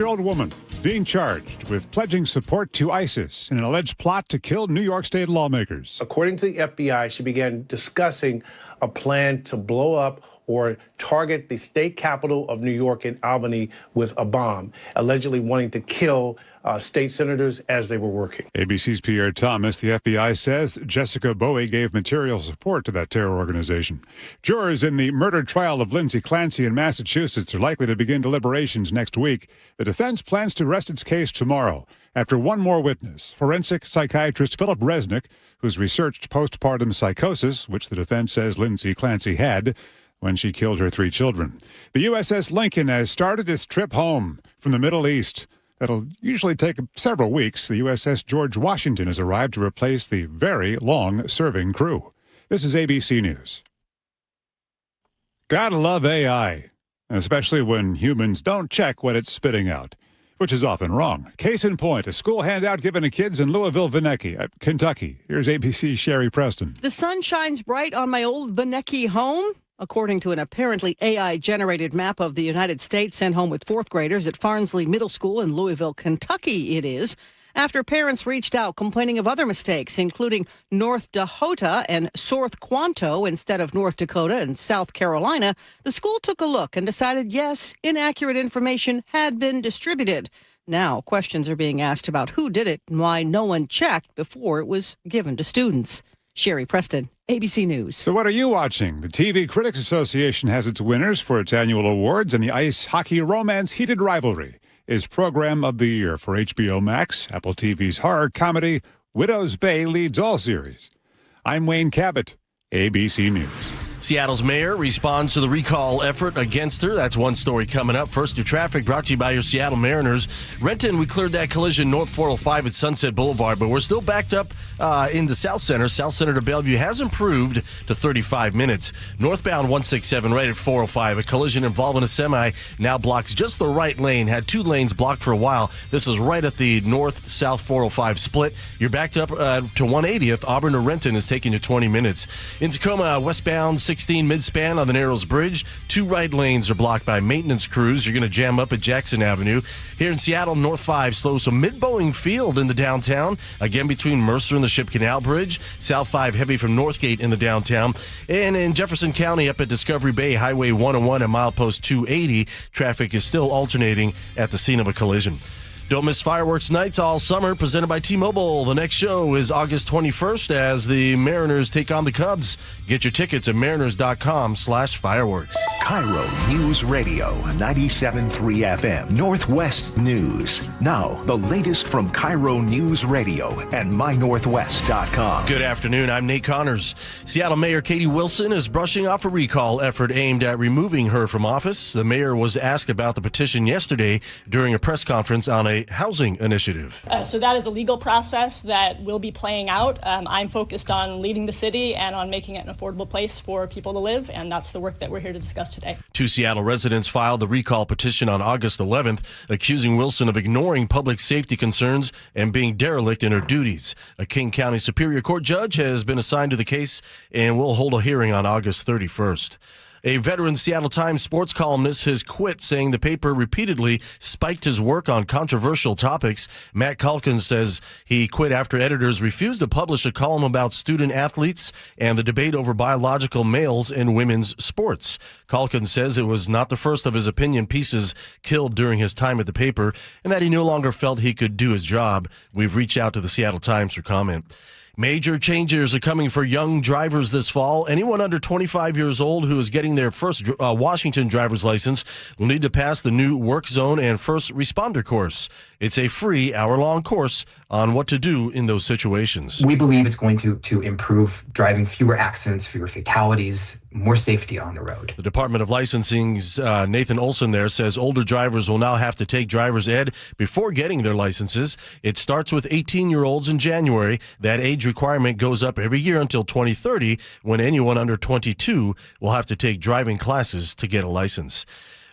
Year-old woman is being charged with pledging support to ISIS in an alleged plot to kill New York State lawmakers. According to the FBI, she began discussing a plan to blow up or target the state capital of New York in Albany with a bomb, allegedly wanting to kill state senators as they were working. ABC's Pierre Thomas, the FBI says Jessica Bowie gave material support to that terror organization. Jurors in the murder trial of Lindsay Clancy in Massachusetts are likely to begin deliberations next week. The defense plans to rest its case tomorrow after one more witness, forensic psychiatrist Philip Resnick, who's researched postpartum psychosis, which the defense says Lindsay Clancy had when she killed her 3 children. The USS Lincoln has started its trip home from the Middle East. That'll usually take several weeks. The USS George Washington has arrived to replace the very long-serving crew. This is ABC News. Gotta love AI, especially when humans don't check what it's spitting out, which is often wrong. Case in point, a school handout given to kids in Louisville, Kentucky. Here's ABC's Sherry Preston. The sun shines bright on my old Vinecki home. According to an apparently AI-generated map of the United States sent home with 4th graders at Farnsley Middle School in Louisville, Kentucky, it is, after parents reached out complaining of other mistakes, including North Dakota and South Quanto instead of North Dakota and South Carolina. The school took a look and decided, yes, inaccurate information had been distributed. Now, questions are being asked about who did it and why no one checked before it was given to students. Sherry Preston, ABC News. So what are you watching? The TV Critics Association has its winners for its annual awards, and the ice hockey romance Heated Rivalry is Program of the Year for HBO Max. Apple TV's horror comedy Widow's Bay leads all series. I'm Wayne Cabot, ABC News. Seattle's mayor responds to the recall effort against her. That's one story coming up. First, your traffic brought to you by your Seattle Mariners. Renton, we cleared that collision north 405 at Sunset Boulevard, but we're still backed up in the South Center. South Center to Bellevue has improved to 35 minutes. Northbound 167 right at 405. A collision involving a semi now blocks just the right lane. Had 2 lanes blocked for a while. This is right at the north-south 405 split. You're backed up to 180th. Auburn to Renton is taking you 20 minutes. In Tacoma, westbound 16 midspan on the Narrows Bridge. 2 right lanes are blocked by maintenance crews. You're going to jam up at Jackson Avenue. Here in Seattle, North 5 slows some mid-Boeing Field in the downtown. Again, between Mercer and the Ship Canal Bridge. South 5 heavy from Northgate in the downtown. And in Jefferson County up at Discovery Bay, Highway 101 and milepost 280. Traffic is still alternating at the scene of a collision. Don't miss fireworks nights all summer, presented by T-Mobile. The next show is August 21st as the Mariners take on the Cubs. Get your tickets at mariners.com/fireworks. KIRO Newsradio 97.3 FM, Northwest News. Now, the latest from KIRO Newsradio and mynorthwest.com. Good afternoon, I'm Nate Connors. Seattle Mayor Katie Wilson is brushing off a recall effort aimed at removing her from office. The mayor was asked about the petition yesterday during a press conference on a housing initiative. So that is a legal process that will be playing out. I'm focused on leading the city and on making it an affordable place for people to live, and that's the work that we're here to discuss today. 2 Seattle residents filed the recall petition on August 11th, accusing Wilson of ignoring public safety concerns and being derelict in her duties. A King County Superior Court judge has been assigned to the case and will hold a hearing on August 31st. A veteran Seattle Times sports columnist has quit, saying the paper repeatedly spiked his work on controversial topics. Matt Calkins says he quit after editors refused to publish a column about student athletes and the debate over biological males in women's sports. Calkins says it was not the first of his opinion pieces killed during his time at the paper and that he no longer felt he could do his job. We've reached out to the Seattle Times for comment. Major changes are coming for young drivers this fall. Anyone under 25 years old who is getting their first Washington driver's license will need to pass the new work zone and first responder course. It's a free hour-long course on what to do in those situations. We believe it's going to improve driving, fewer accidents, fewer fatalities, more safety on the road. The Department of Licensing's Nathan Olson there says older drivers will now have to take driver's ed before getting their licenses. It starts with 18-year-olds in January. That age requirement goes up every year until 2030, when anyone under 22 will have to take driving classes to get a license.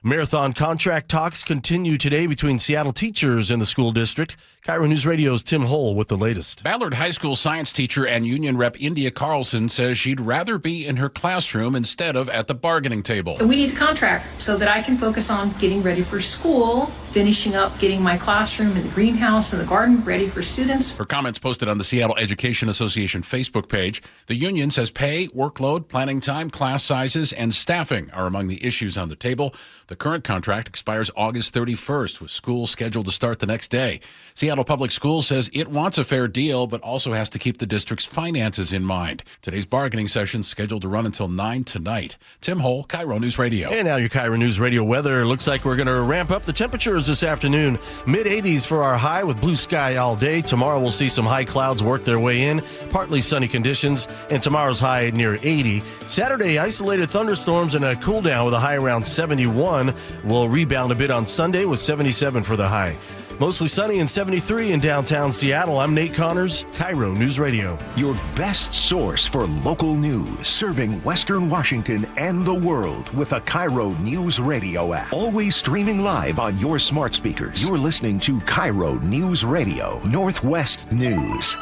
Marathon contract talks continue today between Seattle teachers and the school district. KIRO News Radio's Tim Hull with the latest. Ballard High School science teacher and union rep India Carlson says she'd rather be in her classroom instead of at the bargaining table. We need a contract so that I can focus on getting ready for school, finishing up getting my classroom and the greenhouse and the garden ready for students. Her comments posted on the Seattle Education Association Facebook page. The union says pay, workload, planning time, class sizes, and staffing are among the issues on the table. The current contract expires August 31st, with school scheduled to start the next day. Seattle Public Schools says it wants a fair deal, but also has to keep the district's finances in mind. Today's bargaining session is scheduled to run until 9 tonight. Tim Hull, KIRO News Radio. And now your KIRO News Radio weather. Looks like we're going to ramp up the temperatures this afternoon. Mid-80s for our high with blue sky all day. Tomorrow we'll see some high clouds work their way in. Partly sunny conditions, and tomorrow's high near 80. Saturday, isolated thunderstorms and a cool down with a high around 71. We'll rebound a bit on Sunday with 77 for the high. Mostly sunny and 73 in downtown Seattle. I'm Nate Connors, KIRO News Radio. Your best source for local news, serving Western Washington and the world with the KIRO News Radio app. Always streaming live on your smart speakers. You're listening to KIRO News Radio, Northwest News.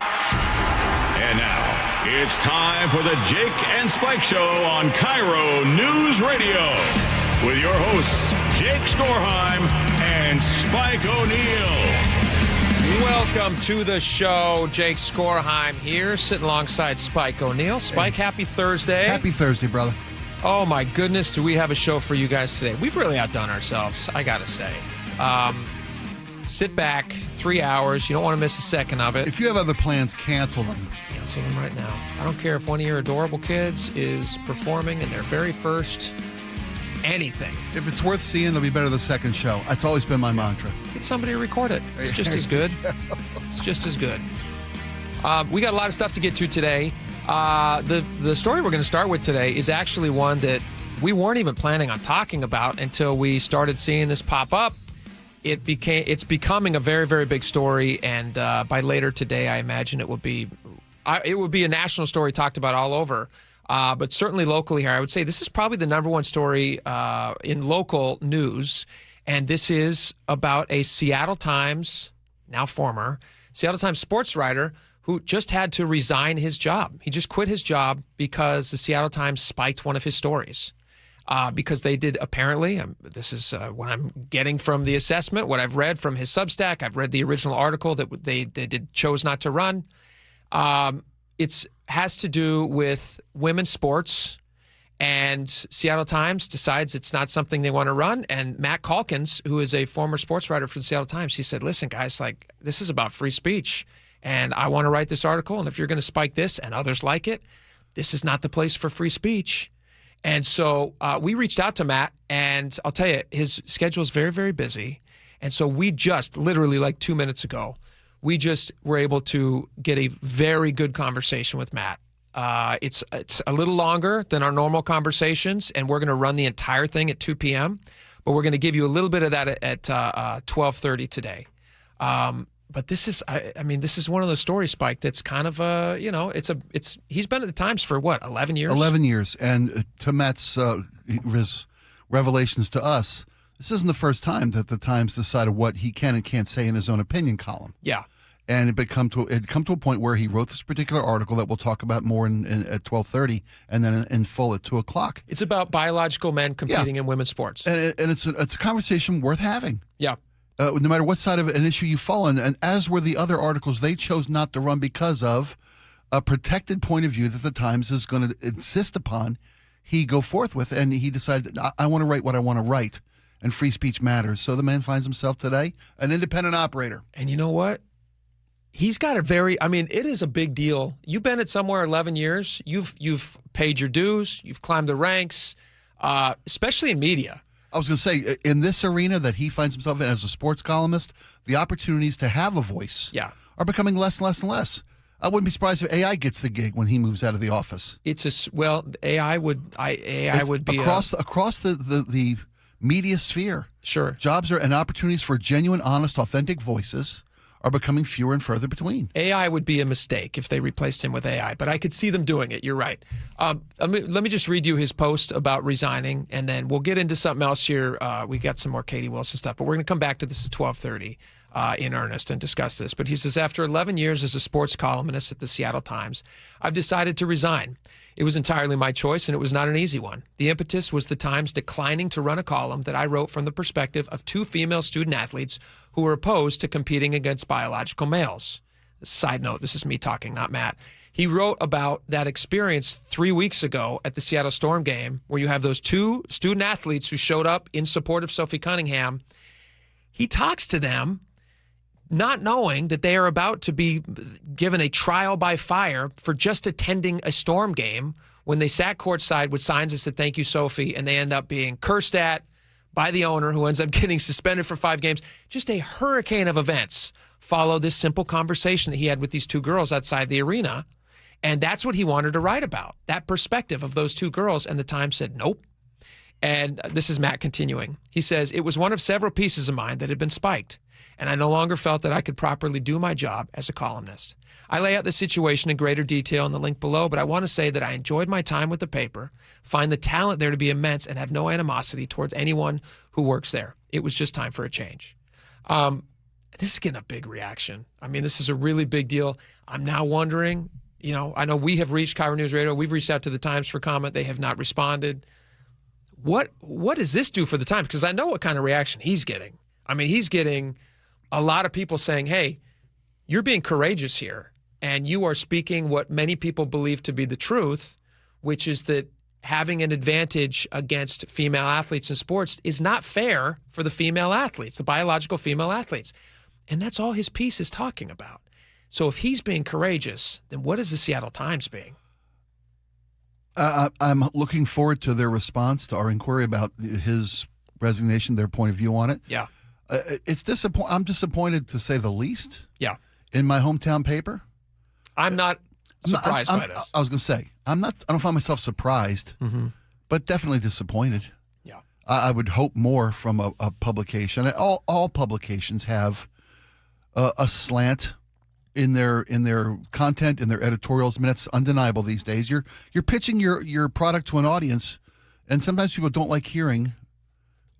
And now, it's time for the Jake and Spike Show on KIRO News Radio. With your hosts, Jake Skorheim and Spike O'Neill. Welcome to the show. Jake Skorheim here, sitting alongside Spike O'Neill. Spike, happy Thursday. Happy Thursday, brother. Oh, my goodness, do we have a show for you guys today. We've really outdone ourselves, I got to say. Sit back, 3 hours. You don't want to miss a second of it. If you have other plans, cancel them. Cancel them right now. I don't care if one of your adorable kids is performing in their very first anything. If it's worth seeing, it'll be better the second show. That's always been my mantra. Get somebody to record it. It's just as good. It's just as good. We got a lot of stuff to get to today. The story we're going to start with today is actually one that we weren't even planning on talking about until we started seeing this pop up. It's becoming a very, very big story, and by later today, I imagine it would be a national story talked about all over. But certainly locally here, I would say this is probably the number one story in local news, and this is about a Seattle Times, now former, Seattle Times sports writer who just had to resign his job. He just quit his job because the Seattle Times spiked one of his stories. Because they did apparently, this is what I'm getting from the assessment, what I've read from his Substack. I've read the original article that they chose not to run. It has to do with women's sports, and Seattle Times decides it's not something they want to run. And Matt Calkins, who is a former sports writer for the Seattle Times, he said, listen, guys, like, this is about free speech, and I want to write this article, and if you're going to spike this and others like it, this is not the place for free speech. And so we reached out to Matt, and I'll tell you, his schedule is very, very busy. And so we just, literally like 2 minutes ago, we just were able to get a very good conversation with Matt. It's a little longer than our normal conversations, and we're going to run the entire thing at 2 p.m., but we're going to give you a little bit of that at 12:30 today. But this is, this is one of those stories, Spike, that's kind of he's been at the Times for what, 11 years? 11 years. And to Matt's his revelations to us, this isn't the first time that the Times decided what he can and can't say in his own opinion column. Yeah. And it come to a point where he wrote this particular article that we'll talk about more at 12:30, and then in full at 2 o'clock. It's about biological men competing in women's sports. And it's a conversation worth having. Yeah. No matter what side of an issue you fall on. And as were the other articles, they chose not to run because of a protected point of view that the Times is going to insist upon he go forth with. And he decided, I want to write what I want to write, and free speech matters. So the man finds himself today an independent operator. And you know what? He's got it is a big deal. You've been at somewhere 11 years. You've paid your dues. You've climbed the ranks, especially in media. I was going to say, in this arena that he finds himself in as a sports columnist, the opportunities to have a voice are becoming less and less and less. I wouldn't be surprised if AI gets the gig when he moves out of the office. AI would be across the media sphere. Sure. Jobs and opportunities for genuine, honest, authentic voices are becoming fewer and further between. AI would be a mistake if they replaced him with AI, but I could see them doing it. You're right. Let me just read you his post about resigning, and then we'll get into something else here. We got some more Katie Wilson stuff, but we're going to come back to this at 12:30 in earnest and discuss this. But he says, after 11 years as a sports columnist at the Seattle Times, I've decided to resign. It was entirely my choice, and it was not an easy one. The impetus was the Times declining to run a column that I wrote from the perspective of two female student athletes who were opposed to competing against biological males. Side note, this is me talking, not Matt. He wrote about that experience 3 weeks ago at the Seattle Storm game, where you have those two student athletes who showed up in support of Sophie Cunningham. He talks to them not knowing that they are about to be given a trial by fire for just attending a Storm game, when they sat courtside with signs that said, "Thank you, Sophie," and they end up being cursed at by the owner, who ends up getting suspended for 5 games. Just a hurricane of events follow this simple conversation that he had with these two girls outside the arena, and that's what he wanted to write about, that perspective of those two girls, and the Times said, nope. And this is Matt continuing. He says, it was one of several pieces of mine that had been spiked, and I no longer felt that I could properly do my job as a columnist. I lay out the situation in greater detail in the link below, but I want to say that I enjoyed my time with the paper, find the talent there to be immense, and have no animosity towards anyone who works there. It was just time for a change. This is getting a big reaction. I mean, this is a really big deal. I'm now wondering, I know we have reached KIRO News Radio. We've reached out to the Times for comment. They have not responded. What does this do for the Times? Because I know what kind of reaction he's getting. I mean, he's getting a lot of people saying, hey, you're being courageous here, and you are speaking what many people believe to be the truth, which is that having an advantage against female athletes in sports is not fair for the female athletes, the biological female athletes. And that's all his piece is talking about. So if he's being courageous, then what is the Seattle Times being? I'm looking forward to their response to our inquiry about his resignation, their point of view on it. Yeah. I'm disappointed, to say the least. Yeah. In my hometown paper. I'm not surprised by this. I was going to say, I don't find myself surprised, but definitely disappointed. Yeah. I would hope more from a publication. All publications have a slant in their content, in their editorials. I mean, that's undeniable these days. You're pitching your product to an audience, and sometimes people don't like hearing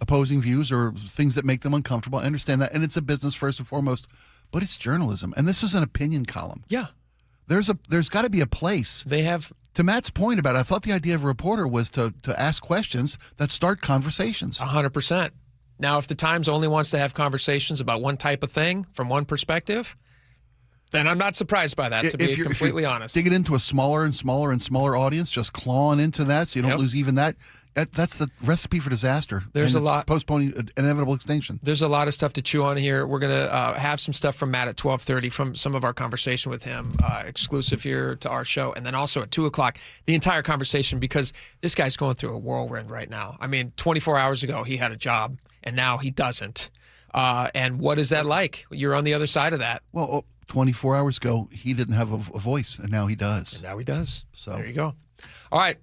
opposing views or things that make them uncomfortable. I understand that, and it's a business first and foremost, but it's journalism, and this is an opinion column. Yeah. There's got to be a place. They have. To Matt's point about it, I thought the idea of a reporter was to ask questions that start conversations. 100%. Now, if the Times only wants to have conversations about one type of thing from one perspective, then I'm not surprised by that, to be completely honest. Digging into a smaller and smaller and smaller audience, just clawing into that so you don't lose even that. That's the recipe for disaster. There's a lot. Postponing inevitable extinction. There's a lot of stuff to chew on here. We're going to have some stuff from Matt at 12:30 from some of our conversation with him, exclusive here to our show. And then also at 2 o'clock, the entire conversation, because this guy's going through a whirlwind right now. I mean, 24 hours ago, he had a job, and now he doesn't. And what is that like? You're on the other side of that. Well, 24 hours ago, he didn't have a voice, and now he does. And now he does. So there you go. All right.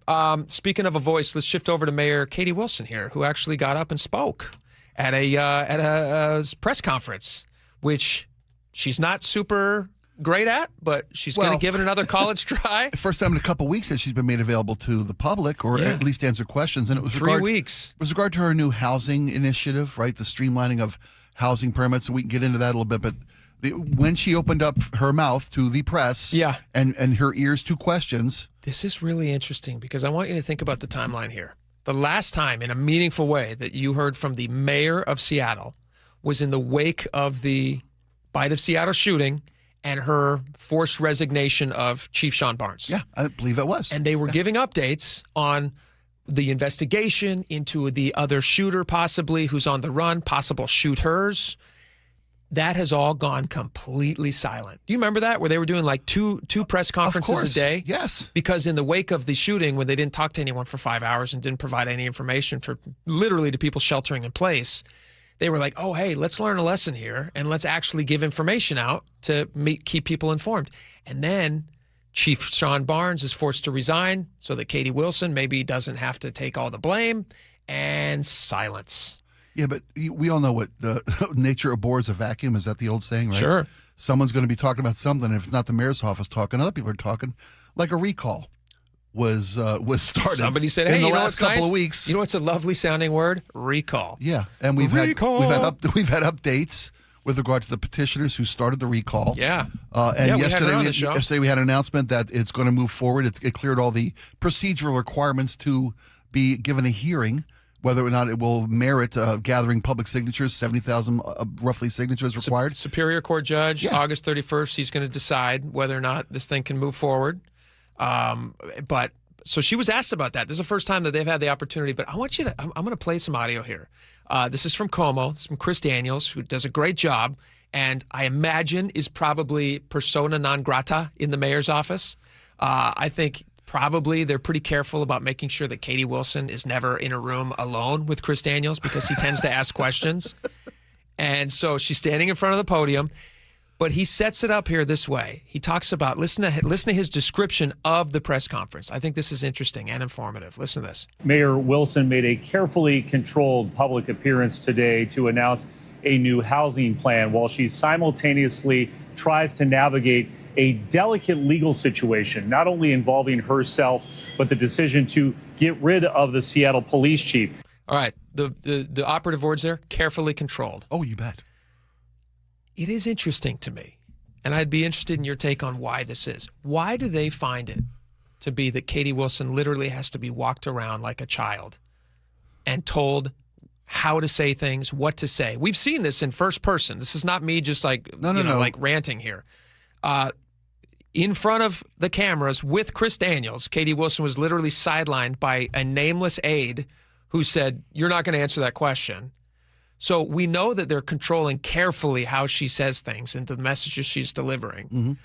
Speaking of a voice, let's shift over to Mayor Katie Wilson here, who actually got up and spoke at a press conference, which she's not super great at, but she's going to give it another college try. First time in a couple of weeks that she's been made available to the public, or at least answer questions. And it was 3 weeks. It was regard to her new housing initiative, right? The streamlining of housing permits. And we can get into that a little bit, but when she opened up her mouth to the press, and her ears to questions. This is really interesting, because I want you to think about the timeline here. The last time in a meaningful way that you heard from the mayor of Seattle was in the wake of the Bite of Seattle shooting and her forced resignation of Chief Sean Barnes. Yeah, I believe it was. And they were giving updates on the investigation into the other shooter possibly who's on the run, possible shooters. That has all gone completely silent. Do you remember that, where they were doing like two press conferences a day? Yes. Because in the wake of the shooting, when they didn't talk to anyone for 5 hours and didn't provide any information for literally to people sheltering in place, they were like, oh, hey, let's learn a lesson here and let's actually give information out to keep people informed. And then Chief Sean Barnes is forced to resign so that Katie Wilson maybe doesn't have to take all the blame, and silence. Yeah, but we all know what the nature abhors a vacuum. Is that the old saying, right? Sure. Someone's going to be talking about something. If it's not the mayor's office talking, other people are talking. Like a recall was started. Somebody said, in "Hey, the you know last what's couple nice? of weeks." You know what's a lovely sounding word? Recall. Yeah, and we've had updates with regard to the petitioners who started the recall. Yeah. And we had her on the show. yesterday we had an announcement that it's going to move forward. It cleared all the procedural requirements to be given a hearing, whether or not it will merit gathering public signatures, 70,000 roughly signatures required. Superior Court judge, August 31st, he's going to decide whether or not this thing can move forward. But so she was asked about that. This is the first time that they've had the opportunity, but I'm going to play some audio here. This is from Como. This is from Chris Daniels, who does a great job, and I imagine is probably persona non grata in the mayor's office. I think probably they're pretty careful about making sure that Katie Wilson is never in a room alone with Chris Daniels because he tends to ask questions. And so she's standing in front of the podium, but he sets it up here this way. He talks about, listen to his description of the press conference. I think this is interesting and informative. Listen to this. Mayor Wilson made a carefully controlled public appearance today to announce a new housing plan while she simultaneously tries to navigate a delicate legal situation, not only involving herself, but the decision to get rid of the Seattle police chief. All right. The operative words there, carefully controlled. Oh, you bet. It is interesting to me, and I'd be interested in your take on why this is. Why do they find it to be that Katie Wilson literally has to be walked around like a child and told how to say things, what to say? We've seen this in first person. This is not me just like like ranting here. In front of the cameras with Chris Daniels, Katie Wilson was literally sidelined by a nameless aide who said, "You're not going to answer that question." So we know that they're controlling carefully how she says things and the messages she's delivering,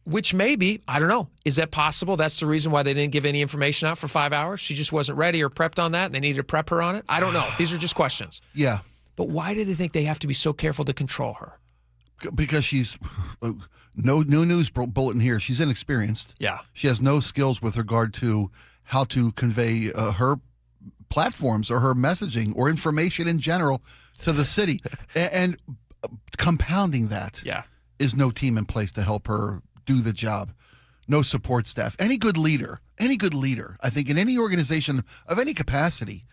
which maybe, I don't know, is that possible? That's the reason why they didn't give any information out for 5 hours? She just wasn't ready or prepped on that and they needed to prep her on it? I don't know. These are just questions. Yeah. But why do they think they have to be so careful to control her? Because she's no news bulletin here. She's inexperienced. Yeah. She has no skills with regard to how to convey her platforms or her messaging or information in general to the city. and compounding that is no team in place to help her do the job. No support staff. Any good leader, I think in any organization of any capacity,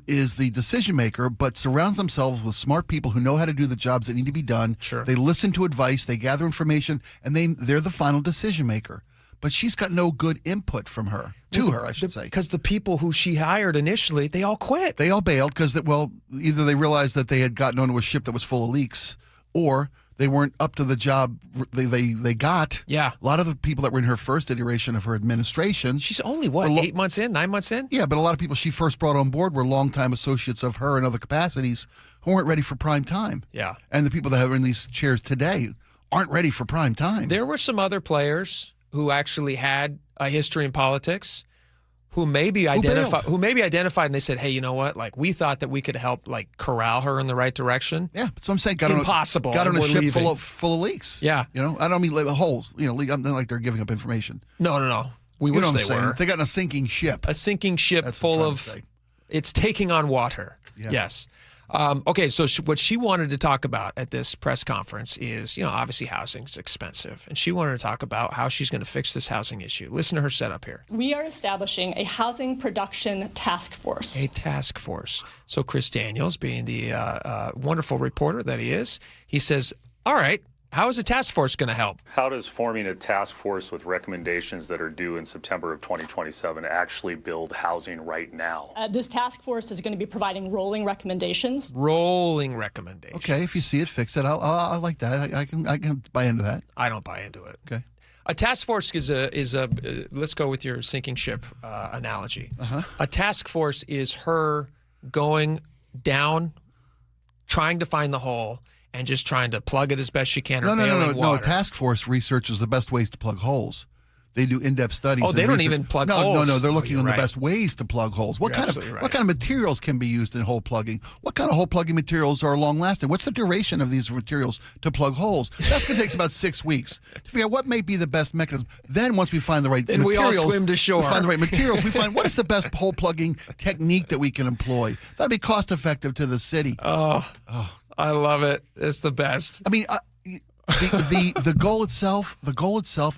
is the decision maker, but surrounds themselves with smart people who know how to do the jobs that need to be done. Sure. They listen to advice, they gather information, and they're the final decision maker. But she's got no good input from her, I should say. Because the people who she hired initially, they all quit. They all bailed because, either they realized that they had gotten onto a ship that was full of leaks, or they weren't up to the job they got. Yeah. A lot of the people that were in her first iteration of her administration. She's only, 8 months in, 9 months in? Yeah, but a lot of people she first brought on board were longtime associates of her in other capacities who weren't ready for prime time. Yeah. And the people that are in these chairs today aren't ready for prime time. There were some other players who actually had a history in politics who maybe identified and they said, "Hey, you know what? Like, we thought that we could help corral her in the right direction." Yeah, that's what I'm saying. Impossible. Got on a ship full of leaks. Yeah. I don't mean holes. Not like they're giving up information. No. We wish they were. They got in a sinking ship. A sinking ship full of. It's taking on water. Yeah. Yes. Okay, so what she wanted to talk about at this press conference is, obviously housing's expensive. And she wanted to talk about how she's going to fix this housing issue. Listen to her setup here. We are establishing a housing production task force. A task force. So Chris Daniels, being the wonderful reporter that he is, he says, all right, how is a task force going to help? How does forming a task force with recommendations that are due in September of 2027 actually build housing right now? This task force is going to be providing rolling recommendations. Rolling recommendations. Okay, if you see it, fix it. I like that. I can buy into that. I don't buy into it. Okay. A task force is a let's go with your sinking ship analogy. A task force is her going down, trying to find the hole, and just trying to plug it as best she can. No. A task force researches the best ways to plug holes. They do in-depth studies. Oh, they don't even plug holes. No. They're looking on the right. best ways to plug holes. What kind of materials can be used in hole plugging? What kind of hole plugging materials are long-lasting? What's the duration of these materials to plug holes? That's going to take about 6 weeks to figure out what may be the best mechanism. Then once we find the right materials, we all swim to shore. We find the right materials. We find what is the best hole plugging technique that we can employ. That'd be cost-effective to the city. Oh, I love it. It's the best. I mean. The goal itself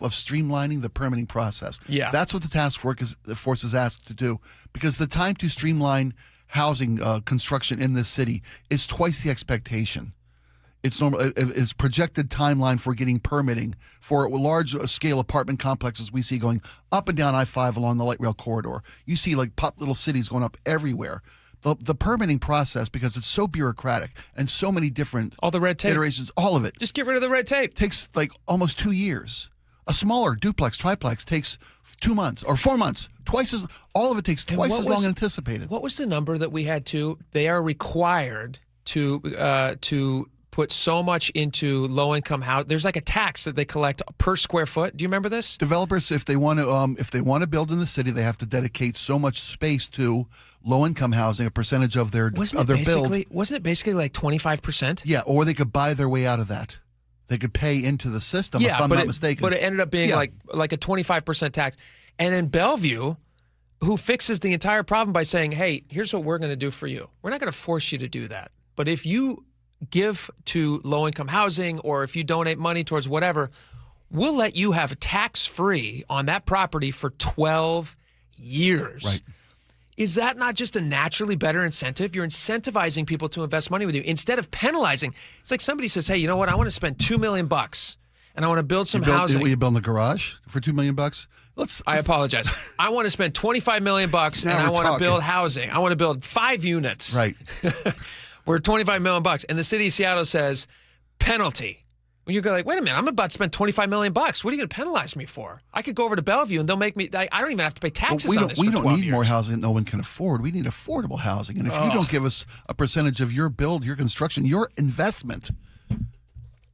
of streamlining the permitting process. Yeah, that's what the task force is asked to do, because the time to streamline housing construction in this city is twice the expectation. It's normal. It's projected timeline for getting permitting for large scale apartment complexes we see going up and down I-5 along the light rail corridor. You see like pop little cities going up everywhere. The permitting process, because it's so bureaucratic and so many different all the red tape iterations, all of it. Just get rid of the red tape. Takes like almost 2 years. A smaller duplex, triplex takes 2 months or 4 months. All of it takes twice as long as anticipated. What was the number that we had to? They are required to put so much into low-income housing. There's like a tax that they collect per square foot. Do you remember this? Developers, if they want to build in the city, they have to dedicate so much space to low-income housing, a percentage of their build. Wasn't it basically like 25%? Yeah, or they could buy their way out of that. They could pay into the system, if I'm not mistaken. But it ended up being like a 25% tax. And then Bellevue, who fixes the entire problem by saying, hey, here's what we're going to do for you. We're not going to force you to do that. But if you give to low-income housing, or if you donate money towards whatever, we'll let you have tax-free on that property for 12 years. Right. Is that not just a naturally better incentive? You're incentivizing people to invest money with you instead of penalizing. It's like somebody says, hey, you know what? I want to spend $2 million and I want to build some housing. Will you build a garage for $2 million? I apologize. I want to spend $25 million and I want to build housing. I want to build 5 units. Right. We're $25 million. And the city of Seattle says, penalty. When you go like, wait a minute, I'm about to spend $25 million. What are you going to penalize me for? I could go over to Bellevue and they'll make me, I don't even have to pay taxes on this for 12 years. We don't need more housing that no one can afford. We need affordable housing. And if you don't give us a percentage of your build, your construction, your investment.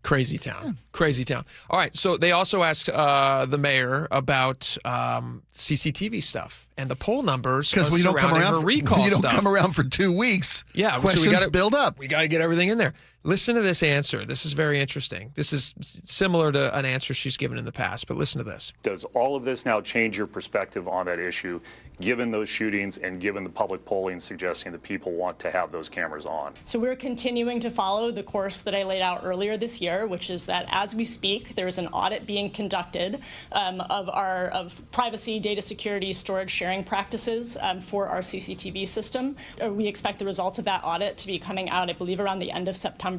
Crazy town. Crazy town. All right. So they also asked the mayor about CCTV stuff and the poll numbers surrounding her recall stuff. You don't come around for 2 weeks. Yeah. Questions so we gotta build up. We got to get everything in there. Listen to this answer. This is very interesting. This is similar to an answer she's given in the past, but listen to this. Does all of this now change your perspective on that issue, given those shootings and given the public polling suggesting that people want to have those cameras on? So we're continuing to follow the course that I laid out earlier this year, which is that as we speak, there is an audit being conducted of privacy, data security, storage sharing practices for our CCTV system. We expect the results of that audit to be coming out, I believe, around the end of September.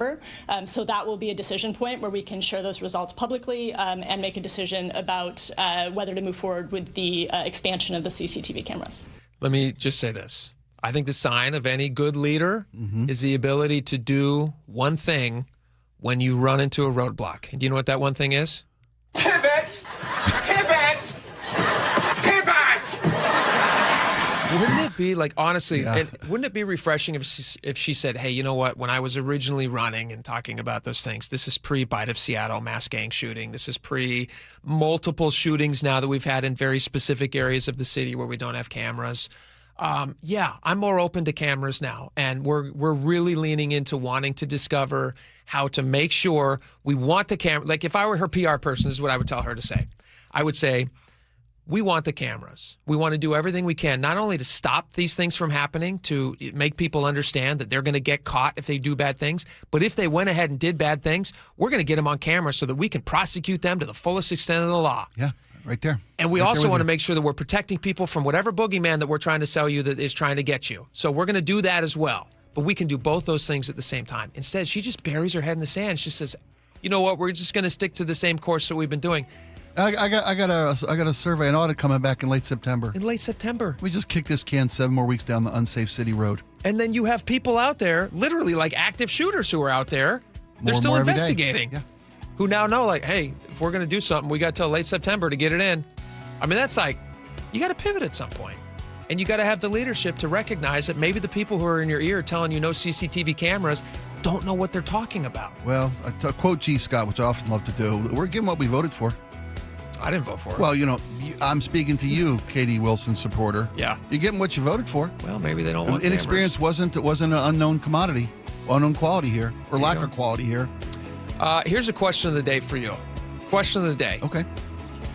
So that will be a decision point where we can share those results publicly and make a decision about whether to move forward with the expansion of the CCTV cameras. Let me just say this. I think the sign of any good leader is the ability to do one thing when you run into a roadblock. And do you know what that one thing is? Pivot! Pivot! Pivot! Wouldn't it be like, honestly, and wouldn't it be refreshing if she said, hey, you know what, when I was originally running and talking about those things, this is pre-Bite of Seattle mass gang shooting. This is pre-multiple shootings now that we've had in very specific areas of the city where we don't have cameras. I'm more open to cameras now, and we're really leaning into wanting to discover how to make sure we want the camera. Like if I were her PR person, this is what I would tell her to say. I would say, we want the cameras. We want to do everything we can, not only to stop these things from happening, to make people understand that they're going to get caught if they do bad things, but if they went ahead and did bad things, we're going to get them on camera so that we can prosecute them to the fullest extent of the law. Yeah, right there. And we also want to make sure that we're protecting people from whatever boogeyman that we're trying to sell you that is trying to get you. So we're going to do that as well. But we can do both those things at the same time. Instead, she just buries her head in the sand. She says, you know what, we're just going to stick to the same course that we've been doing. I got a survey, an audit coming back in late September. In late September. We just kicked this can 7 more weeks down the unsafe city road. And then you have people out there, literally like active shooters who are out there. They're still investigating. Yeah. Who now know, like, hey, if we're going to do something, we got till late September to get it in. I mean, that's like, you got to pivot at some point. And you got to have the leadership to recognize that maybe the people who are in your ear telling you no CCTV cameras don't know what they're talking about. Well, to quote G. Scott, which I often love to do, we're getting what we voted for. I didn't vote for her. Well, I'm speaking to you, Katie Wilson supporter. Yeah. You're getting what you voted for. Well, maybe they don't want Inexperience wasn't an unknown commodity, unknown quality here, or lack of quality here. Here's a question of the day for you. Question of the day. Okay.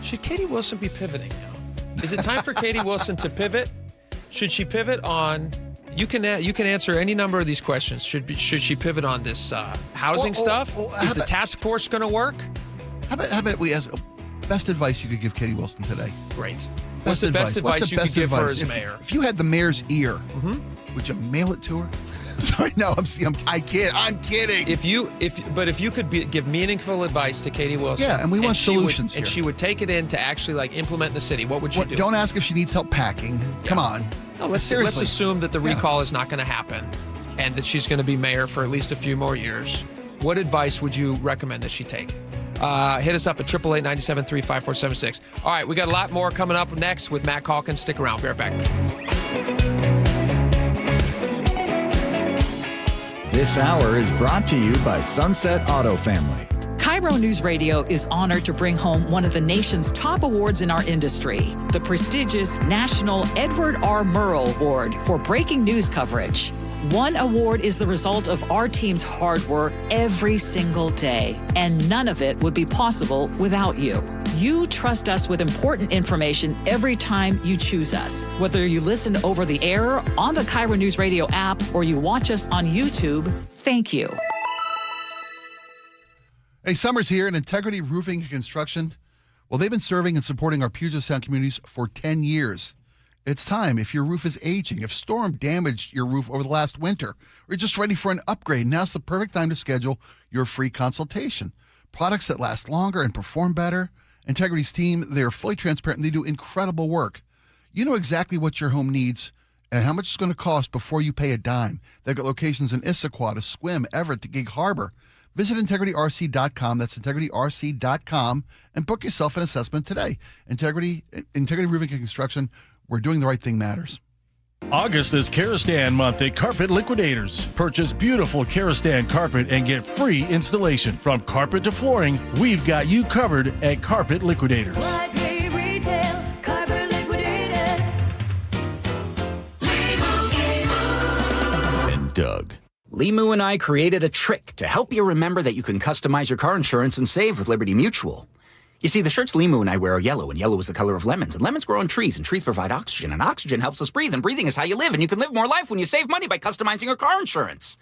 Should Katie Wilson be pivoting now? Is it time for Katie Wilson to pivot? Should she pivot on? You can answer any number of these questions. Should she pivot on this housing stuff? Is the task force going to work? How about we ask best advice you could give Katie Wilson today? Great. What's the best advice you could give her as mayor? If you had the mayor's ear, would you mail it to her? Sorry, no, I'm kidding. I'm kidding. If you could give meaningful advice to Katie Wilson, yeah, and we want solutions and she would take it in to actually implement in the city, what would you do? Don't ask if she needs help packing. Yeah. Come on. No, let's assume that the recall is not going to happen, and that she's going to be mayor for at least a few more years. What advice would you recommend that she take? Hit us up at 888-973-5476. All right, we got a lot more coming up next with Matt Calkins. Stick around. Be right back. This hour is brought to you by Sunset Auto Family. KIRO Newsradio is honored to bring home one of the nation's top awards in our industry, the prestigious National Edward R. Murrow Award for breaking news coverage. One award is the result of our team's hard work every single day, and none of it would be possible without you. You trust us with important information every time you choose us. Whether you listen over the air, on the KIRO Newsradio app, or you watch us on YouTube, thank you. Hey, summer's here, and Integrity Roofing and Construction, well, they've been serving and supporting our Puget Sound communities for 10 years. It's time. If your roof is aging, if storm damaged your roof over the last winter, or you're just ready for an upgrade, now's the perfect time to schedule your free consultation. Products that last longer and perform better. Integrity's team, they're fully transparent and they do incredible work. You know exactly what your home needs and how much it's going to cost before you pay a dime. They've got locations in Issaquah, Sequim, Everett, Gig Harbor. Visit IntegrityRC.com. That's IntegrityRC.com and book yourself an assessment today. Integrity Roofing and Construction. We're doing the right thing matters. August is Karastan month at Carpet Liquidators. Purchase beautiful Karastan carpet and get free installation. From carpet to flooring, we've got you covered at Carpet Liquidators. And Doug. Limu and I created a trick to help you remember that you can customize your car insurance and save with Liberty Mutual. You see, the shirts Limu and I wear are yellow, and yellow is the color of lemons, and lemons grow on trees, and trees provide oxygen, and oxygen helps us breathe, and breathing is how you live, and you can live more life when you save money by customizing your car insurance.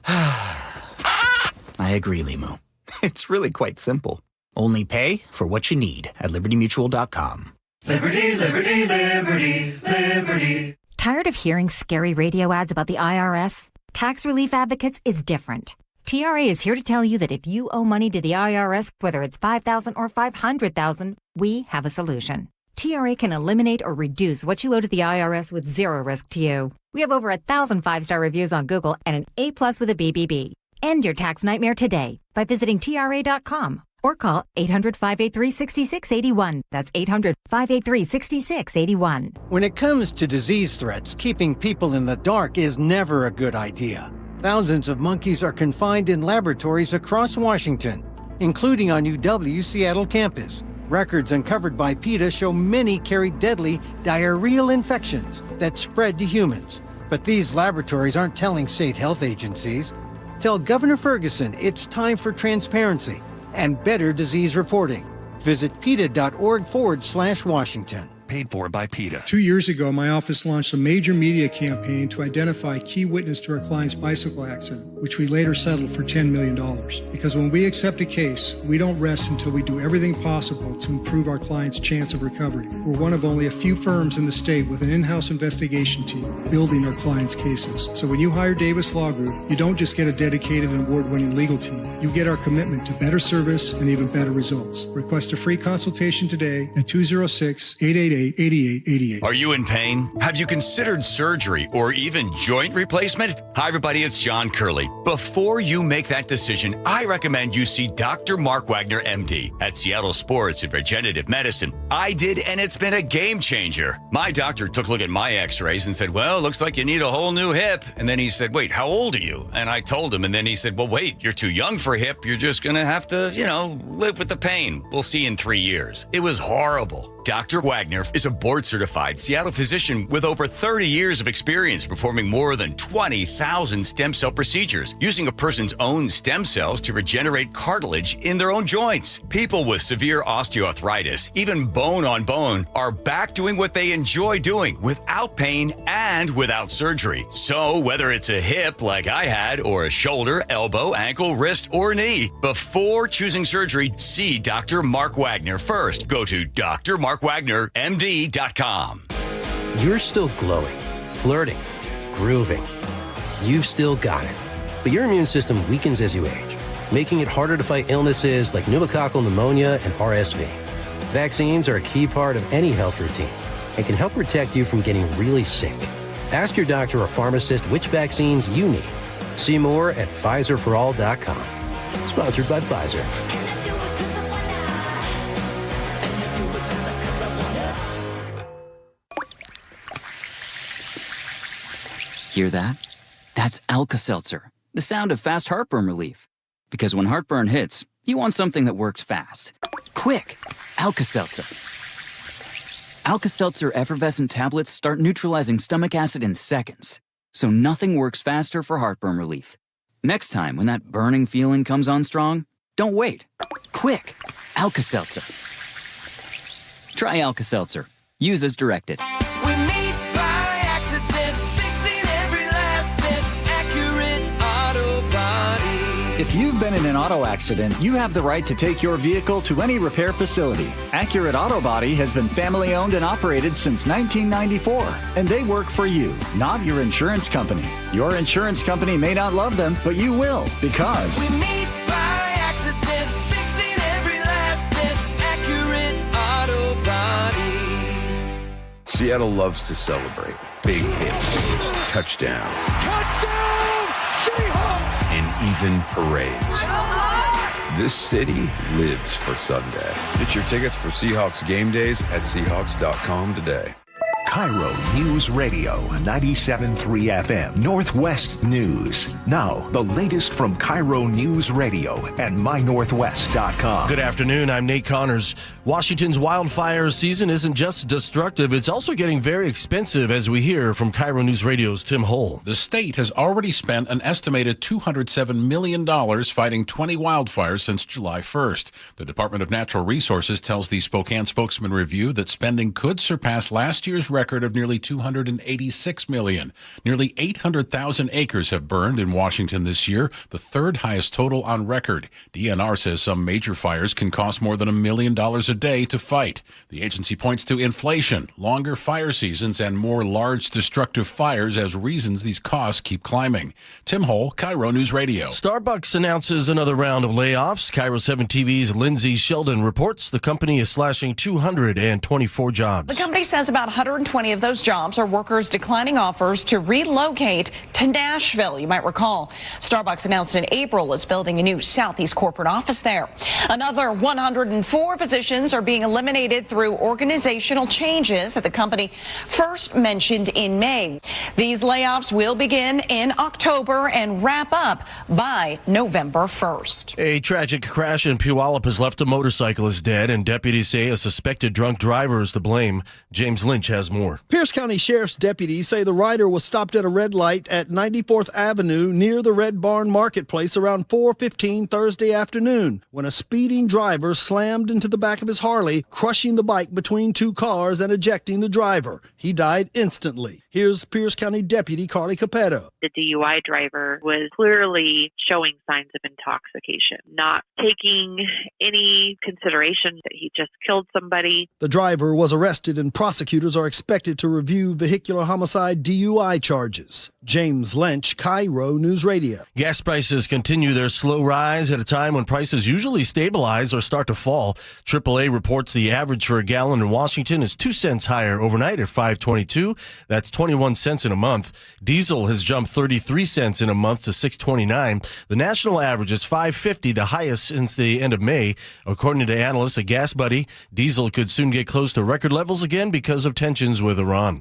I agree, Limu. It's really quite simple. Only pay for what you need at libertymutual.com. Liberty, liberty, liberty, liberty. Tired of hearing scary radio ads about the IRS? Tax Relief Advocates is different. TRA is here to tell you that if you owe money to the IRS, whether it's $5,000 or $500,000, we have a solution. TRA can eliminate or reduce what you owe to the IRS with zero risk to you. We have over 1,000 5-star reviews on Google and an A+ with a BBB. End your tax nightmare today by visiting TRA.com or call 800-583-6681. That's 800-583-6681. When it comes to disease threats, keeping people in the dark is never a good idea. Thousands of monkeys are confined in laboratories across Washington, including on UW Seattle campus. Records uncovered by PETA show many carry deadly diarrheal infections that spread to humans. But these laboratories aren't telling state health agencies. Tell Governor Ferguson it's time for transparency and better disease reporting. Visit PETA.org/Washington. Paid for by PETA. 2 years ago, my office launched a major media campaign to identify key witness to our client's bicycle accident, which we later settled for $10 million. Because when we accept a case, we don't rest until we do everything possible to improve our client's chance of recovery. We're one of only a few firms in the state with an in-house investigation team building our clients' cases. So when you hire Davis Law Group, you don't just get a dedicated and award-winning legal team. You get our commitment to better service and even better results. Request a free consultation today at 206-888 888-8888. Are you in pain? Have you considered surgery or even joint replacement? Hi, everybody. It's John Curley. Before you make that decision, I recommend you see Dr. Mark Wagner, MD, at Seattle Sports and Regenerative Medicine. I did, and it's been a game changer. My doctor took a look at my x-rays and said, well, looks like you need a whole new hip. And then he said, wait, how old are you? And I told him, and then he said, well, wait, you're too young for a hip. You're just going to have to, live with the pain. We'll see you in 3 years. It was horrible. Dr. Wagner is a board-certified Seattle physician with over 30 years of experience performing more than 20,000 stem cell procedures, using a person's own stem cells to regenerate cartilage in their own joints. People with severe osteoarthritis, even bone on bone, are back doing what they enjoy doing without pain and without surgery. So whether it's a hip like I had, or a shoulder, elbow, ankle, wrist, or knee, before choosing surgery, see Dr. Mark Wagner first. Go to drmarkwagnermd.com. You're still glowing, flirting, grooving. You've still got it. But your immune system weakens as you age, making it harder to fight illnesses like pneumococcal pneumonia and RSV. Vaccines are a key part of any health routine and can help protect you from getting really sick. Ask your doctor or pharmacist which vaccines you need. See more at PfizerForAll.com. Sponsored by Pfizer. Hear that? That's Alka-Seltzer, the sound of fast heartburn relief. Because when heartburn hits, you want something that works fast. Quick! Alka-Seltzer. Alka-Seltzer effervescent tablets start neutralizing stomach acid in seconds, so nothing works faster for heartburn relief. Next time when that burning feeling comes on strong, don't wait. Quick! Alka-Seltzer. Try Alka-Seltzer. Use as directed. We meet by accident, fixing every last bit, Accurate Auto Body. If you've been in an auto accident, you have the right to take your vehicle to any repair facility. Accurate Auto Body has been family owned and operated since 1994, and they work for you, not your insurance company. Your insurance company may not love them, but you will, because We meet by accident, fixing every last bit, Accurate Auto Body. Seattle loves to celebrate big hits, touchdowns, Seahawks! and even parades. This city lives for Sunday. Get your tickets for Seahawks game days at Seahawks.com today. KIRO News Radio 97.3 FM Northwest News. Now, the latest from KIRO News Radio and mynorthwest.com. Good afternoon. I'm Nate Connors. Washington's wildfire season isn't just destructive, it's also getting very expensive, as we hear from KIRO News Radio's Tim Hull. The state has already spent an estimated $207 million fighting 20 wildfires since July 1st. The Department of Natural Resources tells the Spokane Spokesman Review that spending could surpass last year's record of nearly $286 million. Nearly 800,000 acres have burned in Washington this year, the third highest total on record. DNR says some major fires can cost more than $1 million a day to fight. The agency points to inflation, longer fire seasons, and more large destructive fires as reasons these costs keep climbing. Tim Hull, KIRO News Radio. Starbucks announces another round of layoffs. KIRO 7 TV's Lindsay Sheldon reports the company is slashing 224 jobs. The company says about 120 of those jobs are workers declining offers to relocate to Nashville. You might recall Starbucks announced in April it's building a new Southeast corporate office there. Another 104 positions are being eliminated through organizational changes that the company first mentioned in May. These layoffs will begin in October and wrap up by November 1st. A tragic crash in Puyallup has left a motorcyclist dead, and deputies say a suspected drunk driver is to blame. James Lynch has more. Pierce County Sheriff's deputies say the rider was stopped at a red light at 94th Avenue near the Red Barn Marketplace around 4:15 Thursday afternoon when a speeding driver slammed into the back of his Harley, crushing the bike between two cars and ejecting the driver. He died instantly. Here's Pierce County Deputy Carly Capetto. The DUI driver was clearly showing signs of intoxication, not taking any consideration that he just killed somebody. The driver was arrested and prosecutors are expecting expected to review vehicular homicide DUI charges. James Lynch, KIRO News Radio. Gas prices continue their slow rise at a time when prices usually stabilize or start to fall. AAA reports the average for a gallon in Washington is 2 cents higher overnight at $5.22. That's 21 cents in a month. Diesel has jumped 33 cents in a month to $6.29. The national average is $5.50, the highest since the end of May. According to analysts at Gas Buddy, diesel could soon get close to record levels again because of tensions with Iran.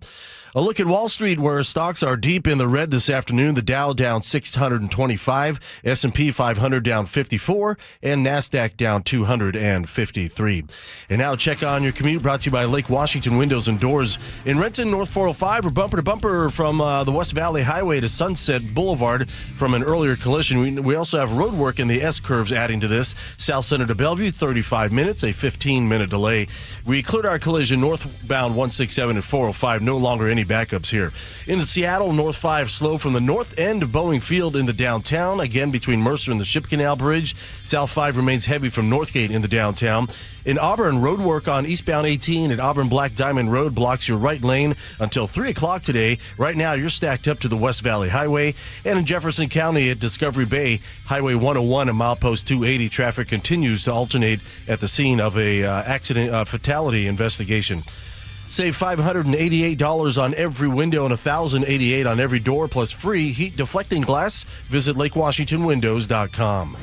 A look at Wall Street, where stocks are deep in the red this afternoon. The Dow down 625, S&P 500 down 54, and NASDAQ down 253. And now check on your commute, brought to you by Lake Washington Windows and Doors. In Renton, North 405, we're bumper to bumper from the West Valley Highway to Sunset Boulevard from an earlier collision. We also have road work in the S-curves adding to this. South Center to Bellevue, 35 minutes, a 15-minute delay. We cleared our collision northbound 167 and 405, no longer any backups here. In Seattle, North 5 slow from the north end of Boeing Field into downtown, again between Mercer and the Ship Canal Bridge. South 5 remains heavy from Northgate into downtown. In Auburn, road work on eastbound 18 at Auburn Black Diamond Road blocks your right lane until 3 o'clock today. Right now, you're stacked up to the West Valley Highway. And in Jefferson County at Discovery Bay, Highway 101 and milepost 280, traffic continues to alternate at the scene of a fatality investigation. Save $588 on every window and $1,088 on every door, plus free heat deflecting glass. Visit LakeWashingtonWindows.com.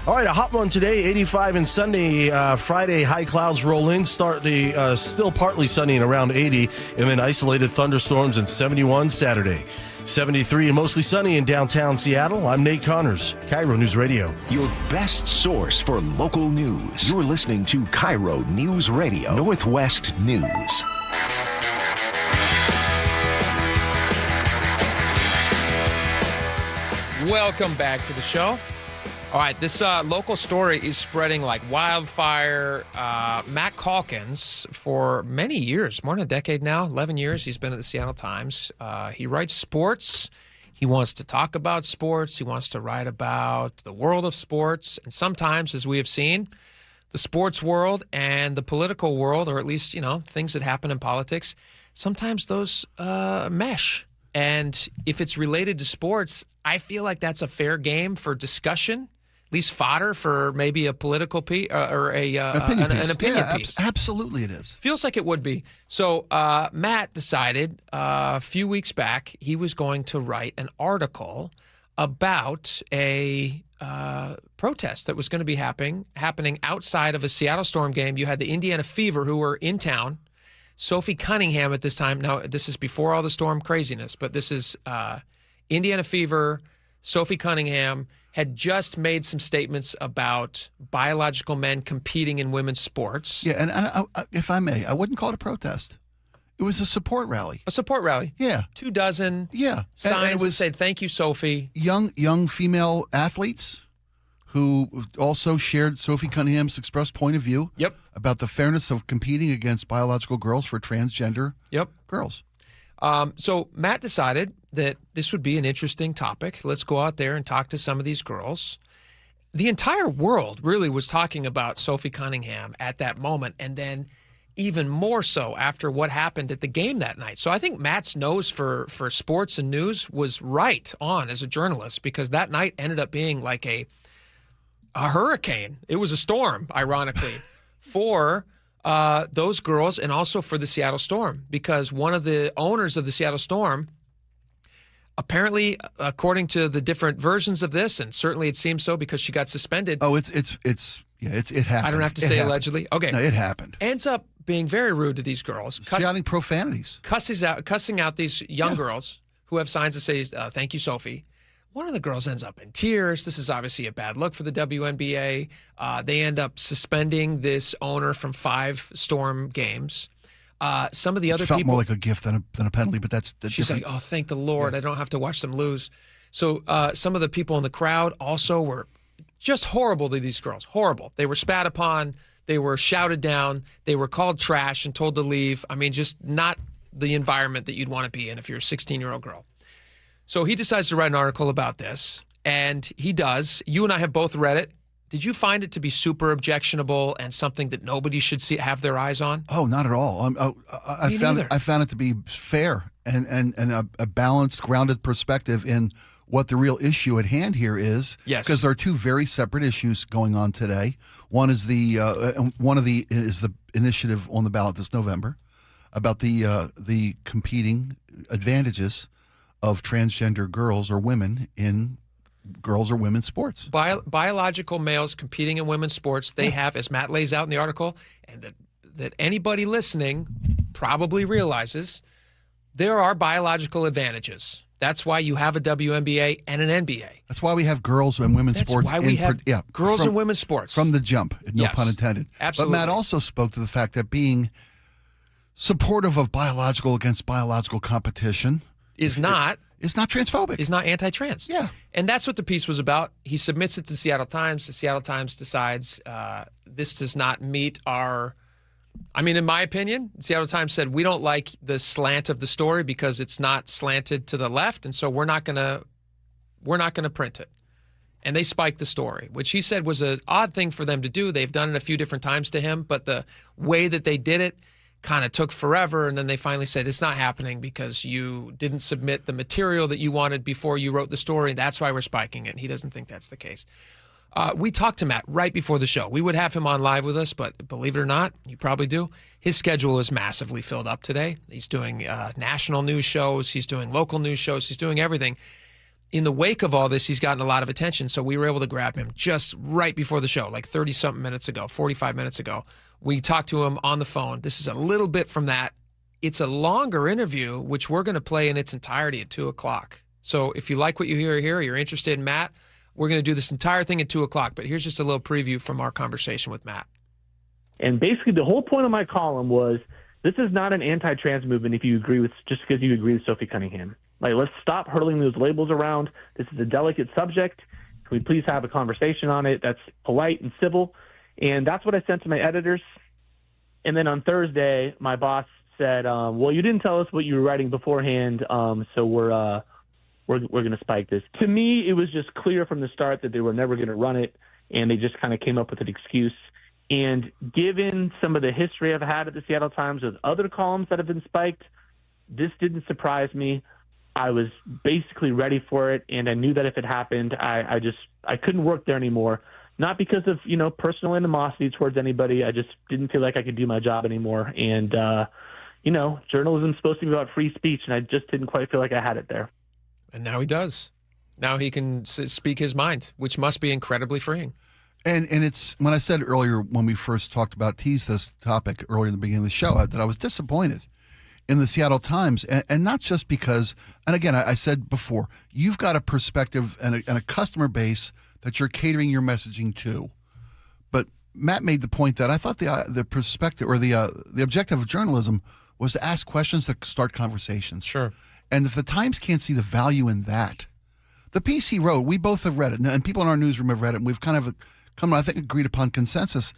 All right, a hot one today, 85 and sunny. Friday, high clouds roll in. Start the still partly sunny and around 80, and then isolated thunderstorms and 71 Saturday. 73 and mostly sunny in downtown Seattle. I'm Nate Connors, KIRO News Radio. Your best source for local news. You're listening to KIRO News Radio, Northwest News. Welcome back to the show. All right, this local story is spreading like wildfire. Matt Calkins, for many years, more than a decade now, 11 years, he's been at the Seattle Times. He writes sports. He wants to talk about sports. He wants to write about the world of sports. And sometimes, as we have seen, the sports world and the political world, or at least, things that happen in politics, sometimes those mesh. And if it's related to sports, I feel like that's a fair game for discussion, at least fodder for maybe a political piece or an opinion piece. Absolutely it is. Feels like it would be. So Matt decided a few weeks back he was going to write an article about a protest that was going to be happening outside of a Seattle Storm game. You had the Indiana Fever, who were in town. Sophie Cunningham at this time. Now, this is before all the Storm craziness, but this is Indiana Fever. Sophie Cunningham had just made some statements about biological men competing in women's sports. Yeah, and if I may, I wouldn't call it a protest. It was a support rally. A support rally. Yeah. 24 Yeah. signs that said, "Thank you, Sophie." Young female athletes who also shared Sophie Cunningham's expressed point of view about the fairness of competing against biological girls for transgender girls. So Matt decided that this would be an interesting topic. Let's go out there and talk to some of these girls. The entire world really was talking about Sophie Cunningham at that moment, and then even more so after what happened at the game that night. So I think Matt's nose for sports and news was right on as a journalist, because that night ended up being like a hurricane. It was a storm, ironically, for those girls and also for the Seattle Storm, because one of the owners of the Seattle Storm, apparently, according to the different versions of this, and certainly it seems so because she got suspended. Oh, it happened. I don't have to say allegedly. Okay. No, it happened. Ends up being very rude to these girls. Shouting profanities. Cussing out these young girls who have signs that say, "Thank you, Sophie." One of the girls ends up in tears. This is obviously a bad look for the WNBA. They end up suspending this owner from 5 Storm games. Some of the other people... felt more like a gift than a penalty, but that's she's different. like, "Oh, thank the Lord. I don't have to watch them lose." So some of the people in the crowd also were just horrible to these girls. Horrible. They were spat upon. They were shouted down. They were called trash and told to leave. I mean, just not the environment that you'd want to be in if you're a 16-year-old girl. So he decides to write an article about this, and he does. You and I have both read it. Did you find it to be super objectionable and something that nobody should have their eyes on? Oh, not at all. I found it to be fair and a balanced, grounded perspective in what the real issue at hand here is. Yes. Because there are two very separate issues going on today. One is the initiative on the ballot this November about the competing advantages of transgender girls or women in girls or women's sports. Biological males competing in women's sports, they have, as Matt lays out in the article, and that anybody listening probably realizes, there are biological advantages. That's why you have a WNBA and an NBA. That's why we have girls and women's sports. That's why we have girls and women's sports. From the jump, no pun intended. Absolutely. But Matt also spoke to the fact that being supportive of biological against biological competition is not transphobic. Is not anti-trans. Yeah. And that's what the piece was about. He submits it to the Seattle Times. The Seattle Times decides this does not meet our... I mean, in my opinion, the Seattle Times said, we don't like the slant of the story because it's not slanted to the left, and so we're not gonna print it. And they spiked the story, which he said was an odd thing for them to do. They've done it a few different times to him, but the way that they did it kind of took forever, and then they finally said, it's not happening because you didn't submit the material that you wanted before you wrote the story. That's why we're spiking it. And he doesn't think that's the case. We talked to Matt right before the show. We would have him on live with us, but believe it or not, you probably do, his schedule is massively filled up today. He's doing national news shows. He's doing local news shows. He's doing everything. In the wake of all this, he's gotten a lot of attention, so we were able to grab him just right before the show, like 30-something minutes ago, 45 minutes ago. We talked to him on the phone. This is a little bit from that. It's a longer interview, which we're going to play in its entirety at 2 o'clock. So if you like what you hear here, you're interested in Matt, we're going to do this entire thing at 2 o'clock. But here's just a little preview from our conversation with Matt. And basically the whole point of my column was, this is not an anti-trans movement if you agree with, just because you agree with Sophie Cunningham. Like, let's stop hurling those labels around. This is a delicate subject. Can we please have a conversation on it that's polite and civil? And that's what I sent to my editors. And then on Thursday, my boss said, well, you didn't tell us what you were writing beforehand, so we're going to spike this. To me, it was just clear from the start that they were never going to run it, and they just kind of came up with an excuse. And given some of the history I've had at the Seattle Times with other columns that have been spiked, this didn't surprise me. I was basically ready for it, and I knew that if it happened, I couldn't work there anymore. Not because of, personal animosity towards anybody. I just didn't feel like I could do my job anymore. And, journalism is supposed to be about free speech, and I just didn't quite feel like I had it there. And now he does. Now he can speak his mind, which must be incredibly freeing. And it's, when I said earlier, when we first teased this topic earlier in the beginning of the show, that I was disappointed in the Seattle Times, and not just because, and again, I said before, you've got a perspective and a customer base that you're catering your messaging to. But Matt made the point that I thought the perspective or the objective of journalism was to ask questions that start conversations. Sure. And if the Times can't see the value in that, the piece he wrote, we both have read it, and people in our newsroom have read it, and we've kind of come, I think, agreed upon consensus.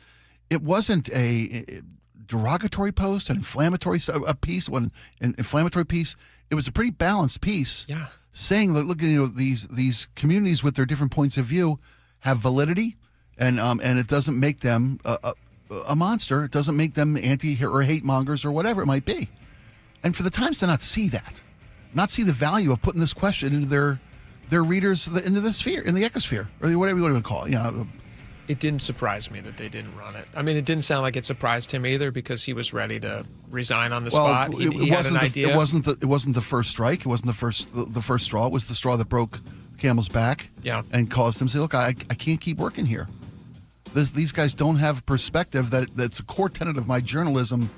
It wasn't a derogatory post, an inflammatory piece, an inflammatory piece. It was a pretty balanced piece. Yeah. Saying that, look, these communities with their different points of view have validity, and it doesn't make them a monster. It doesn't make them anti or hate mongers or whatever it might be. And for the Times to not see that, not see the value of putting this question into their readers, into the sphere, in the ecosphere, or whatever you want to call it. It didn't surprise me that they didn't run it. I mean, it didn't sound like it surprised him either, because he was ready to resign on the spot. He had an idea. It wasn't the first strike. It wasn't the first straw. It was the straw that broke Camel's back. Yeah. And caused him to say, look, I can't keep working here. These guys don't have a perspective that's a core tenet of my journalism.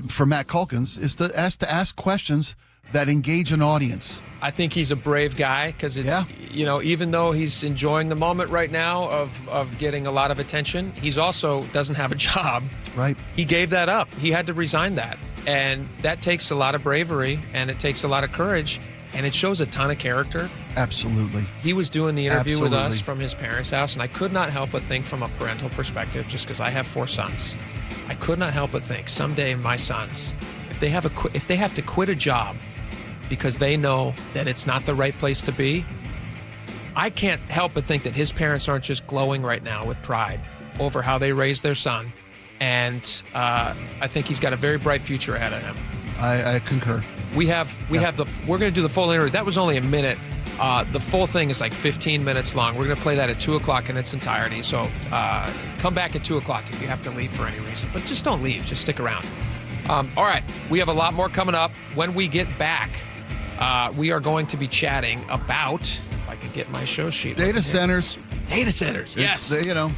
For Matt Calkins, is to ask questions that engage an audience. I think he's a brave guy, because it's, even though he's enjoying the moment right now of getting a lot of attention, he's also doesn't have a job. Right. He gave that up. He had to resign that. And that takes a lot of bravery, and it takes a lot of courage, and it shows a ton of character. Absolutely. He was doing the interview with us from his parents' house, and I could not help but think from a parental perspective, just because I have 4 sons, I could not help but think someday my sons, if they have to quit a job because they know that it's not the right place to be, I can't help but think that his parents aren't just glowing right now with pride over how they raised their son. And I think he's got a very bright future ahead of him. I concur. We're going to do the full interview. That was only a minute. The full thing is like 15 minutes long. We're going to play that at 2 o'clock in its entirety. So come back at 2 o'clock if you have to leave for any reason. But just don't leave. Just stick around. All right. We have a lot more coming up. When we get back, we are going to be chatting about, if I could get my show sheet. Data centers. Data centers, yes.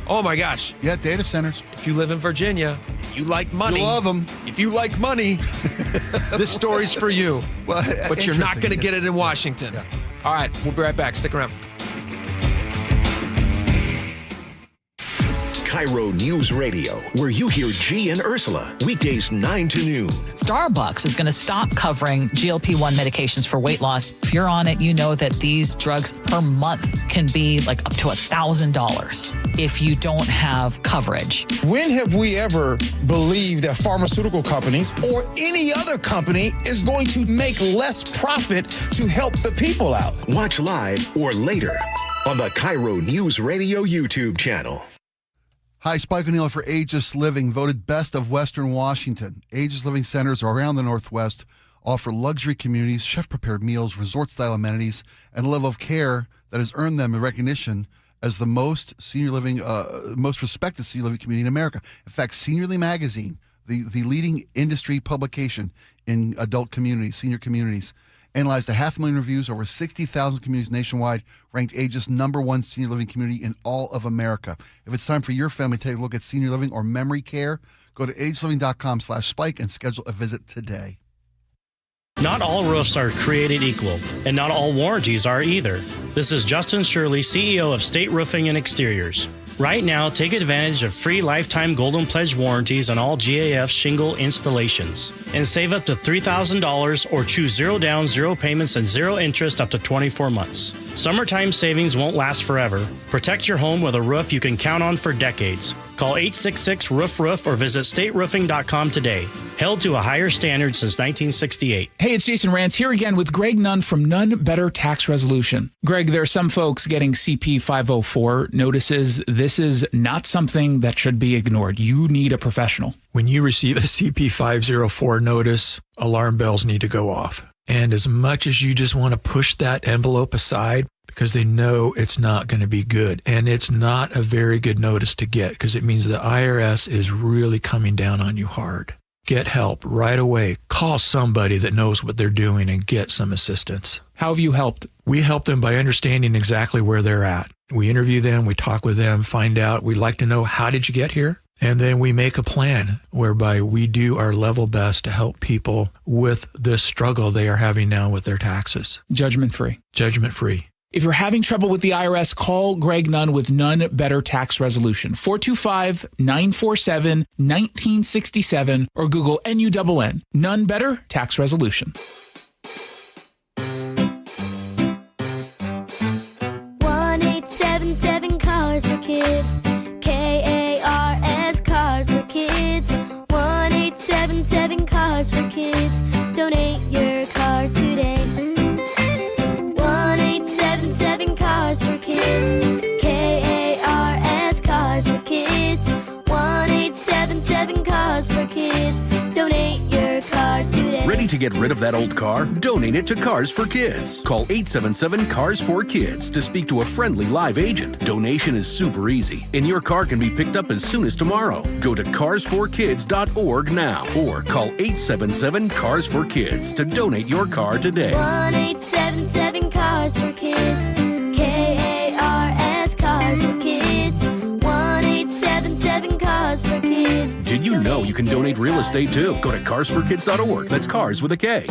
Oh, my gosh. Yeah, data centers. If you live in Virginia, you like money. You love them. If you like money, this story's for you. Well, but you're not going to get it in Washington. Yeah. All right, we'll be right back. Stick around. KIRO News Radio, where you hear G and Ursula, weekdays 9 to noon. Starbucks is going to stop covering GLP-1 medications for weight loss. If you're on it, you know that these drugs per month can be like up to $1,000 if you don't have coverage. When have we ever believed that pharmaceutical companies or any other company is going to make less profit to help the people out? Watch live or later on the KIRO News Radio YouTube channel. Hi, Spike O'Neill for Aegis Living, voted best of Western Washington. Aegis Living centers around the Northwest offer luxury communities, chef-prepared meals, resort-style amenities, and a level of care that has earned them a recognition as the most most respected senior living community in America. In fact, Seniorly Magazine, the leading industry publication in adult communities, senior communities, analyzed 500,000 reviews, over 60,000 communities nationwide, ranked Aegis #1 senior living community in all of America. If it's time for your family to take a look at senior living or memory care, go to agesliving.com/spike and schedule a visit today. Not all roofs are created equal, and not all warranties are either. This is Justin Shirley, CEO of State Roofing and Exteriors. Right now, take advantage of free lifetime Golden Pledge warranties on all GAF shingle installations and save up to $3,000 or choose 0 down, 0 payments, and 0 interest up to 24 months. Summertime savings won't last forever. Protect your home with a roof you can count on for decades. Call 866-ROOF-ROOF or visit stateroofing.com today. Held to a higher standard since 1968. Hey, it's Jason Rantz here again with Greg Nunn from Nunn Better Tax Resolution. Greg, there are some folks getting CP 504 notices. This is not something that should be ignored. You need a professional. When you receive a CP 504 notice, alarm bells need to go off. And as much as you just want to push that envelope aside, because they know it's not going to be good. And it's not a very good notice to get because it means the IRS is really coming down on you hard. Get help right away. Call somebody that knows what they're doing and get some assistance. How have you helped? We help them by understanding exactly where they're at. We interview them, we talk with them, find out. We'd like to know, how did you get here? And then we make a plan whereby we do our level best to help people with this struggle they are having now with their taxes. Judgment-free. Judgment-free. If you're having trouble with the IRS, call Greg Nunn with Nunn Better Tax Resolution, 425-947-1967, or Google NUNN, Nunn Better Tax Resolution. 1-877 Cars for Kids, KARS Cars for Kids, 1-877 Cars for Kids, donate your car today. 1-877 Cars for Kids, KARS Cars for Kids, 1-877 Cars for Kids, donate your car today. Ready to get rid of that old car? Donate it to Cars for Kids. Call 877 Cars for Kids to speak to a friendly live agent. Donation is super easy, and your car can be picked up as soon as tomorrow. Go to carsforkids.org now or call 877 Cars for Kids to donate your car today. 1-877 Cars for Kids, KARS Cars for Kids, 1-877 Cars for Kids. Did you know you can donate real estate too? Go to carsforkids.org. That's cars with a K.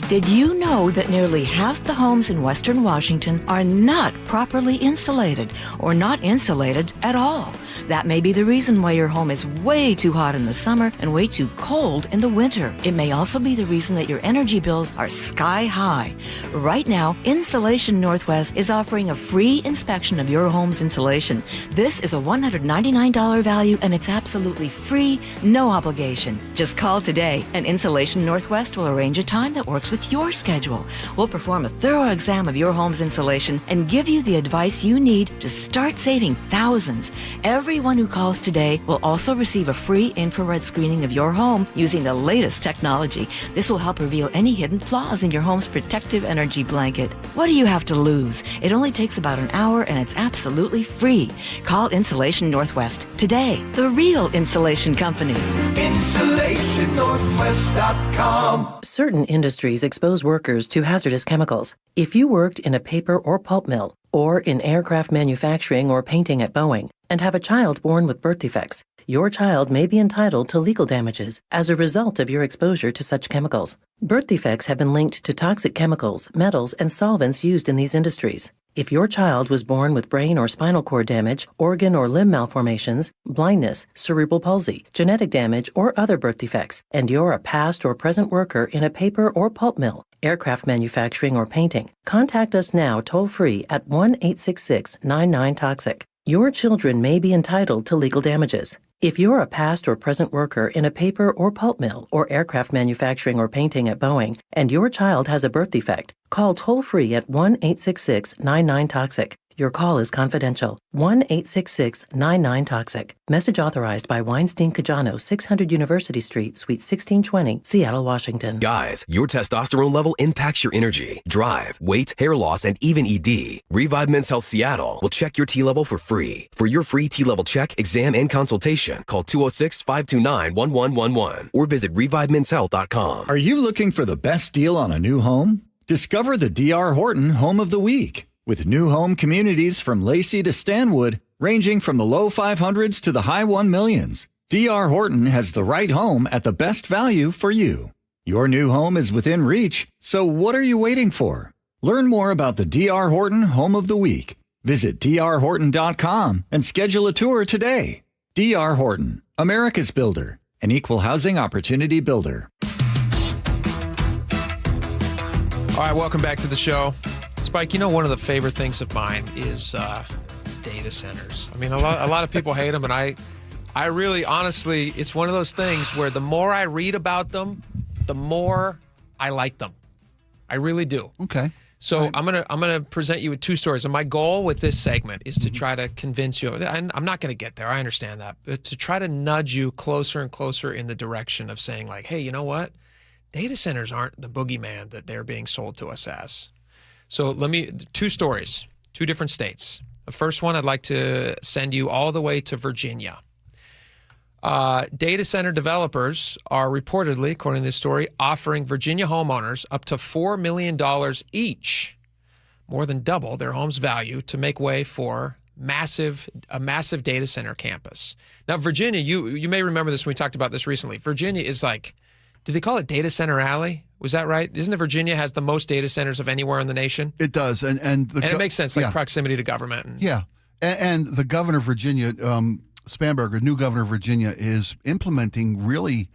Did you know that nearly half the homes in Western Washington are not properly insulated or not insulated at all? That may be the reason why your home is way too hot in the summer and way too cold in the winter. It may also be the reason that your energy bills are sky high. Right now, Insulation Northwest is offering a free inspection of your home's insulation. This is a $199 value and it's absolutely free, no obligation. Just call today and Insulation Northwest will arrange a time that works with your schedule. We'll perform a thorough exam of your home's insulation and give you the advice you need to start saving thousands. Everyone who calls today will also receive a free infrared screening of your home using the latest technology. This will help reveal any hidden flaws in your home's protective energy blanket. What do you have to lose? It only takes about an hour and it's absolutely free. Call Insulation Northwest today, the real insulation company. InsulationNorthwest.com. Certain industries expose workers to hazardous chemicals. If you worked in a paper or pulp mill, or in aircraft manufacturing or painting at Boeing, and have a child born with birth defects, your child may be entitled to legal damages as a result of your exposure to such chemicals. Birth defects have been linked to toxic chemicals, metals, and solvents used in these industries. If your child was born with brain or spinal cord damage, organ or limb malformations, blindness, cerebral palsy, genetic damage, or other birth defects, and you're a past or present worker in a paper or pulp mill, aircraft manufacturing, or painting, contact us now toll-free at 1-866-99-TOXIC. Your children may be entitled to legal damages. If you're a past or present worker in a paper or pulp mill or aircraft manufacturing or painting at Boeing, and your child has a birth defect, call toll-free at 1-866-99-TOXIC. Your call is confidential. 1-866-99-TOXIC. Message authorized by Weinstein Cajano, 600 University Street, Suite 1620, Seattle, Washington. Guys, your testosterone level impacts your energy, drive, weight, hair loss, and even ED. Revive Men's Health Seattle will check your T level for free. For your free T level check, exam, and consultation, call 206-529-1111 or visit ReviveMen'sHealth.com. Are you looking for the best deal on a new home? Discover the D.R. Horton Home of the Week. With new home communities from Lacey to Stanwood, ranging from the low 500s to the high 1 millions, D.R. Horton has the right home at the best value for you. Your new home is within reach, so what are you waiting for? Learn more about the D.R. Horton Home of the Week. Visit drhorton.com and schedule a tour today. D.R. Horton, America's builder, an equal housing opportunity builder. All right, welcome back to the show. Spike, you know, one of the favorite things of mine is data centers. I mean, a lot of people hate them, and I really, honestly, it's one of those things where the more I read about them, the more I like them. I really do. Okay. So I'm gonna present you with two stories, and my goal with this segment is to try to convince you. I'm not gonna get there. I understand that, but to try to nudge you closer and closer in the direction of saying, like, hey, you know what? Data centers aren't the boogeyman that they're being sold to us as. So two stories, two different states. The first one, I'd like to send you all the way to Virginia. Data center developers are reportedly, according to this story, offering Virginia homeowners up to $4 million each, more than double their home's value, to make way for a massive data center campus. Now, Virginia, you may remember this when we talked about this recently. Virginia is like, did they call it Data Center Alley? Was that right? Isn't it Virginia has the most data centers of anywhere in the nation? It does, and it makes sense, like proximity to government. And the governor of Virginia, Spanberger, new governor of Virginia, is implementing really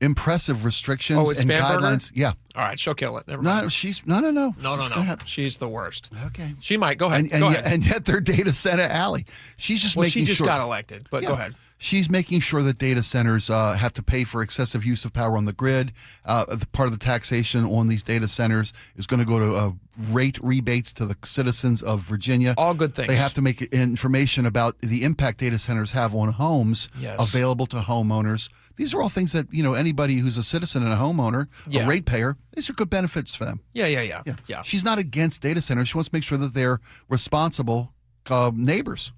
impressive restrictions and guidelines. Yeah. All right, she'll kill it. Never mind. No, No. No. She's the worst. Okay. She might. Go ahead. And yet they're Data Center Alley. She's just making sure. She just got elected, but go ahead. She's making sure that data centers have to pay for excessive use of power on the grid. Part of the taxation on these data centers is going to go to rate rebates to the citizens of Virginia. All good things. They have to make information about the impact data centers have on homes available to homeowners. These are all things that, anybody who's a citizen and a homeowner, a ratepayer, these are good benefits for them. Yeah. She's not against data centers. She wants to make sure that they're responsible neighbors.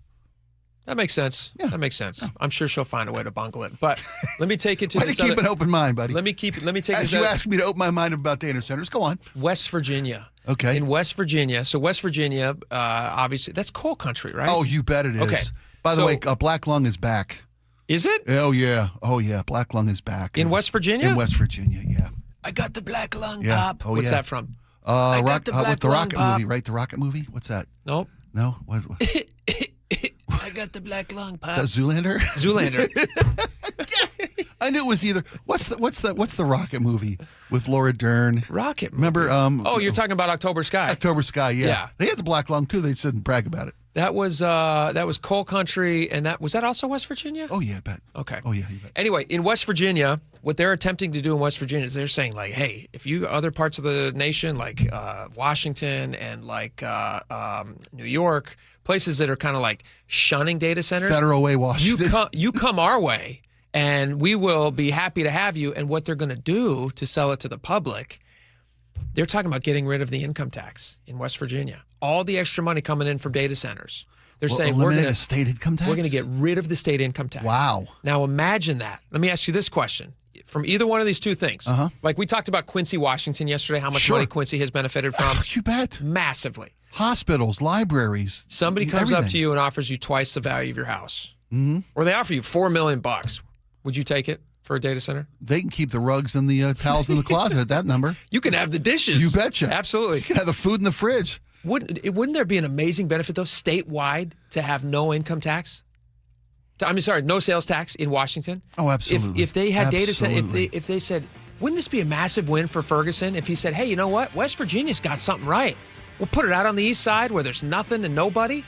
That makes sense. Yeah. That makes sense. Yeah. I'm sure she'll find a way to bungle it. But let me take it to this. Keep an open mind, buddy. Let me take As you asked me to open my mind about data centers, go on. West Virginia. Okay. In West Virginia. So West Virginia, obviously, that's coal country, right? Oh, you bet it is. Okay. By the way, Black Lung is back. Is it? Oh, yeah. Black Lung is back. In West Virginia? In West Virginia, yeah. I got the Black Lung pop. What's that from? I got the Black Lung Rocket pop. Movie, right? The Rocket movie? What's that? Nope. No? What? I got the black lung, Pop. Zoolander? Zoolander. Yes! I knew it was either what's the Rocket movie with Laura Dern? Rocket movie. Remember? Oh, you're talking about October Sky. October Sky, yeah. They had the black lung too. They just didn't brag about it. That was Coal Country, and was that also West Virginia? Oh yeah, I bet. Okay. Oh yeah, you bet. Anyway, in West Virginia, what they're attempting to do in West Virginia is they're saying like, hey, if you other parts of the nation like Washington and like New York, places that are kind of like shunning data centers, Federal Way, Washington, you come our way, and we will be happy to have you. And what they're going to do to sell it to the public, they're talking about getting rid of the income tax in West Virginia. All the extra money coming in from data centers. They're saying we're going to state income tax. We're going to get rid of the state income tax. Wow. Now imagine that. Let me ask you this question. From either one of these two things, like we talked about Quincy, Washington yesterday, how much money Quincy has benefited from. You bet. Massively. Hospitals, libraries. Somebody comes up to you and offers you twice the value of your house. Mm-hmm. Or they offer you $4 million. Would you take it for a data center? They can keep the rugs and the towels in the closet at that number. You can have the dishes. You betcha. Absolutely. You can have the food in the fridge. Wouldn't there be an amazing benefit, though, statewide to have no income tax? No sales tax in Washington? Oh, absolutely. If they had data centers, if they said, wouldn't this be a massive win for Ferguson if he said, hey, you know what? West Virginia's got something right. We'll put it out on the east side where there's nothing and nobody.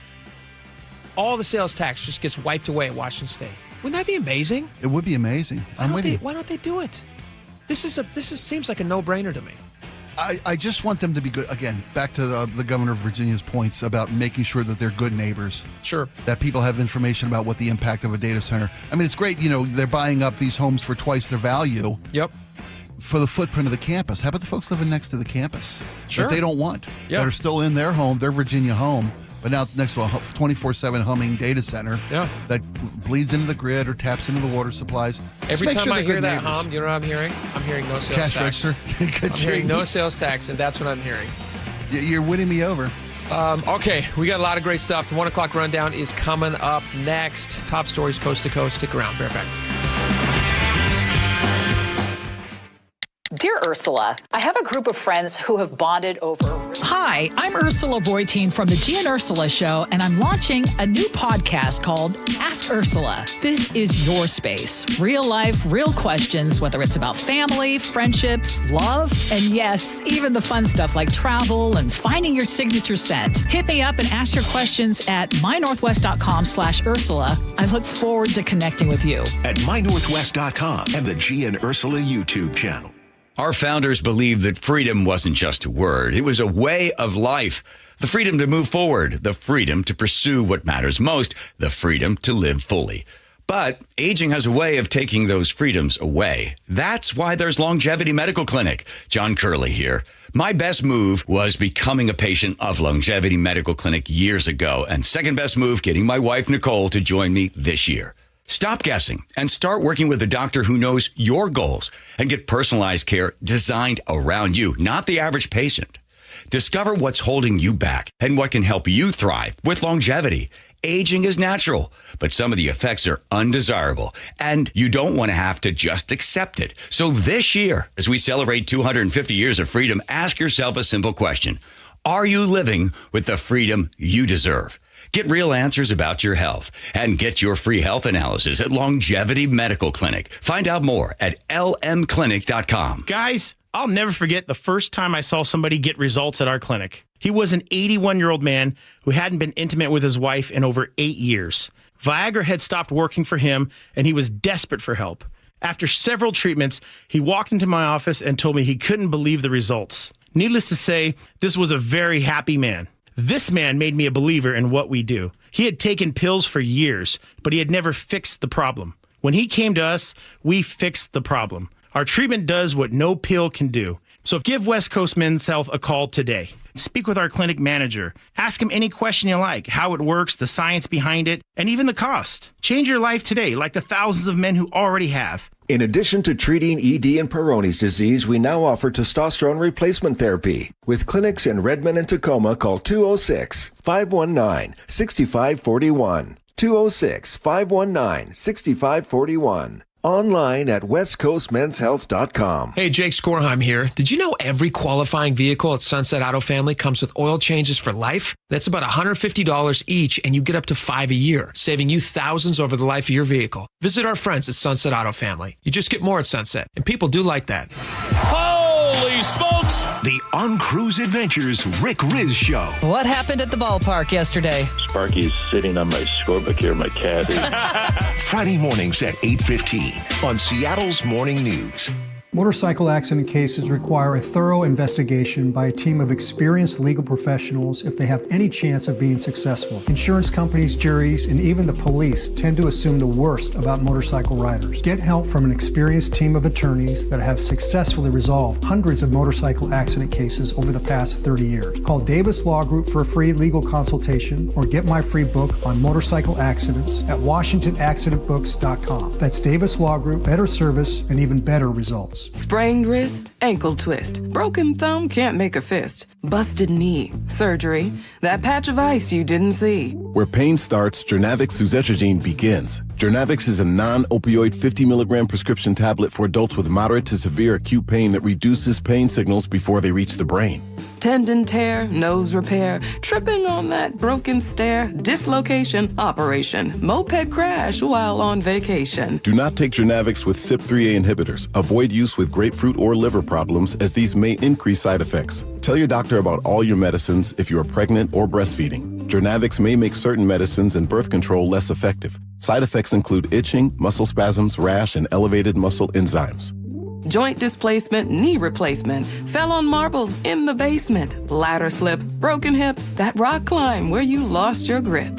All the sales tax just gets wiped away at Washington State. Wouldn't that be amazing? It would be amazing. I'm with you. Why don't they do it? This seems like a no-brainer to me. I just want them to be good. Again, back to the governor of Virginia's points about making sure that they're good neighbors. Sure. That people have information about what the impact of a data center. I mean, it's great, they're buying up these homes for twice their value. Yep. For the footprint of the campus. How about the folks living next to the campus? Sure. That they don't want. Yeah. That are still in their home, their Virginia home, but now it's next to a 24/7 humming data center. Yeah. That bleeds into the grid or taps into the water supplies. Every time I hear that hum, you know what I'm hearing? I'm hearing no sales tax. Cash register. I'm hearing no sales tax, and that's what I'm hearing. You're winning me over. Okay, we got a lot of great stuff. The 1 o'clock rundown is coming up next. Top stories coast to coast. Stick around. Be right back. Dear Ursula, I have a group of friends who have bonded over... Hi, I'm Ursula Boytine from The G and Ursula Show, and I'm launching a new podcast called Ask Ursula. This is your space. Real life, real questions, whether it's about family, friendships, love, and yes, even the fun stuff like travel and finding your signature scent. Hit me up and ask your questions at mynorthwest.com/Ursula. I look forward to connecting with you. At mynorthwest.com and the G and Ursula YouTube channel. Our founders believed that freedom wasn't just a word. It was a way of life. The freedom to move forward, the freedom to pursue what matters most, the freedom to live fully. But aging has a way of taking those freedoms away. That's why there's Longevity Medical Clinic. John Curley here. My best move was becoming a patient of Longevity Medical Clinic years ago, and second best move, getting my wife Nicole to join me this year. Stop guessing and start working with a doctor who knows your goals and get personalized care designed around you, not the average patient. Discover what's holding you back and what can help you thrive with longevity. Aging is natural, but some of the effects are undesirable, and you don't want to have to just accept it. So this year, as we celebrate 250 years of freedom, ask yourself a simple question. Are you living with the freedom you deserve? Get real answers about your health and get your free health analysis at Longevity Medical Clinic. Find out more at lmclinic.com. Guys, I'll never forget the first time I saw somebody get results at our clinic. He was an 81-year-old man who hadn't been intimate with his wife in over 8 years. Viagra had stopped working for him, and he was desperate for help. After several treatments, he walked into my office and told me he couldn't believe the results. Needless to say, this was a very happy man. This man made me a believer in what we do. He had taken pills for years, but he had never fixed the problem. When he came to us, we fixed the problem. Our treatment does what no pill can do. So give West Coast Men's Health a call today. Speak with our clinic manager. Ask him any question you like, how it works, the science behind it, and even the cost. Change your life today, like the thousands of men who already have. In addition to treating ED and Peyronie's disease, we now offer testosterone replacement therapy. With clinics in Redmond and Tacoma, call 206-519-6541. 206-519-6541. Online at westcoastmenshealth.com. Hey, Jake Skorheim here. Did you know every qualifying vehicle at Sunset Auto Family comes with oil changes for life? That's about $150 each, and you get up to 5 a year, saving you thousands over the life of your vehicle. Visit our friends at Sunset Auto Family. You just get more at Sunset, and people do like that. Holy smokes! The On Cruise Adventures Rick Riz Show. What happened at the ballpark yesterday? Sparky's sitting on my scorebook here, my cat is. Friday mornings at 8:15 on Seattle's Morning News. Motorcycle accident cases require a thorough investigation by a team of experienced legal professionals if they have any chance of being successful. Insurance companies, juries, and even the police tend to assume the worst about motorcycle riders. Get help from an experienced team of attorneys that have successfully resolved hundreds of motorcycle accident cases over the past 30 years. Call Davis Law Group for a free legal consultation or get my free book on motorcycle accidents at WashingtonAccidentBooks.com. That's Davis Law Group, better service and even better results. Sprained wrist, ankle twist, broken thumb, can't make a fist, busted knee, surgery, that patch of ice you didn't see. Where pain starts, Jernavix suzetrigine begins. Jernavix is a non-opioid 50 milligram prescription tablet for adults with moderate to severe acute pain that reduces pain signals before they reach the brain. Tendon tear, nose repair, tripping on that broken stair, dislocation, operation, moped crash while on vacation. Do not take Jernavix with CYP3A inhibitors. Avoid use with grapefruit or liver problems as these may increase side effects. Tell your doctor about all your medicines if you are pregnant or breastfeeding. Jernavix may make certain medicines and birth control less effective. Side effects include itching, muscle spasms, rash, and elevated muscle enzymes. Joint displacement, knee replacement, fell on marbles in the basement, ladder slip, broken hip, that rock climb where you lost your grip.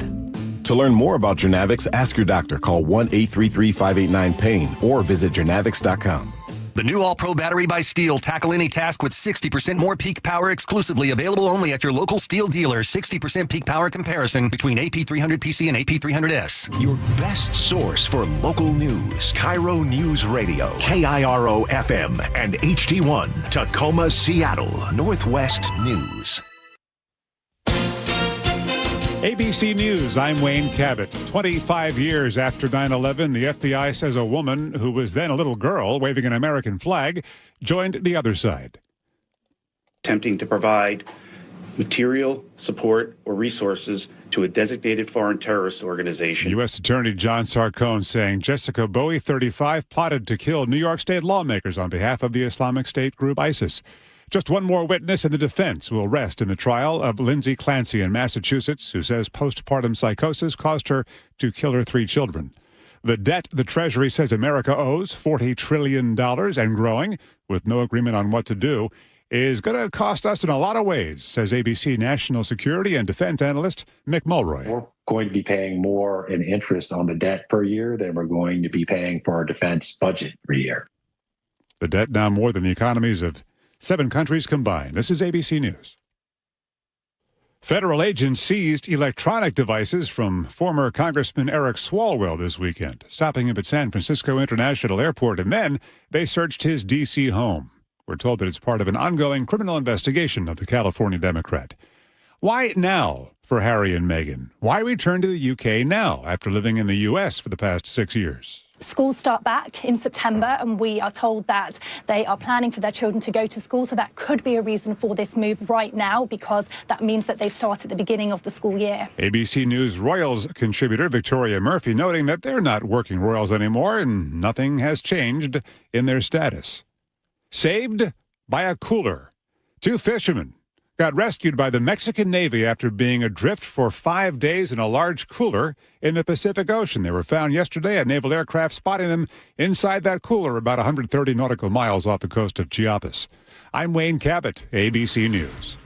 To learn more about Jernavix, ask your doctor. Call 1-833-589-PAIN or visit Jernavix.com. The new All-Pro battery by Steel. Tackle any task with 60% more peak power exclusively. Available only at your local Steel dealer. 60% peak power comparison between AP300PC and AP300S. Your best source for local news. KIRO Newsradio. KIRO FM and HD1. Tacoma, Seattle. Northwest News. ABC News, I'm Wayne Cabot. 25 years after 9/11, the FBI says a woman who was then a little girl waving an American flag joined the other side. Attempting to provide material, support, or resources to a designated foreign terrorist organization. U.S. Attorney John Sarcone saying Jessica Bowie, 35, plotted to kill New York State lawmakers on behalf of the Islamic State group ISIS. Just one more witness in the defense will rest in the trial of Lindsay Clancy in Massachusetts, who says postpartum psychosis caused her to kill her 3 children. The debt the Treasury says America owes, $40 trillion and growing, with no agreement on what to do, is going to cost us in a lot of ways, says ABC national security and defense analyst Mick Mulroy. We're going to be paying more in interest on the debt per year than we're going to be paying for our defense budget per year. The debt now more than the economies of 7 countries combined. This is ABC News. Federal agents seized electronic devices from former Congressman Eric Swalwell this weekend, stopping him at San Francisco International Airport, and then they searched his D.C. home. We're told that it's part of an ongoing criminal investigation of the California Democrat. Why now for Harry and Meghan? Why return to the U.K. now after living in the U.S. for the past 6 years? Schools start back in September, and we are told that they are planning for their children to go to school. So that could be a reason for this move right now, because that means that they start at the beginning of the school year. ABC News Royals contributor Victoria Murphy noting that they're not working Royals anymore and nothing has changed in their status. Saved by a cooler. 2 fishermen got rescued by the Mexican Navy after being adrift for 5 days in a large cooler in the Pacific Ocean. They were found yesterday, a naval aircraft spotting them inside that cooler about 130 nautical miles off the coast of Chiapas. I'm Wayne Cabot, ABC News.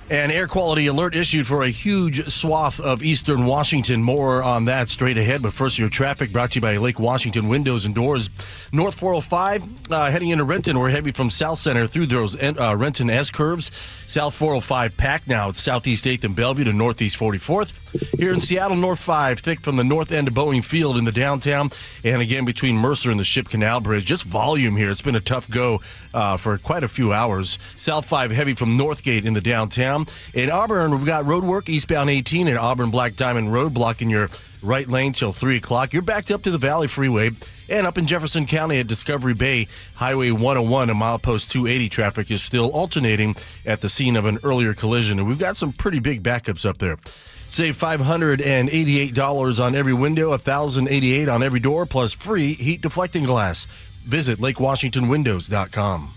An air quality alert issued for a huge swath of eastern Washington. More on that straight ahead. But first, your traffic brought to you by Lake Washington Windows and Doors. North 405 heading into Renton. We're heavy from South Center through those Renton S curves. South 405 packed now. It's Southeast 8th and Bellevue to Northeast 44th. Here in Seattle, North 5, thick from the north end of Boeing Field in the downtown, and again between Mercer and the Ship Canal Bridge. Just volume here. It's been a tough go for quite a few hours. South 5 heavy from Northgate in the downtown. In Auburn, we've got road work eastbound 18 at Auburn Black Diamond Road, blocking your right lane till 3 o'clock. You're backed up to the Valley Freeway. And up in Jefferson County at Discovery Bay, Highway 101 and milepost 280 traffic is still alternating at the scene of an earlier collision. And we've got some pretty big backups up there. Save $588 on every window, $1,088 on every door, plus free heat deflecting glass. Visit LakeWashingtonWindows.com.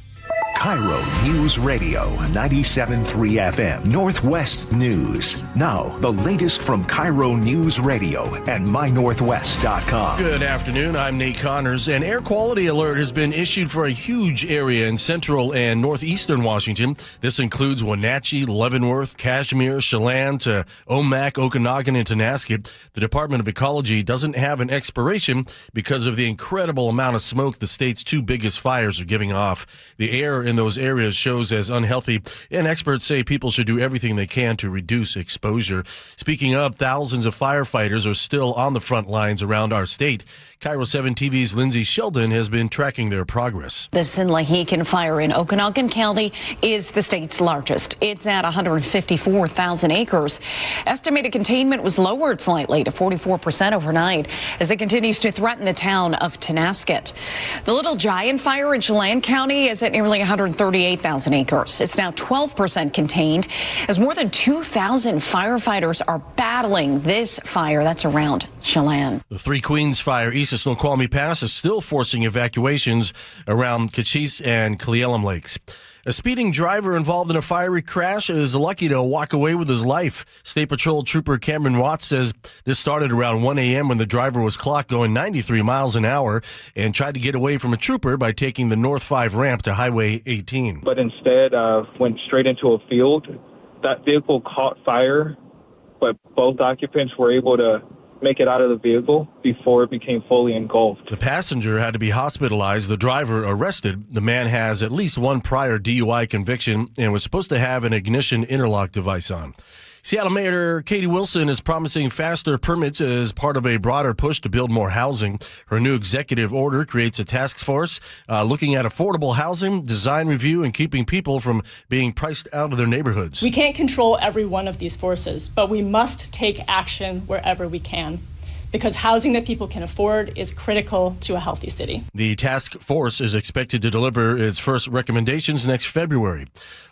KIRO News Radio 97.3 FM, Northwest News. Now, the latest from KIRO News Radio and MyNorthwest.com. Good afternoon. I'm Nate Connors. An air quality alert has been issued for a huge area in central and northeastern Washington. This includes Wenatchee, Leavenworth, Kashmir, Chelan to Omak, Okanagan, and Tonasket. The Department of Ecology doesn't have an expiration because of the incredible amount of smoke the state's two biggest fires are giving off. The air in those areas shows as unhealthy, and experts say people should do everything they can to reduce exposure. Speaking of, thousands of firefighters are still on the front lines around our state. KIRO 7 TV's Lindsay Sheldon has been tracking their progress. The Sinlahican fire in Okanagan County is the state's largest. It's at 154,000 acres. Estimated containment was lowered slightly to 44% overnight as it continues to threaten the town of Tonasket. The Little Giant fire in Chelan County is at nearly 138,000 acres. It's now 12% contained as more than 2,000 firefighters are battling this fire that's around Chelan. The Three Queens fire east of Snoqualmie Pass is still forcing evacuations around Cochise and Cle Elum lakes. A speeding driver involved in a fiery crash is lucky to walk away with his life. State Patrol Trooper Cameron Watts says this started around 1 a.m. when the driver was clocked going 93 miles an hour and tried to get away from a trooper by taking the North 5 ramp to Highway 18. But instead went straight into a field. That vehicle caught fire, but both occupants were able to make it out of the vehicle before it became fully engulfed. The passenger had to be hospitalized, the driver arrested. The man has at least one prior DUI conviction and was supposed to have an ignition interlock device on. Seattle Mayor Katie Wilson is promising faster permits as part of a broader push to build more housing. Her new executive order creates a task force looking at affordable housing, design review, and keeping people from being priced out of their neighborhoods. We can't control every one of these forces, but we must take action wherever we can, because housing that people can afford is critical to a healthy city. The task force is expected to deliver its first recommendations next February.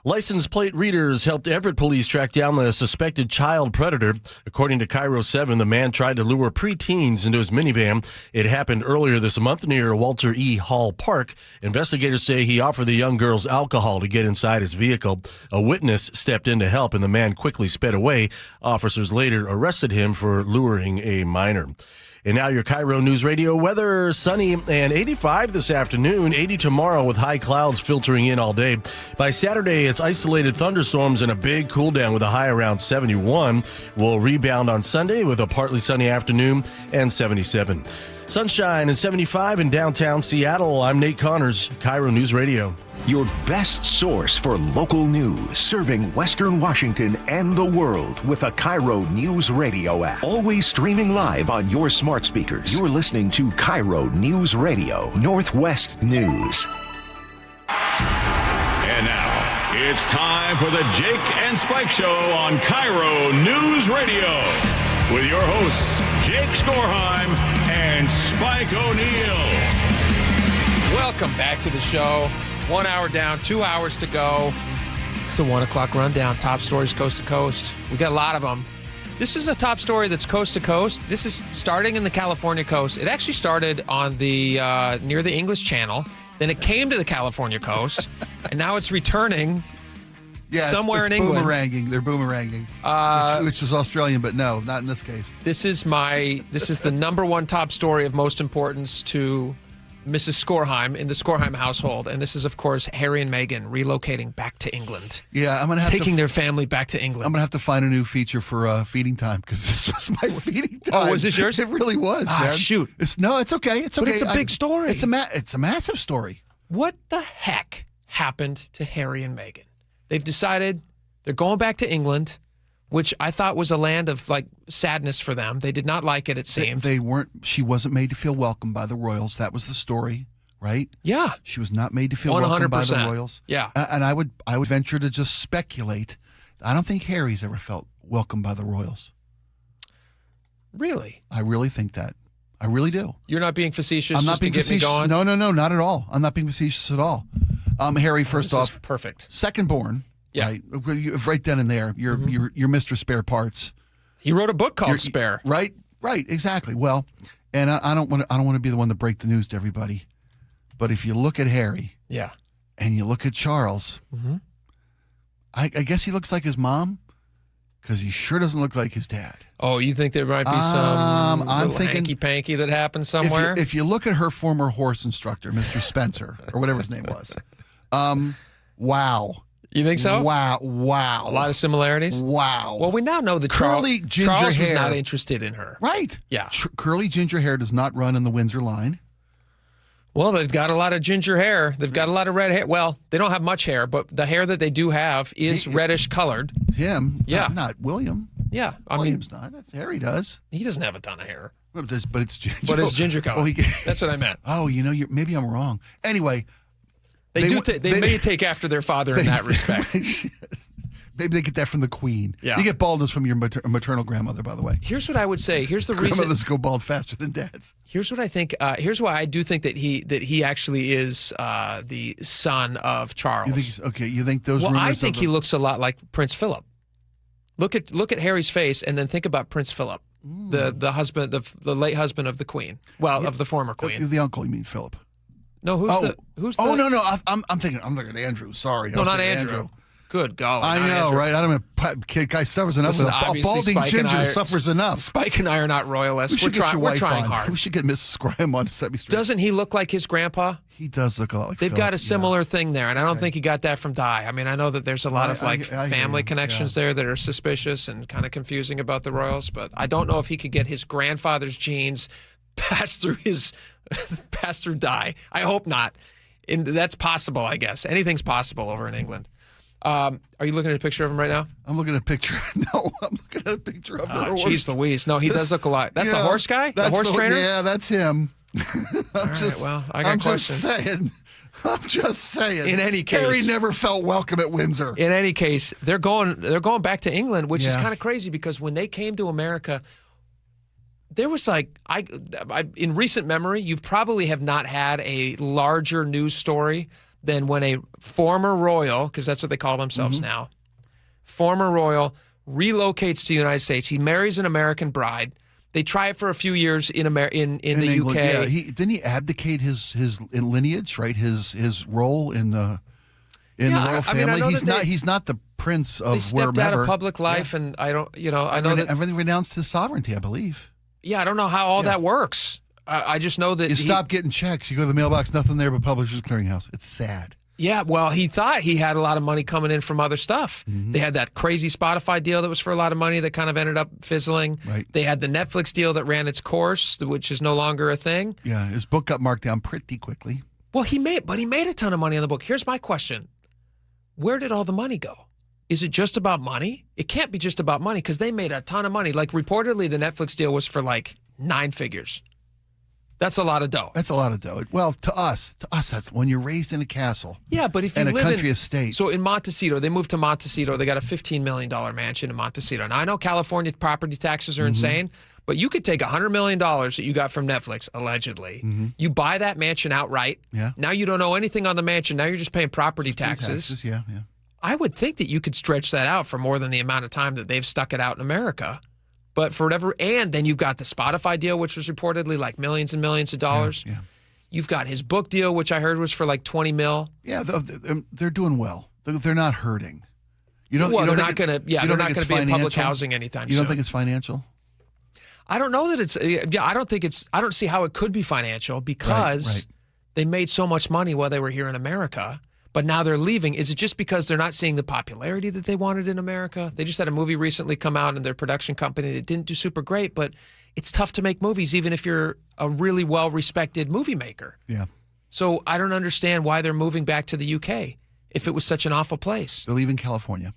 License plate readers helped Everett police track down the suspected child predator. According to KIRO 7, the man tried to lure preteens into his minivan. It happened earlier this month near Walter E. Hall Park. Investigators say he offered the young girls alcohol to get inside his vehicle. A witness stepped in to help, and the man quickly sped away. Officers later arrested him for luring a minor. And now your KIRO News Radio weather. Sunny and 85 this afternoon, 80 tomorrow with high clouds filtering in all day. By Saturday, it's isolated thunderstorms and a big cool down with a high around 71. We'll rebound on Sunday with a partly sunny afternoon and 77. Sunshine and 75 in downtown Seattle. I'm Nate Connors, KIRO News Radio. Your best source for local news, serving Western Washington and the world with a KIRO News Radio app. Always streaming live on your smart speakers. You're listening to KIRO News Radio, Northwest News. And now, it's time for the Jake and Spike Show on KIRO News Radio. With your hosts, Jake Skorheim and Spike O'Neill. Welcome back to the show. 1 hour down, 2 hours to go. It's the 1 o'clock rundown. Top stories coast to coast. We got a lot of them. This is a top story that's coast to coast. This is starting in the California coast. It actually started on the near the English Channel. Then it came to the California coast, and now it's returning somewhere in England. Boomeranging. They're boomeranging, which is Australian, but no, not in this case. This is the number one top story of most importance to Mrs. Skorheim in the Skorheim household, and this is, of course, Harry and Meghan relocating back to England. Yeah, I'm gonna have taking their family back to England. I'm gonna have to find a new feature for feeding time because this was my feeding time. Oh, was this yours? It really was. Man. Shoot! It's okay. It's okay. But it's a big story. It's a massive story. What the heck happened to Harry and Meghan? They've decided they're going back to England. which I thought was a land of like sadness for them. They did not like it seemed. They weren't. She wasn't made to feel welcome by the royals. That was the story, right? Yeah. She was not made to feel welcome by the royals. Yeah. And I would venture to just speculate. I don't think Harry's ever felt welcome by the royals. Really? I really think that. I really do. You're not being facetious. I'm not just being to get facetious. me going? No, not at all. I'm not being facetious at all. Harry, first this off, is perfect. Second born. Yeah. Right then and there. You're Mr. Spare Parts. He wrote a book called Spare. Right, exactly. Well, and I don't want to be the one to break the news to everybody, but if you look at Harry, yeah, and you look at Charles, I guess he looks like his mom, because he sure doesn't look like his dad. Oh, you think there might be some hanky-panky that happened somewhere? If you look at her former horse instructor, Mr. Spencer, or whatever his name was, wow. You think so? Wow. A lot of similarities? Wow. Well, we now know that curly ginger Charles hair was not interested in her. Right. Yeah. Curly ginger hair does not run in the Windsor line. Well, they've got a lot of ginger hair. They've got a lot of red hair. Well, they don't have much hair, but the hair that they do have is reddish colored. Him? Yeah. Not William. Yeah. William's not. That's Harry does. He doesn't have a ton of hair. But it's ginger. But it's ginger color. That's what I meant. Oh, maybe I'm wrong. Anyway. They may take after their father in that respect. Maybe they get that from the Queen. Yeah. You get baldness from your maternal grandmother, by the way. Here's what I would say. Here's the reason. Grandmothers go bald faster than dads. Here's what I think. Here's why I do think that he actually is the son of Charles. You think those? Well, I think he looks a lot like Prince Philip. Look at Harry's face, and then think about Prince Philip, the husband, the late husband of the Queen. Well, of the former Queen. The uncle, you mean Philip? No, who's the? Oh no, I'm thinking Andrew. Sorry, no, not Andrew. Good golly, I know, Andrew. right? I don't know. Guy suffers enough. A balding ginger suffers enough. Spike and I are not royalists. We're trying hard. We should get Mrs. Skorheim on to set me straight. Doesn't he look like his grandpa? He does look a lot like They've Philip, got a similar thing there, and I don't think he got that from Di. I mean, I know that there's a lot of family connections there that are suspicious and kind of confusing about the royals, but I don't know if he could get his grandfather's genes passed through Di. I hope not. And that's possible, I guess. Anything's possible over in England. Are you looking at a picture of him right now? I'm looking at a picture. No, I'm looking at a picture of him. Jeez Louise. No, he does look a lot. That's the horse guy? The horse trainer? Yeah, that's him. I got questions. I'm just saying. In any case, Harry never felt welcome at Windsor. In any case, they're going back to England, which is kind of crazy because when they came to America, there was in recent memory, you probably have not had a larger news story than when a former royal, because that's what they call themselves now, former royal relocates to the United States. He marries an American bride. They try it for a few years in the England, UK. Yeah, didn't he abdicate his lineage, right? His role in the royal family. He's not the prince of wherever. They stepped out of public life, and I know that everything renounced his sovereignty, I believe. Yeah, I don't know how all that works. I just know that you stop getting checks. You go to the mailbox, nothing there but Publishers Clearinghouse. It's sad. Yeah, well, he thought he had a lot of money coming in from other stuff. They had that crazy Spotify deal that was for a lot of money that kind of ended up fizzling. Right. They had the Netflix deal that ran its course, which is no longer a thing. Yeah, his book got marked down pretty quickly. Well, he made a ton of money on the book. Here's my question. Where did all the money go? Is it just about money? It can't be just about money because they made a ton of money. Like reportedly, the Netflix deal was for like 9 figures. That's a lot of dough. That's a lot of dough. Well, to us, that's when you're raised in a castle. Yeah, but if you live in a country estate. So in Montecito, they moved to Montecito. They got a $15 million mansion in Montecito. Now, I know California property taxes are insane, but you could take $100 million that you got from Netflix, allegedly. You buy that mansion outright. Yeah. Now you don't owe anything on the mansion. Now you're just paying property taxes. Yeah. I would think that you could stretch that out for more than the amount of time that they've stuck it out in America. But for whatever, and then you've got the Spotify deal, which was reportedly like millions and millions of dollars. Yeah. You've got his book deal, which I heard was for like 20 mil. Yeah, they're doing well. They're not hurting. They're not going to be in public housing anytime soon. You don't think it's financial? I don't know that it's. Yeah, I don't see how it could be financial because they made so much money while they were here in America. But now they're leaving. Is it just because they're not seeing the popularity that they wanted in America? They just had a movie recently come out in their production company that didn't do super great, but it's tough to make movies even if you're a really well-respected movie maker. Yeah. So I don't understand why they're moving back to the UK if it was such an awful place. They're leaving California.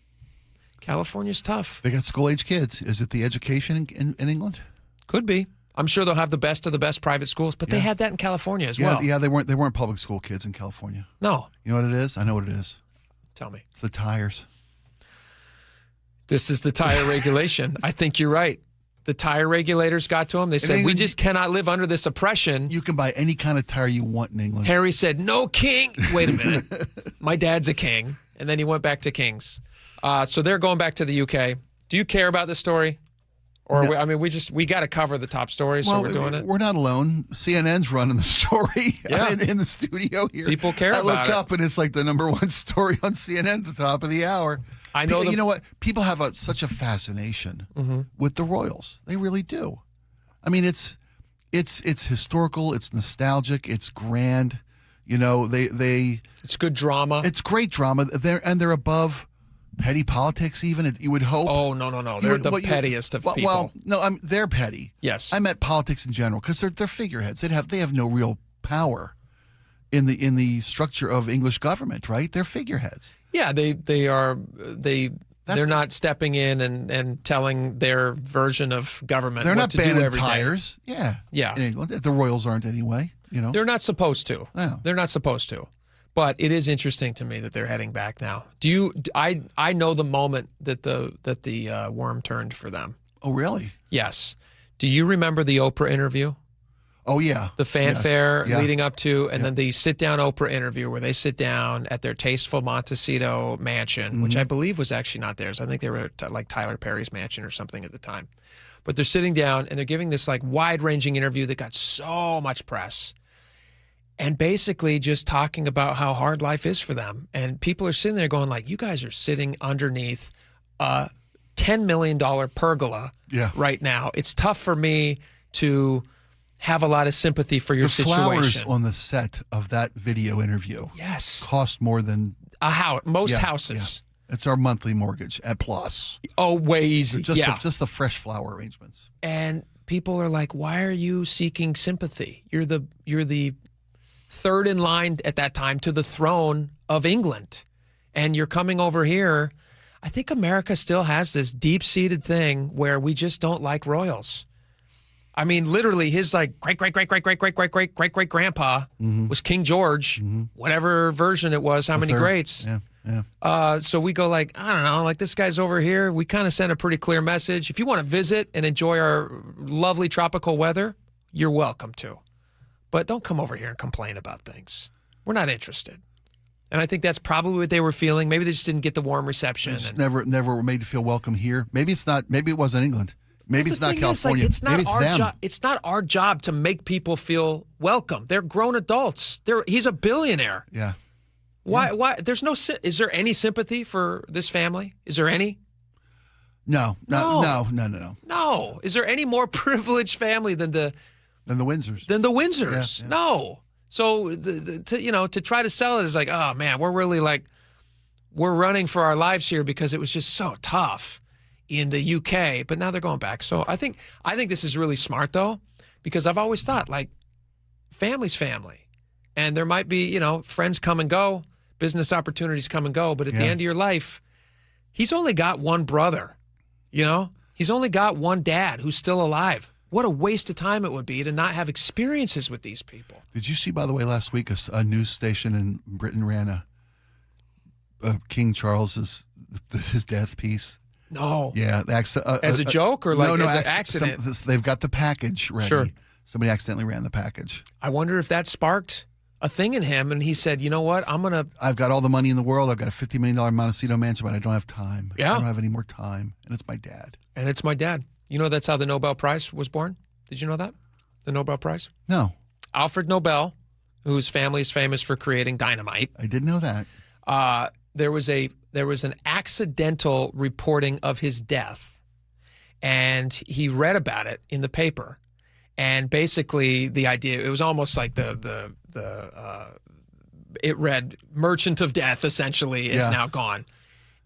California's tough. They got school-age kids. Is it the education in England? Could be. I'm sure they'll have the best of the best private schools, but they had that in California as well. Yeah, they weren't public school kids in California. No. You know what it is? I know what it is. Tell me. It's the tires. This is the tire regulation. I think you're right. The tire regulators got to them. They said, we just cannot live under this oppression. You can buy any kind of tire you want in England. Harry said, no king. Wait a minute. My dad's a king. And then he went back to Kings. So they're going back to the UK. Do you care about this story? Or, No. we got to cover the top stories, so we're doing it. We're not alone. CNN's running the story in the studio here. People care about it. I look up and it's like the #1 story on CNN at the top of the hour. I know. You know what? People have such a fascination with the Royals. They really do. I mean, it's historical. It's nostalgic. It's grand. You know, It's good drama. It's great drama. They're above petty politics. Even you would hope. Oh no! They're the pettiest of people. Well, no, they're petty. Yes, I meant politics in general because they're figureheads. They have no real power in the structure of English government. Right? They're figureheads. Yeah, they're not stepping in and telling their version of government. They're what not to do banning every tires. day. Yeah. In England, the Royals aren't anyway. You know, they're not supposed to. No. They're not supposed to. But it is interesting to me that they're heading back now. I know the moment that the worm turned for them. Oh, really? Yes. Do you remember the Oprah interview? Oh, yeah. The fanfare leading up to, and then the sit-down Oprah interview where they sit down at their tasteful Montecito mansion, which I believe was actually not theirs. I think they were like Tyler Perry's mansion or something at the time. But they're sitting down and they're giving this like wide-ranging interview that got so much press. And basically just talking about how hard life is for them. And people are sitting there going like, you guys are sitting underneath a $10 million pergola right now. It's tough for me to have a lot of sympathy for your situation. The flowers on the set of that video interview cost more than a house. Most houses. Yeah. It's our monthly mortgage at plus. Oh, way easy. Just the fresh flower arrangements. And people are like, why are you seeking sympathy? You're the third in line at that time to the throne of England. And you're coming over here. I think America still has this deep-seated thing where we just don't like royals. I mean, literally, his like great-great-great-great-great-great-great-great-grandpa was King George, whatever version it was, how many greats. Yeah. So we go like, I don't know, like this guy's over here. We kind of sent a pretty clear message. If you want to visit and enjoy our lovely tropical weather, you're welcome to. But don't come over here and complain about things. We're not interested. And I think that's probably what they were feeling. Maybe they just didn't get the warm reception. Never were made to feel welcome here. Maybe it's not. Maybe it wasn't England. Maybe it's not California. It's not maybe it's them. job. It's not our job to make people feel welcome. They're grown adults. He's a billionaire. Yeah. Why? There's no. Is there any sympathy for this family? Is there any? No. No. Is there any more privileged family than the Windsors? Yeah. No. So to try to sell it is like, oh man, we're running for our lives here because it was just so tough in the UK, but now they're going back. So I think this is really smart though, because I've always thought like family's family, and there might be friends come and go, business opportunities come and go, but at the end of your life, he's only got one brother, he's only got one dad who's still alive. What a waste of time it would be to not have experiences with these people. Did you see, by the way, last week a news station in Britain ran King Charles's his death piece? No. Yeah, as a joke or as an accident? They've got the package ready. Sure. Somebody accidentally ran the package. I wonder if that sparked a thing in him, and he said, "You know what? I've got all the money in the world. I've got a $50 million Montecito mansion, but I don't have time. Yeah. I don't have any more time, and it's my dad. That's how the Nobel Prize was born. Did you know that? The Nobel Prize? No. Alfred Nobel, whose family is famous for creating dynamite. I didn't know that. There was an accidental reporting of his death, and he read about it in the paper. And basically, the idea, it was almost like it read "Merchant of Death" essentially is now gone.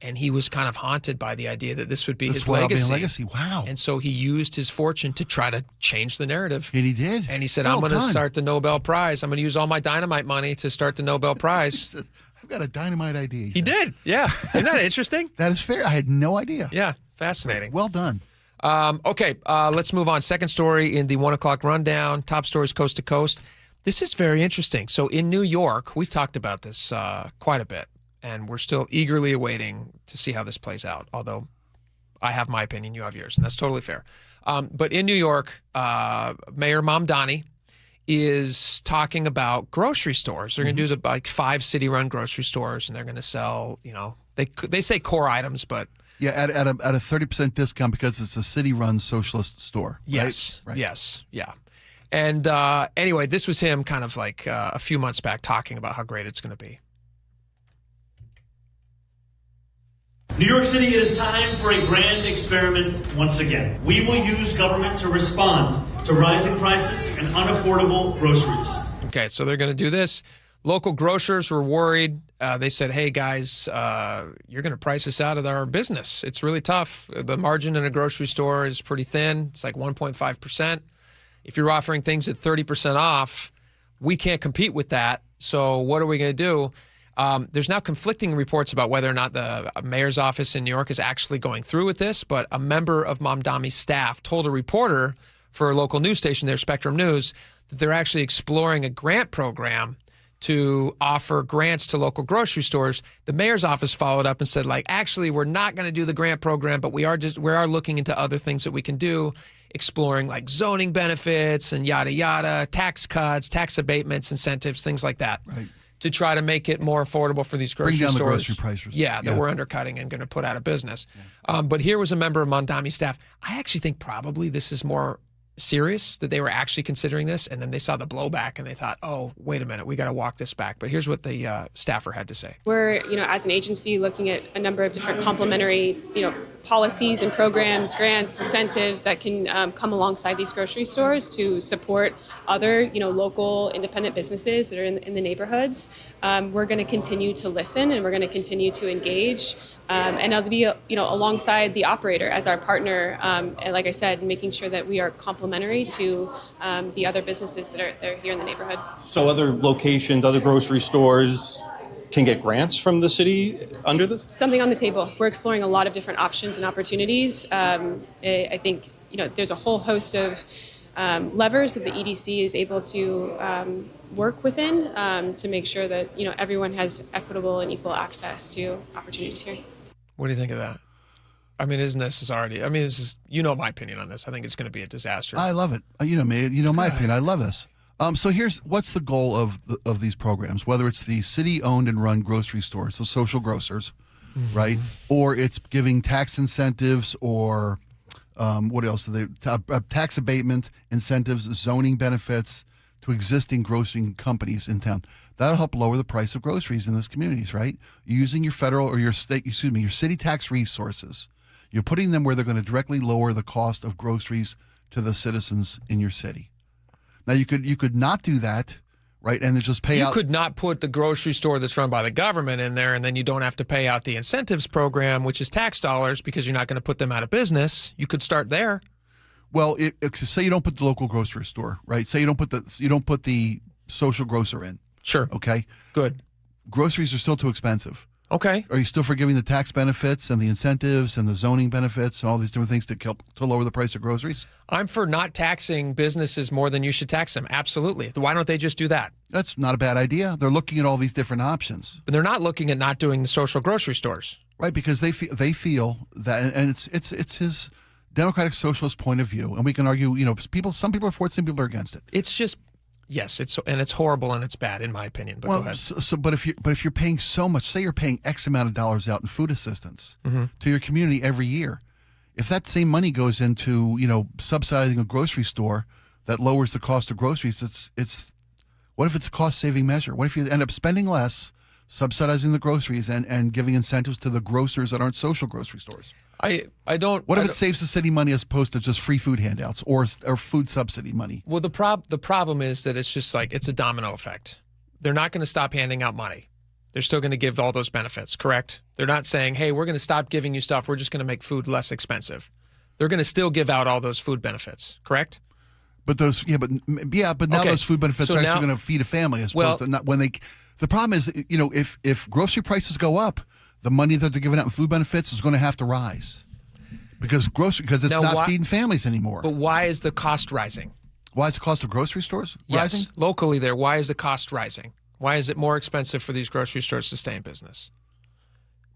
And he was kind of haunted by the idea that this would be his legacy. Wow. And so he used his fortune to try to change the narrative. And he did. And he said, I'm going to start the Nobel Prize. I'm going to use all my dynamite money to start the Nobel Prize. I've got a dynamite idea. He did. Yeah. Isn't that interesting? That is fair. I had no idea. Yeah. Fascinating. Well done. Okay. Let's move on. Second story in the 1 o'clock rundown. Top stories coast to coast. This is very interesting. So in New York, we've talked about this quite a bit, and we're still eagerly awaiting to see how this plays out, although I have my opinion, you have yours, and that's totally fair. But in New York, Mayor Mamdani is talking about grocery stores. They're going to do like 5 city-run grocery stores, and they're going to sell, they say core items, but... Yeah, at a 30% discount because it's a city-run socialist store. Yes, right? Yes, yeah. And anyway, this was him kind of like a few months back talking about how great it's going to be. New York City, it is time for a grand experiment once again. We will use government to respond to rising prices and unaffordable groceries. Okay, so they're going to do this. Local grocers were worried. They said, hey, guys, you're going to price us out of our business. It's really tough. The margin in a grocery store is pretty thin. It's like 1.5%. If you're offering things at 30% off, we can't compete with that. So what are we going to do? There's now conflicting reports about whether or not the mayor's office in New York is actually going through with this, but a member of Mamdani's staff told a reporter for a local news station there, Spectrum News, that they're actually exploring a grant program to offer grants to local grocery stores. The mayor's office followed up and said, actually, we're not going to do the grant program, but we are looking into other things that we can do, exploring like zoning benefits and yada, yada, tax cuts, tax abatements, incentives, things like that. Right. To try to make it more affordable for these grocery stores. Bring down the grocery prices. Yeah, that we're undercutting and going to put out of business. Yeah. But here was a member of Mamdani's staff. I actually think probably this is more serious, that they were actually considering this, and then they saw the blowback and they thought, oh, wait a minute, we got to walk this back. But here's what the staffer had to say. We're, as an agency, looking at a number of different complementary, policies and programs, grants, incentives that can come alongside these grocery stores to support other, local independent businesses that are in the neighborhoods. We're going to continue to listen, and we're going to continue to engage, and I'll be, alongside the operator as our partner, and like I said, making sure that we are complementary to the other businesses that are here in the neighborhood. So other locations, other grocery stores can get grants from the city under this? Something on the table. We're exploring a lot of different options and opportunities. I think, there's a whole host of levers that the EDC is able to work within to make sure that, everyone has equitable and equal access to opportunities here. What do you think of that? I mean, this is, my opinion on this. I think it's going to be a disaster. I love it. You know me, my opinion. I love this. So what's the goal of these programs, whether it's the city-owned and run grocery stores, so social grocers, right? Or it's giving tax incentives or what else? Tax abatement incentives, zoning benefits to existing grocery companies in town. That'll help lower the price of groceries in these communities, right? Using your federal or your city tax resources. You're putting them where they're going to directly lower the cost of groceries to the citizens in your city. Now, you could not do that, right, and then just pay out. You could not put the grocery store that's run by the government in there, and then you don't have to pay out the incentives program, which is tax dollars, because you're not going to put them out of business. You could start there. Well, say you don't put the local grocery store, right? Say you don't put the social grocer in. Sure. Okay. Good. Groceries are still too expensive. Okay. Are you still forgiving the tax benefits and the incentives and the zoning benefits and all these different things to lower the price of groceries? I'm for not taxing businesses more than you should tax them. Absolutely. Why don't they just do that? That's not a bad idea. They're looking at all these different options. But they're not looking at not doing the social grocery stores. Right, because they feel that, and it's his democratic socialist point of view, and we can argue, some people are for it, some people are against it. It's just yes, it's horrible and it's bad in my opinion. But go ahead. But if you're paying so much, say you're paying X amount of dollars out in food assistance to your community every year, if that same money goes into subsidizing a grocery store that lowers the cost of groceries, it's what if it's a cost saving measure? What if you end up spending less, subsidizing the groceries and giving incentives to the grocers that aren't social grocery stores? I don't. What if it saves the city money as opposed to just free food handouts or food subsidy money? Well, the problem is that it's just like it's a domino effect. They're not going to stop handing out money. They're still going to give all those benefits, correct? They're not saying, hey, we're going to stop giving you stuff. We're just going to make food less expensive. They're going to still give out all those food benefits, correct? But now Okay. those food benefits So are now- actually going to feed a family as opposed to not when they. The problem is, if grocery prices go up, the money that they're giving out in food benefits is going to have to rise because it's Now, not feeding families anymore. But why is the cost rising? Why is the cost of grocery stores rising? Yes, locally there. Why is the cost rising? Why is it more expensive for these grocery stores to stay in business?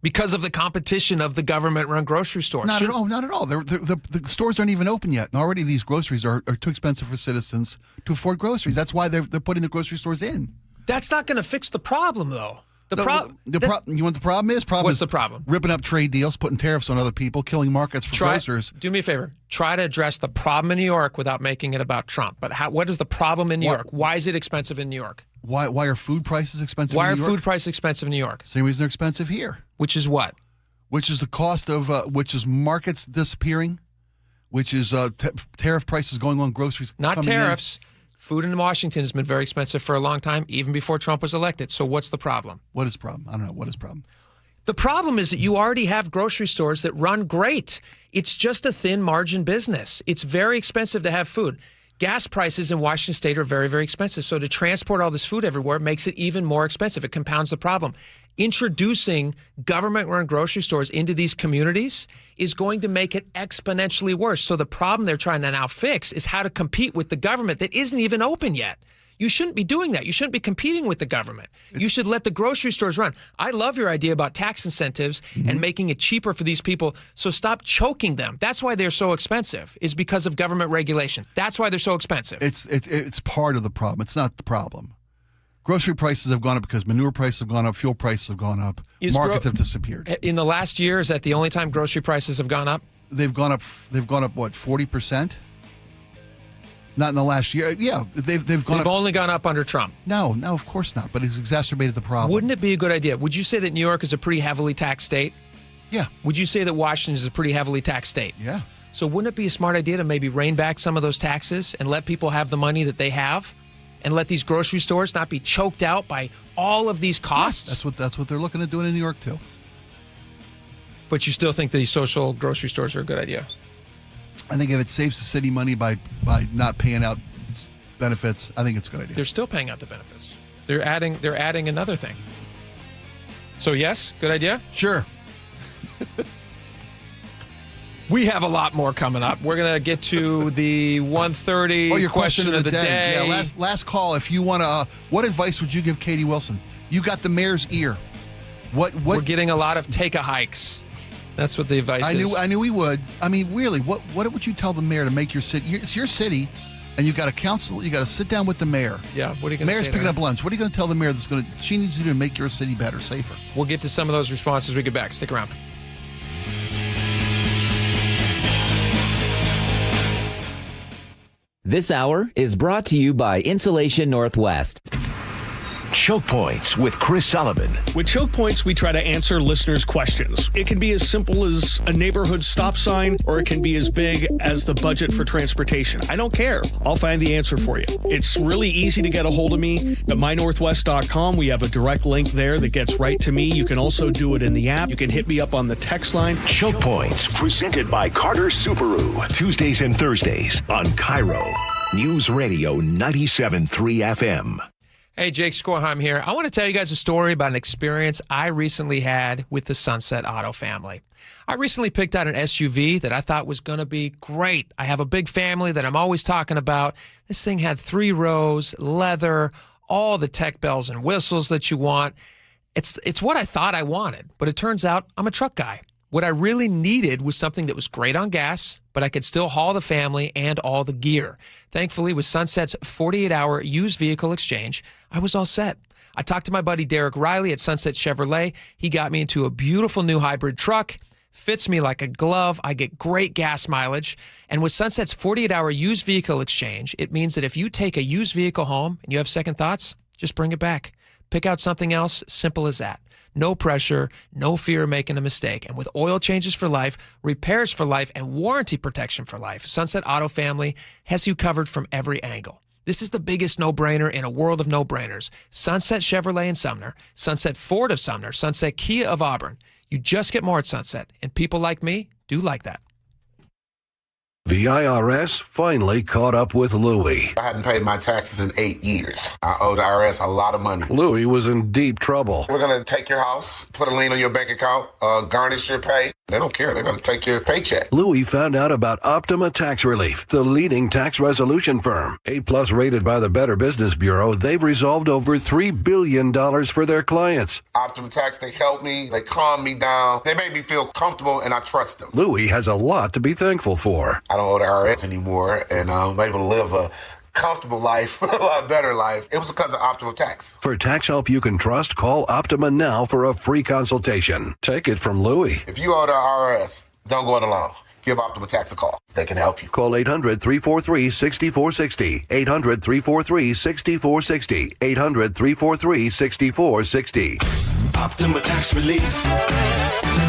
Because of the competition of the government-run grocery stores. Not at all. Not at all. The stores aren't even open yet, and already these groceries are too expensive for citizens to afford groceries. That's why they're putting the grocery stores in. That's not going to fix the problem, though. You want the problem is? What's the problem? Ripping up trade deals, putting tariffs on other people, killing markets for grocers. Do me a favor. Try to address the problem in New York without making it about Trump. But what is the problem in New York? Why is it expensive in New York? Why are food prices expensive in New York? Why are food prices expensive in New York? Same reason they're expensive here. Which is what? Which is the cost of, which is markets disappearing, which is tariff prices going on groceries. Not tariffs. Food in Washington has been very expensive for a long time, even before Trump was elected. So what's the problem? What is the problem? I don't know. What is the problem? The problem is that you already have grocery stores that run great. It's just a thin margin business. It's very expensive to have food. Gas prices in Washington State are very, very expensive. So to transport all this food everywhere makes it even more expensive. It compounds the problem. Introducing government-run grocery stores into these communities is going to make it exponentially worse. So the problem they're trying to now fix is how to compete with the government that isn't even open yet. You shouldn't be doing that. You shouldn't be competing with the government. You should let the grocery stores run. I love your idea about tax incentives and making it cheaper for these people. So stop choking them. That's why they're so expensive, is because of government regulation. That's why they're so expensive. It's part of the problem. It's not the problem. Grocery prices have gone up because manure prices have gone up, fuel prices have gone up, markets have disappeared. In the last year, is that the only time grocery prices have gone up? They've gone up what, 40%? Not in the last year. Yeah, they've gone up. They've only gone up under Trump. No, of course not. But it's exacerbated the problem. Wouldn't it be a good idea? Would you say that New York is a pretty heavily taxed state? Yeah. Would you say that Washington is a pretty heavily taxed state? Yeah. So wouldn't it be a smart idea to maybe rein back some of those taxes and let people have the money that they have, and let these grocery stores not be choked out by all of these costs? That's what they're looking at doing in New York too. But you still think the social grocery stores are a good idea? I think if it saves the city money by not paying out its benefits, I think it's a good idea. They're still paying out the benefits. They're adding another thing. So yes, good idea? Sure. We have a lot more coming up. We're going to get to the 1:30 your question of the day. Yeah, last call. If you want to, what advice would you give Katie Wilson? You got the mayor's ear. What? We're getting a lot of take-a-hikes. That's what the advice is. I knew we would. I mean, really, what would you tell the mayor to make your city? It's your city, and you got to counsel. You got to sit down with the mayor. Yeah. What are you going to say? Mayor's picking up lunch. What are you going to tell the mayor she needs to do to make your city better, safer? We'll get to some of those responses when we get back. Stick around. This hour is brought to you by Insulation Northwest. Choke Points with Chris Sullivan. With Choke Points, we try to answer listeners' questions. It can be as simple as a neighborhood stop sign, or it can be as big as the budget for transportation. I don't care. I'll find the answer for you. It's really easy to get a hold of me at mynorthwest.com. We have a direct link there that gets right to me. You can also do it in the app. You can hit me up on the text line. Choke Points, presented by Carter Subaru. Tuesdays and Thursdays on KIRO Newsradio 97.3 FM. Hey, Jake Skorheim here. I want to tell you guys a story about an experience I recently had with the Sunset Auto family. I recently picked out an SUV that I thought was going to be great. I have a big family that I'm always talking about. This thing had 3 rows, leather, all the tech bells and whistles that you want. It's what I thought I wanted, but it turns out I'm a truck guy. What I really needed was something that was great on gas, but I could still haul the family and all the gear. Thankfully, with Sunset's 48-hour used vehicle exchange, I was all set. I talked to my buddy Derek Riley at Sunset Chevrolet. He got me into a beautiful new hybrid truck. Fits me like a glove. I get great gas mileage. And with Sunset's 48-hour used vehicle exchange, it means that if you take a used vehicle home and you have second thoughts, just bring it back. Pick out something else, simple as that. No pressure, no fear of making a mistake. And with oil changes for life, repairs for life, and warranty protection for life, Sunset Auto Family has you covered from every angle. This is the biggest no-brainer in a world of no-brainers. Sunset Chevrolet in Sumner, Sunset Ford of Sumner, Sunset Kia of Auburn. You just get more at Sunset, and people like me do like that. The IRS finally caught up with Louie. I hadn't paid my taxes in 8 years. I owe the IRS a lot of money. Louie was in deep trouble. We're going to take your house, put a lien on your bank account, garnish your pay. They don't care. They're going to take your paycheck. Louie found out about Optima Tax Relief, the leading tax resolution firm. A-plus rated by the Better Business Bureau, they've resolved over $3 billion for their clients. Optima Tax, they helped me. They calmed me down. They made me feel comfortable, and I trust them. Louie has a lot to be thankful for. I don't owe the IRS anymore, and I'm able to live a comfortable life, a lot better life. It was because of Optima Tax. For tax help you can trust, call Optima now for a free consultation. Take it from Louie. If you owe the IRS, don't go it alone. Give Optima Tax a call. They can help you. Call 800-343-6460. 800-343-6460. 800-343-6460. Optima Tax Relief.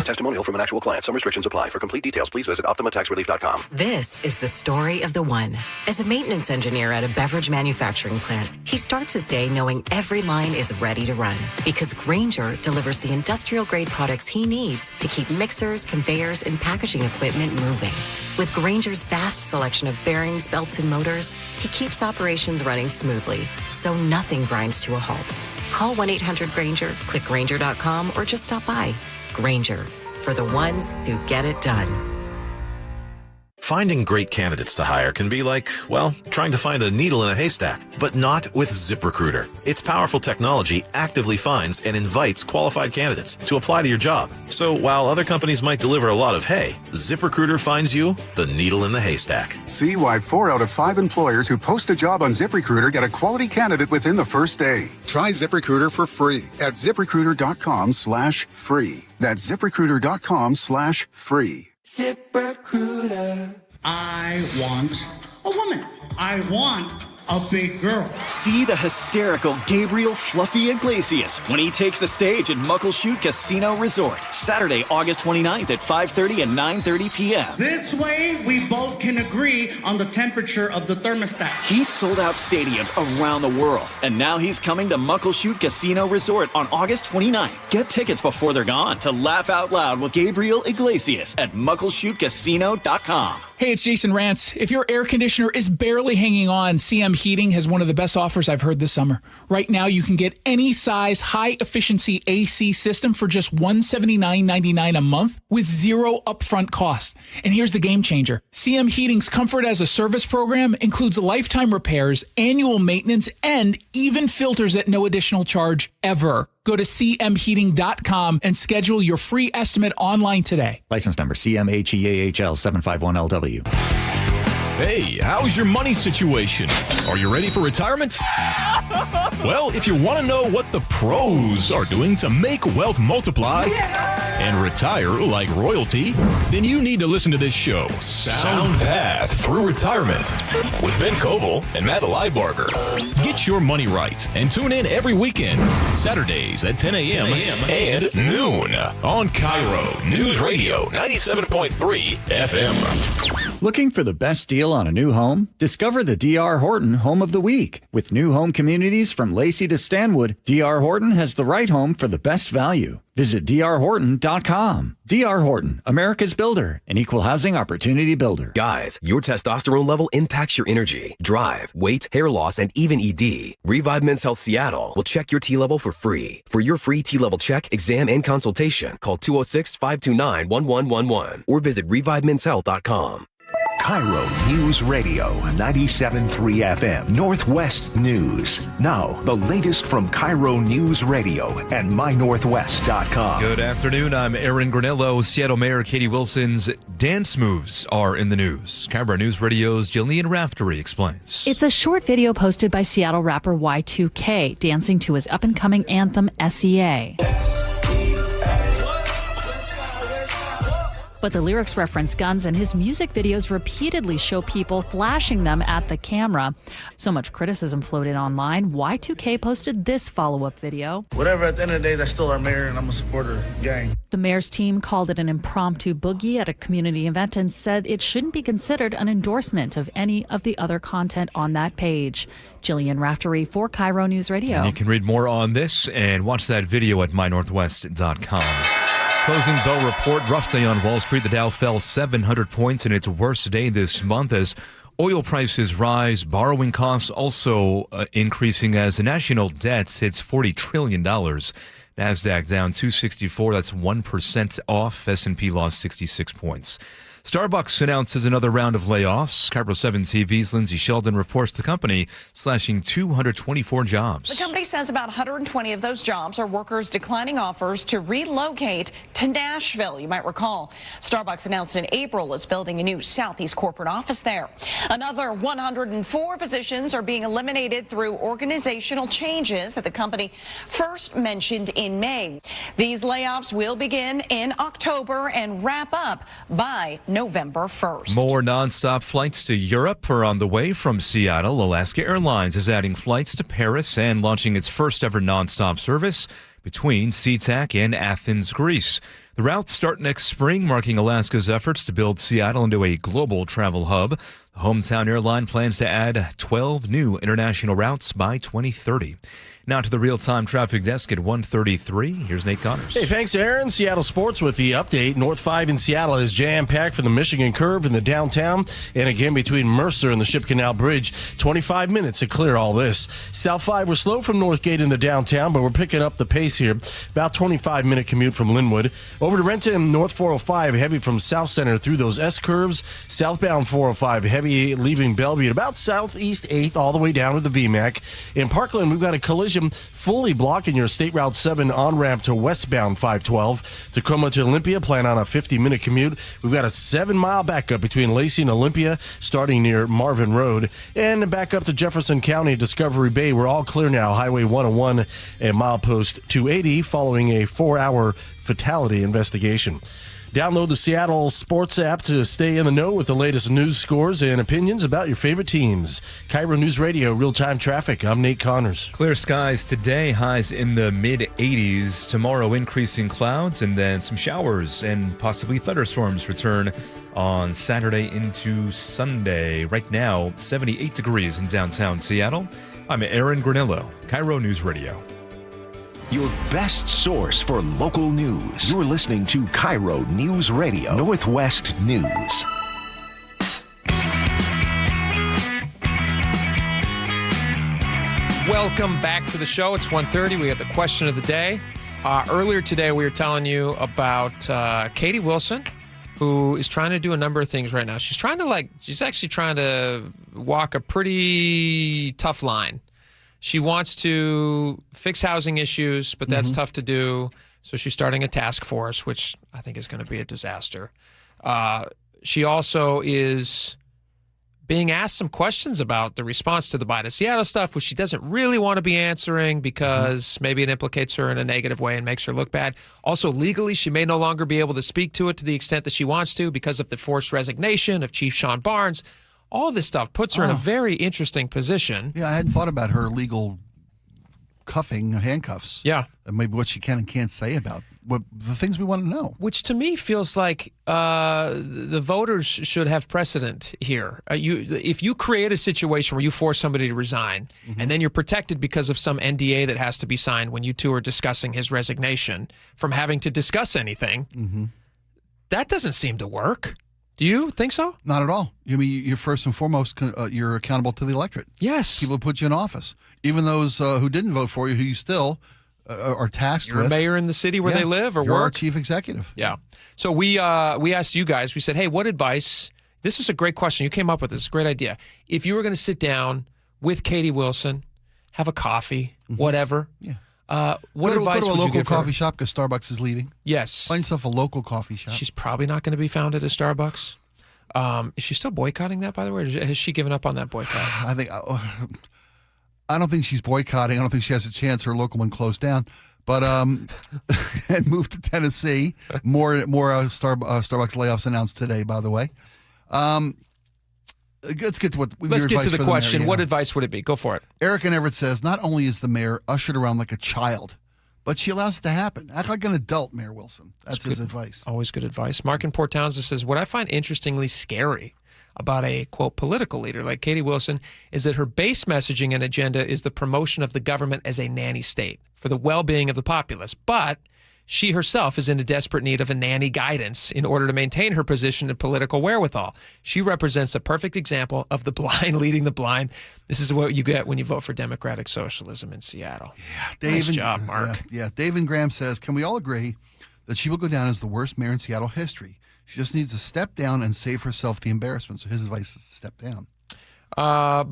Testimonial from an actual client. Some restrictions apply. For complete details, please visit OptimaTaxRelief.com. This is the story of the one. As a maintenance engineer at a beverage manufacturing plant, he starts his day knowing every line is ready to run because Grainger delivers the industrial-grade products he needs to keep mixers, conveyors, and packaging equipment moving. With Grainger's vast selection of bearings, belts, and motors, he keeps operations running smoothly, so nothing grinds to a halt. Call 1-800-GRAINGER, click Grainger.com, or just stop by. Grainger, for the ones who get it done. Finding great candidates to hire can be like, well, trying to find a needle in a haystack, but not with ZipRecruiter. Its powerful technology actively finds and invites qualified candidates to apply to your job. So while other companies might deliver a lot of hay, ZipRecruiter finds you the needle in the haystack. See why 4 out of 5 employers who post a job on ZipRecruiter get a quality candidate within the first day. Try ZipRecruiter for free at ZipRecruiter.com/free. That's ZipRecruiter.com/free. ZipRecruiter. I want a woman. I want a big girl. See the hysterical Gabriel Fluffy Iglesias when he takes the stage at Muckleshoot Casino Resort, Saturday, August 29th at 5:30 and 9:30 p.m. This way, we both can agree on the temperature of the thermostat. He's sold out stadiums around the world, and now he's coming to Muckleshoot Casino Resort on August 29th. Get tickets before they're gone to laugh out loud with Gabriel Iglesias at muckleshootcasino.com. Hey, it's Jason Rantz. If your air conditioner is barely hanging on, CM Heating has one of the best offers I've heard this summer. Right now, you can get any size high-efficiency AC system for just $179.99 a month with zero upfront cost. And here's the game changer. CM Heating's Comfort as a Service program includes lifetime repairs, annual maintenance, and even filters at no additional charge ever. Go to cmheating.com and schedule your free estimate online today. License number CMHEAHL 751LW. Hey, how's your money situation? Are you ready for retirement? Well, if you want to know what the pros are doing to make wealth multiply and retire like royalty, then you need to listen to this show, Sound Path Through Retirement, with Ben Koval and Matt Leibarger. Get your money right and tune in every weekend, Saturdays at 10 a.m. and noon on KIRO News Radio 97.3 FM. Looking for the best deal on a new home? Discover the D.R. Horton Home of the Week. With new home communities from Lacey to Stanwood, D.R. Horton has the right home for the best value. Visit drhorton.com. D.R. Horton, America's builder, an equal housing opportunity builder. Guys, your testosterone level impacts your energy, drive, weight, hair loss, and even ED. Revive Men's Health Seattle will check your T level for free. For your free T level check, exam, and consultation, call 206-529-1111 or visit revivemenshealth.com. KIRO News Radio 97.3 FM Northwest News. Now, the latest from KIRO News Radio and mynorthwest.com. Good afternoon. I'm Aaron Granello. Seattle Mayor Katie Wilson's dance moves are in the news. KIRO News Radio's Jillian Raftery explains. It's a short video posted by Seattle rapper Y2K dancing to his up-and-coming anthem, SEA. But the lyrics reference guns, and his music videos repeatedly show people flashing them at the camera. So much criticism floated online. Y2K posted this follow-up video. Whatever, at the end of the day, that's still our mayor, and I'm a supporter. Gang. The mayor's team called it an impromptu boogie at a community event and said it shouldn't be considered an endorsement of any of the other content on that page. Jillian Raftery for KIRO News Radio. And you can read more on this and watch that video at mynorthwest.com. Closing bell report. Rough day on Wall Street. The Dow fell 700 points in its worst day this month as oil prices rise. Borrowing costs also increasing as the national debt hits $40 trillion. NASDAQ down 264. That's 1% off. S&P lost 66 points. Starbucks announces another round of layoffs. KIRO 7 TV's Lindsay Sheldon reports the company slashing 224 jobs. The company says about 120 of those jobs are workers declining offers to relocate to Nashville. You might recall Starbucks announced in April it's building a new Southeast corporate office there. Another 104 positions are being eliminated through organizational changes that the company first mentioned in May. These layoffs will begin in October and wrap up by November 1st. More nonstop flights to Europe are on the way from Seattle. Alaska Airlines is adding flights to Paris and launching its first ever nonstop service between SeaTac and Athens, Greece. The routes start next spring, marking Alaska's efforts to build Seattle into a global travel hub. The hometown airline plans to add 12 new international routes by 2030. Now to the real-time traffic desk at 1:33. Here's Nate Connors. Hey, thanks, Aaron. Seattle Sports with the update. North 5 in Seattle is jam-packed from the Michigan Curve in the downtown, and again between Mercer and the Ship Canal Bridge. 25 minutes to clear all this. South 5, we're slow from Northgate in the downtown, but we're picking up the pace here. About 25-minute commute from Linwood. Over to Renton, North 405, heavy from South Center through those S-curves. Southbound 405, heavy leaving Bellevue at about Southeast 8th all the way down to the VMAC. In Parkland, we've got a collision fully blocking your State Route 7 on-ramp to westbound 512. Tacoma to Olympia, plan on a 50-minute commute. We've got a 7-mile backup between Lacey and Olympia, starting near Marvin Road. And back up to Jefferson County, Discovery Bay. We're all clear now. Highway 101 and milepost 280, following a 4-hour fatality investigation. Download the Seattle Sports app to stay in the know with the latest news, scores, and opinions about your favorite teams. KIRO News Radio, real-time traffic. I'm Nate Connors. Clear skies today, highs in the mid-80s. Tomorrow, increasing clouds and then some showers and possibly thunderstorms return on Saturday into Sunday. Right now, 78 degrees in downtown Seattle. I'm Aaron Granillo, KIRO News Radio. Your best source for local news. You're listening to KIRO News Radio, Northwest News. Welcome back to the show. It's 1:30. We got the question of the day. Earlier today, we were telling you about Katie Wilson, who is trying to do a number of things right now. She's actually trying to walk a pretty tough line. She wants to fix housing issues, but that's tough to do. So she's starting a task force, which I think is going to be a disaster. She also is being asked some questions about the response to the Buy to Seattle stuff, which she doesn't really want to be answering because maybe it implicates her in a negative way and makes her look bad. Also, legally, she may no longer be able to speak to it to the extent that she wants to because of the forced resignation of Chief Sean Barnes. All this stuff puts her in a very interesting position. Yeah, I hadn't thought about her legal cuffing, handcuffs. Yeah. And maybe what she can and can't say about the things we want to know. Which to me feels like the voters should have precedent here. If you create a situation where you force somebody to resign and then you're protected because of some NDA that has to be signed when you two are discussing his resignation from having to discuss anything, that doesn't seem to work. Do you think so? Not at all. I mean, you're first and foremost, you're accountable to the electorate. Yes. People who put you in office. Even those who didn't vote for you, who you still are tasked with. You're a mayor in the city where they live or you're work. Our chief executive. Yeah. So we asked you guys, we said, hey, what advice? This was a great question. You came up with this. Great idea. If you were going to sit down with Katie Wilson, have a coffee, whatever. Yeah. What advice go to a would you local give her? coffee shop because Starbucks is leaving. Yes. Find yourself a local coffee shop. She's probably not going to be found at a Starbucks. Is she still boycotting that, by the way, or has she given up on that boycott? I don't think she's boycotting. I don't think she has a chance. Her local one closed down. But and moved to Tennessee. More Starbucks layoffs announced today, by the way. Let's get to the question. What advice would it be? Go for it. Eric in Everett says, not only is the mayor ushered around like a child, but she allows it to happen. Act like an adult, Mayor Wilson. That's his advice. Always good advice. Mark in Port Townsend says, what I find interestingly scary about a, quote, political leader like Katie Wilson is that her base messaging and agenda is the promotion of the government as a nanny state for the well-being of the populace. But She herself is in a desperate need of a nanny guidance in order to maintain her position and political wherewithal. She represents a perfect example of the blind leading the blind. This is what you get when you vote for democratic socialism in Seattle. Yeah, nice job, Mark. Yeah, Dave and Graham says, can we all agree that she will go down as the worst mayor in Seattle history? She just needs to step down and save herself the embarrassment. So his advice is step down.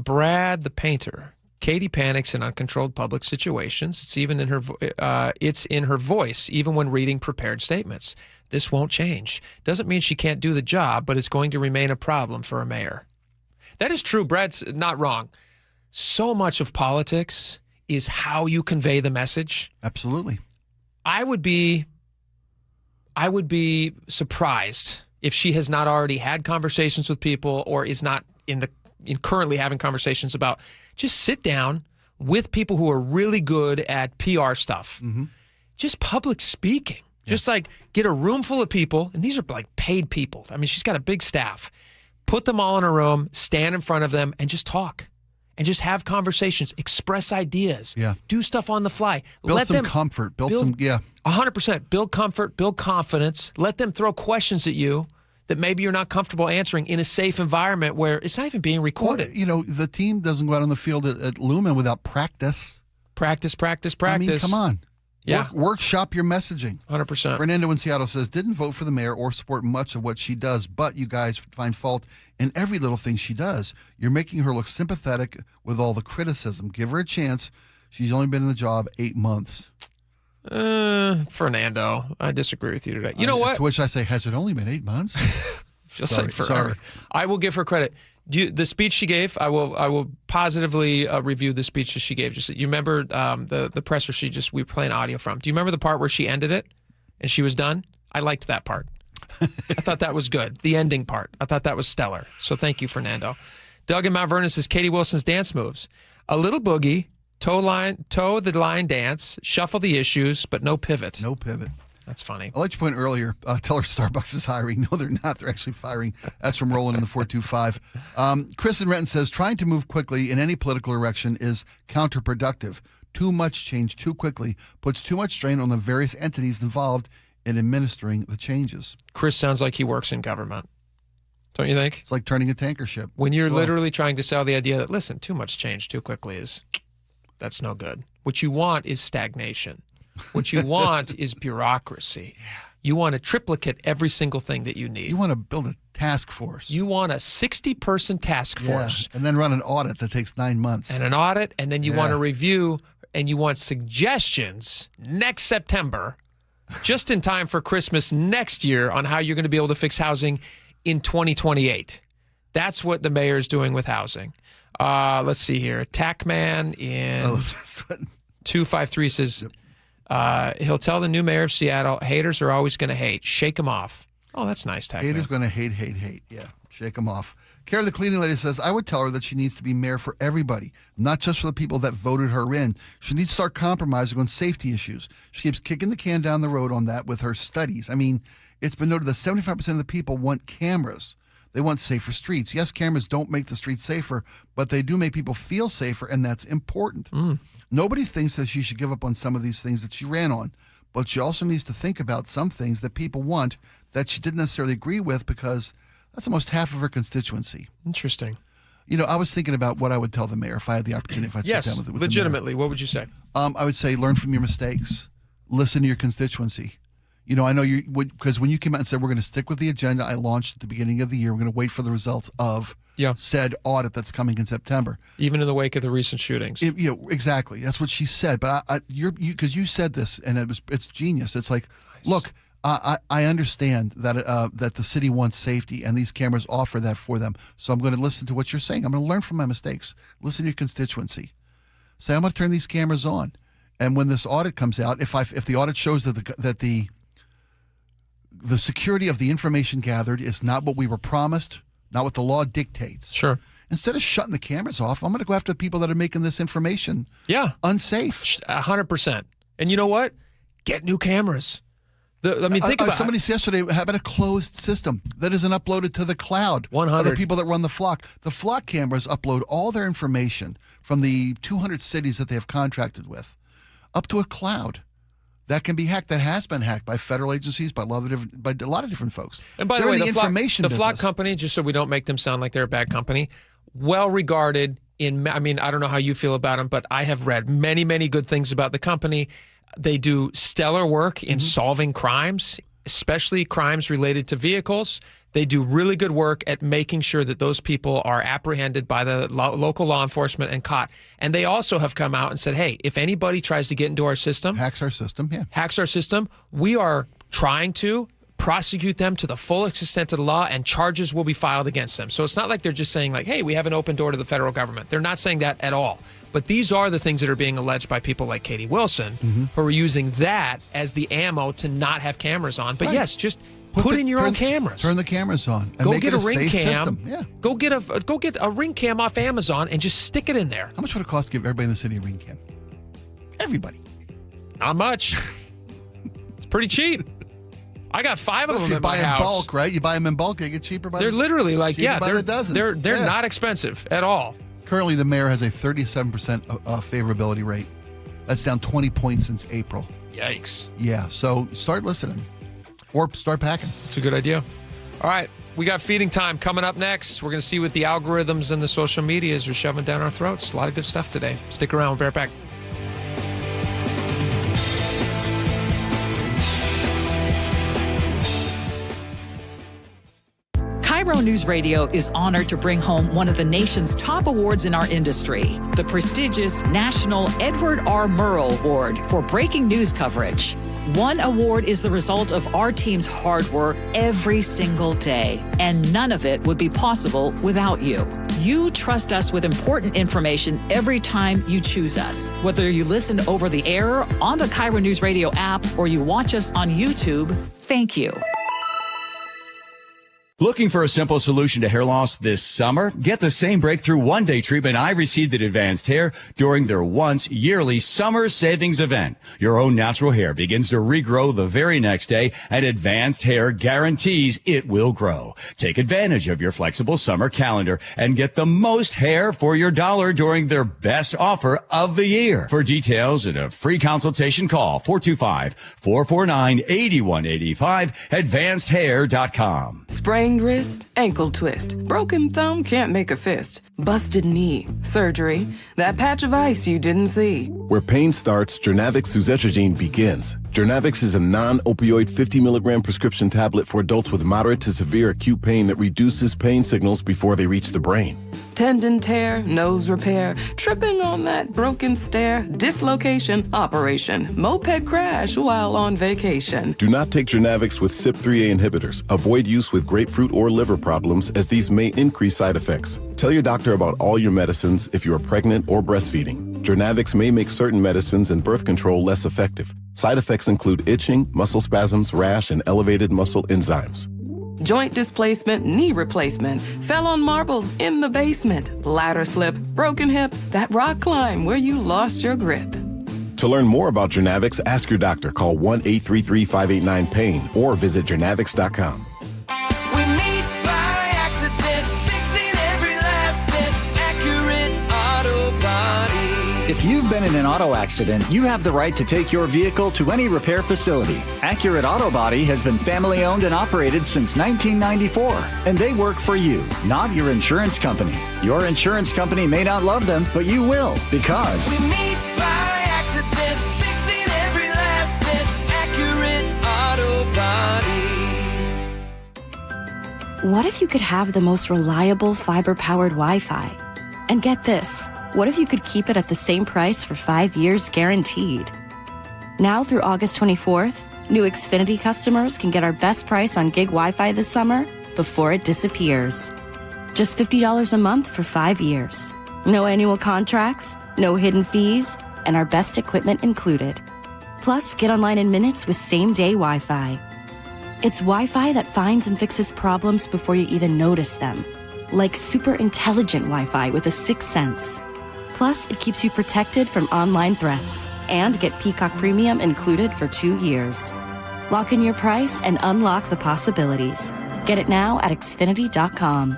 Brad the painter. Katie panics in uncontrolled public situations. It's even in her. It's in her voice, even when reading prepared statements. This won't change. Doesn't mean she can't do the job, but it's going to remain a problem for a mayor. That is true. Brad's not wrong. So much of politics is how you convey the message. Absolutely. I would be surprised if she has not already had conversations with people or is not currently having conversations about. Just sit down with people who are really good at PR stuff. Mm-hmm. Just public speaking. Yeah. Just like get a room full of people, and these are like paid people. I mean, she's got a big staff. Put them all in a room, stand in front of them, and just talk. And just have conversations, express ideas, do stuff on the fly. Build some comfort. Build some 100%. Build comfort, build confidence. Let them throw questions at you that maybe you're not comfortable answering in a safe environment where it's not even being recorded. Well, the team doesn't go out on the field at Lumen without practice. Practice. I mean, come on. Yeah. Workshop your messaging. 100%. Fernando in Seattle says, didn't vote for the mayor or support much of what she does, but you guys find fault in every little thing she does. You're making her look sympathetic with all the criticism. Give her a chance. She's only been in the job 8 months. Fernando, I disagree with you today. You know what? To which I say, has it only been 8 months? Feels like forever. I will give her credit. The speech she gave, I will positively review the speech that she gave. Just you remember the presser we were playing audio from. Do you remember the part where she ended it and she was done? I liked that part. I thought that was good. The ending part. I thought that was stellar. So thank you, Fernando. Doug in Mount Vernon says Katie Wilson's dance moves: a little boogie, toe the line dance, shuffle the issues, but no pivot. No pivot. That's funny. I'll let you point earlier. Tell her Starbucks is hiring. No, they're not. They're actually firing. That's from Roland in the 425. Chris in Renton says, trying to move quickly in any political direction is counterproductive. Too much change too quickly puts too much strain on the various entities involved in administering the changes. Chris sounds like he works in government. Don't you think? It's like turning a tanker ship. When you're literally trying to sell the idea that, listen, too much change too quickly that's no good. What you want is stagnation. What you want is bureaucracy. You want to triplicate every single thing that you need. You want to build a task force. You want a 60-person task force. And then run an audit that takes 9 months. And an audit, and then you want to review, and you want suggestions next September, just in time for Christmas next year, on how you're going to be able to fix housing in 2028. That's what the mayor is doing with housing. Let's see here. Tackman in 253 says... he'll tell the new mayor of Seattle, haters are always going to hate. Shake them off. Oh, that's nice, Tackman. Haters going to hate. Yeah, shake them off. Kara, the cleaning lady, says, I would tell her that she needs to be mayor for everybody, not just for the people that voted her in. She needs to start compromising on safety issues. She keeps kicking the can down the road on that with her studies. I mean, it's been noted that 75% of the people want cameras. They want safer streets. Yes, cameras don't make the streets safer, but they do make people feel safer, and that's important. Nobody thinks that she should give up on some of these things that she ran on, but she also needs to think about some things that people want that she didn't necessarily agree with, because that's almost half of her constituency. Interesting. I was thinking about what I would tell the mayor if I had the opportunity, if I'd sit down with legitimately, what would you say? I would say learn from your mistakes. Listen to your constituency. I know you would, because when you came out and said we're going to stick with the agenda I launched at the beginning of the year, we're going to wait for the results of said audit that's coming in September. Even in the wake of the recent shootings. Exactly. That's what she said. But because you said this, and it's genius. It's like, look, I understand that that the city wants safety, and these cameras offer that for them. So I'm going to listen to what you're saying. I'm going to learn from my mistakes. Listen to your constituency. Say, I'm going to turn these cameras on, and when this audit comes out, if the audit shows that the security of the information gathered is not what we were promised, not what the law dictates. Sure. Instead of shutting the cameras off, I'm going to go after the people that are making this information unsafe. 100%. And you know what? Get new cameras. Think about somebody said yesterday, how about a closed system that isn't uploaded to the cloud? 100. The people that run the flock. The flock cameras upload all their information from the 200 cities that they have contracted with up to a cloud. that can be hacked. That has been hacked by federal agencies, by a lot of different folks. And by the way, the Flock company, just so we don't make them sound like they're a bad company, well regarded I don't know how you feel about them, but I have read many, many good things about the company. They do stellar work in solving crimes, especially crimes related to vehicles. They do really good work at making sure that those people are apprehended by the local law enforcement and caught. And they also have come out and said, hey, if anybody tries to get into our system, hacks our system, we are trying to prosecute them to the full extent of the law, and charges will be filed against them. So it's not like they're just saying like, hey, we have an open door to the federal government. They're not saying that at all. But these are the things that are being alleged by people like Katie Wilson, who are using that as the ammo to not have cameras on. But yes, just put in your own cameras. Turn the cameras on. And go make get it a ring cam. System. Yeah. Go get a ring cam off Amazon and just stick it in there. How much would it cost to give everybody in the city a ring cam? Everybody. Not much. It's pretty cheap. I got 5 of them in my house. You buy in bulk, right? You buy them in bulk, they get cheaper by They're literally like, by the dozen. They're not expensive at all. Currently, the mayor has a 37% favorability rate. That's down 20 points since April. Yikes. Yeah, so start listening or start packing. It's a good idea. All right, we got feeding time coming up next. We're going to see what the algorithms and the social medias are shoving down our throats. A lot of good stuff today. Stick around. We'll be right back. KIRO Newsradio is honored to bring home one of the nation's top awards in our industry, the prestigious National Edward R. Murrow Award for breaking news coverage. One award is the result of our team's hard work every single day, and none of it would be possible without you. You trust us with important information every time you choose us. Whether you listen over the air, on the KIRO Newsradio app, or you watch us on YouTube, thank you. Looking for a simple solution to hair loss this summer? Get the same breakthrough one-day treatment I received at Advanced Hair during their once-yearly summer savings event. Your own natural hair begins to regrow the very next day, and Advanced Hair guarantees it will grow. Take advantage of your flexible summer calendar and get the most hair for your dollar during their best offer of the year. For details and a free consultation, call 425-449-8185, advancedhair.com. Sprained wrist, ankle twist, broken thumb, can't make a fist, busted knee, surgery, that patch of ice you didn't see. Where pain starts, Jernavix suzetrigine begins. Jernavix is a non-opioid 50 milligram prescription tablet for adults with moderate to severe acute pain that reduces pain signals before they reach the brain. Tendon tear, nose repair, tripping on that broken stair, dislocation, operation, moped crash while on vacation. Do not take Jernavix with CYP3A inhibitors. Avoid use with grapefruit or liver problems, as these may increase side effects. Tell your doctor about all your medicines if you are pregnant or breastfeeding. Jernavix may make certain medicines and birth control less effective. Side effects include itching, muscle spasms, rash, and elevated muscle enzymes. Joint displacement, knee replacement, fell on marbles in the basement, ladder slip, broken hip, that rock climb where you lost your grip. To learn more about Jernavix, ask your doctor. Call 1-833-589-PAIN or visit jernavix.com. We meet by accident, fixing every last bit, accurate auto body. If you've been in an auto accident, you have the right to take your vehicle to any repair facility. Accurate Auto Body has been family owned and operated since 1994, and they work for you, not your insurance company. Your insurance company may not love them, but you will, because We meet by accident, fixing every last bit, accurate auto body. What if you could have the most reliable fiber-powered Wi-Fi? And get this, what if you could keep it at the same price for 5 years guaranteed? Now through August 24th, new Xfinity customers can get our best price on gig Wi-Fi this summer before it disappears. Just $50 a month for 5 years. No annual contracts, no hidden fees, and our best equipment included. Plus, get online in minutes with same-day Wi-Fi. It's Wi-Fi that finds and fixes problems before you even notice them. Like super intelligent Wi-Fi with a sixth sense. Plus, it keeps you protected from online threats. And get Peacock Premium included for 2 years. Lock in your price and unlock the possibilities. Get it now at Xfinity.com.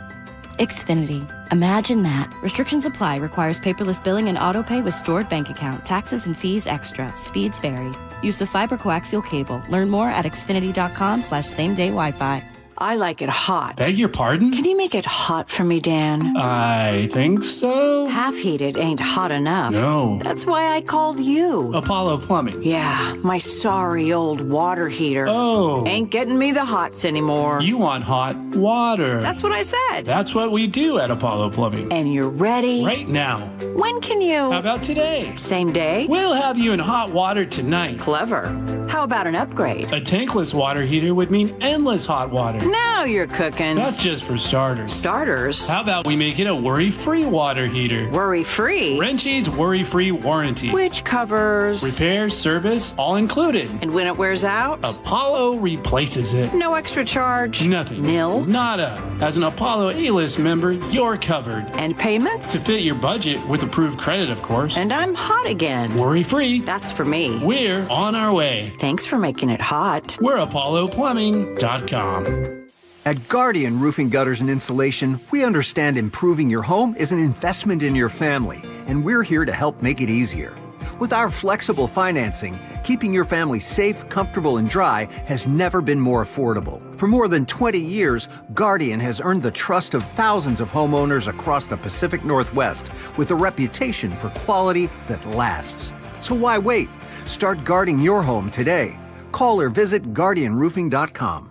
Xfinity. Imagine that. Restrictions apply. Requires paperless billing and auto pay with stored bank account. Taxes and fees extra. Speeds vary. Use of fiber coaxial cable. Learn more at xfinity.com/same-day Wi-Fi. I like it hot. Beg your pardon? Can you make it hot for me, Dan? I think so. Half heated ain't hot enough. No. That's why I called you. Apollo Plumbing. Yeah, my sorry old water heater. Oh. Ain't getting me the hots anymore. You want hot water. That's what I said. That's what we do at Apollo Plumbing. And you're ready? Right now. When can you? How about today? Same day? We'll have you in hot water tonight. Clever. How about an upgrade? A tankless water heater would mean endless hot water. Now you're cooking. That's just for starters. Starters? How about we make it a worry-free water heater? Worry-free? Wrenchie's worry-free warranty. Which covers? Repairs, service, all included. And when it wears out? Apollo replaces it. No extra charge? Nothing. Nil? Nada. As an Apollo A-list member, you're covered. And payments? To fit your budget with approved credit, of course. And I'm hot again. Worry-free. That's for me. We're on our way. Thanks for making it hot. We're ApolloPlumbing.com. At Guardian Roofing, Gutters, and Insulation, we understand improving your home is an investment in your family, and we're here to help make it easier. With our flexible financing, keeping your family safe, comfortable, and dry has never been more affordable. For more than 20 years, Guardian has earned the trust of thousands of homeowners across the Pacific Northwest with a reputation for quality that lasts. So why wait? Start guarding your home today. Call or visit GuardianRoofing.com.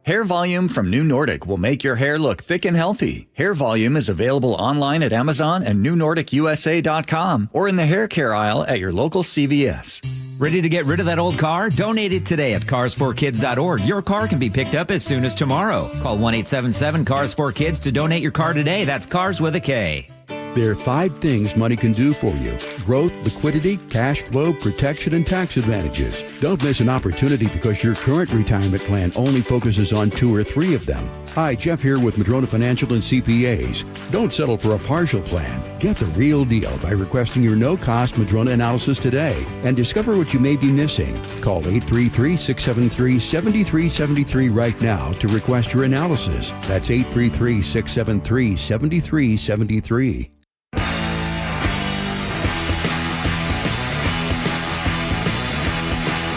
Hair Volume from New Nordic will make your hair look thick and healthy. Hair Volume is available online at Amazon and NewNordicUSA.com or in the hair care aisle at your local CVS. Ready to get rid of that old car? Donate it today at carsforkids.org. Your car can be picked up as soon as tomorrow. Call 1-877-CARS4KIDS to donate your car today. That's Cars with a K. There are 5 things money can do for you: growth, liquidity, cash flow, protection, and tax advantages. Don't miss an opportunity because your current retirement plan only focuses on 2 or 3 of them. Hi, Jeff here with Madrona Financial and CPAs. Don't settle for a partial plan. Get the real deal by requesting your no-cost Madrona analysis today and discover what you may be missing. Call 833-673-7373 right now to request your analysis. That's 833-673-7373.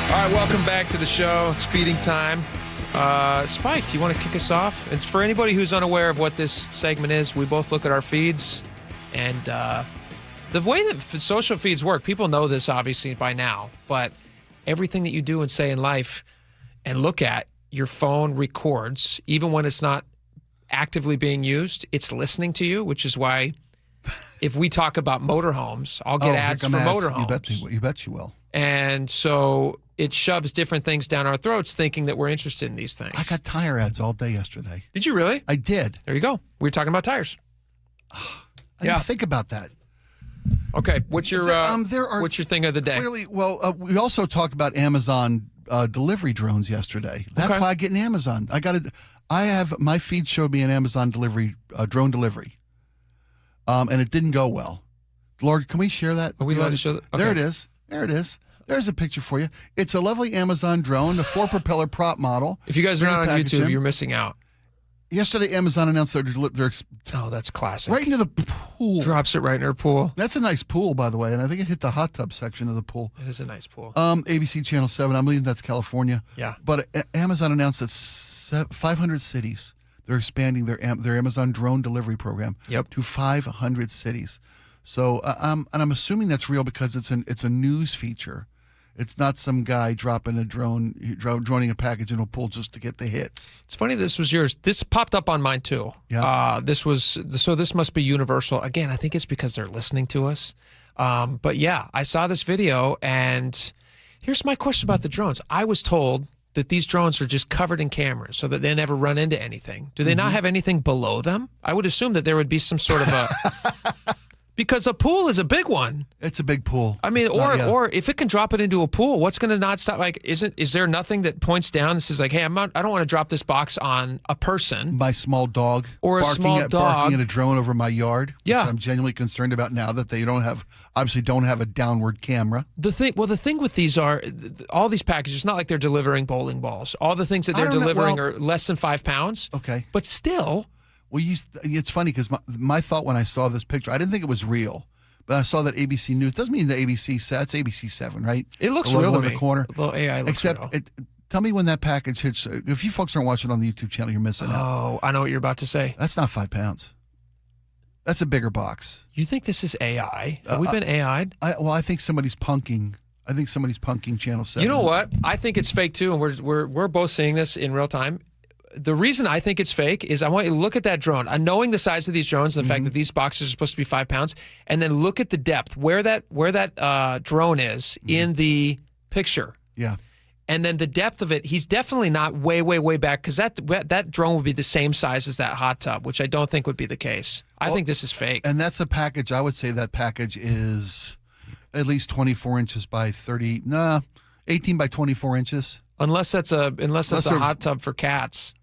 All right, welcome back to the show. It's feeding time. Spike, do you want to kick us off? And for anybody who's unaware of what this segment is, we both look at our feeds, and the way that social feeds work, people know this obviously by now, but everything that you do and say in life and look at, your phone records, even when it's not actively being used, it's listening to you, which is why if we talk about motorhomes, I'll get ads for motorhomes. You bet you will. And so it shoves different things down our throats thinking that we're interested in these things. I got tire ads all day yesterday. Did you really? I did. There you go. We were talking about tires. I didn't think about that. Okay, what's your thing of the day? Clearly, we also talked about Amazon delivery drones yesterday. That's why I get an Amazon. I have my feed showed me an Amazon delivery drone delivery, and it didn't go well. Lord, can we share that? Are we allowed to show that? Okay. There it is. There it is. There's a picture for you. It's a lovely Amazon drone, the 4-propeller prop model. If you guys are not on YouTube, you're missing out. Yesterday, Amazon announced they're oh, that's classic. Right into the pool. Drops it right in her pool. That's a nice pool, by the way, and I think it hit the hot tub section of the pool. It is a nice pool. ABC Channel 7, I believe that's California. Yeah. But Amazon announced that 500 cities, they're expanding their Amazon drone delivery program to 500 cities. So, and I'm assuming that's real because it's a news feature. It's not some guy dropping a droning a package in a pool just to get the hits. It's funny this was yours. This popped up on mine too. Yeah. This must be universal. Again, I think it's because they're listening to us. But yeah, I saw this video, and here's my question about the drones. I was told that these drones are just covered in cameras so that they never run into anything. Do they not have anything below them? I would assume that there would be some sort of a... Because a pool is a big one. It's a big pool. I mean, or if it can drop it into a pool, what's going to not stop? Like, is there nothing that points down? This is like, hey, I don't want to drop this box on a person. My small dog. Or barking at a drone over my yard. Yeah. Which I'm genuinely concerned about now that they obviously don't have a downward camera. The thing with these are, all these packages, not like they're delivering bowling balls. All the things that they're delivering are less than 5 pounds. Okay. But still... Well, it's funny because my thought when I saw this picture, I didn't think it was real. But I saw that ABC News. Doesn't mean the ABC set. It's ABC 7, right? It looks real to me. In the corner. The little AI looks real. Tell me when that package hits. If you folks aren't watching on the YouTube channel, you're missing out. Oh, I know what you're about to say. That's not 5 pounds. That's a bigger box. You think this is AI? Have we been AI'd? I think somebody's punking. I think somebody's punking Channel 7. You know what? I think it's fake too, and we're both seeing this in real time. The reason I think it's fake is I want you to look at that drone. Knowing the size of these drones and the fact that these boxes are supposed to be 5 pounds, and then look at the depth where that drone is in the picture. Yeah. And then the depth of it, he's definitely not way, way, way back because that drone would be the same size as that hot tub, which I don't think would be the case. I think this is fake. And that's a package. I would say that package is at least 24 inches by 18 by 24 inches. Unless that's a hot tub for cats.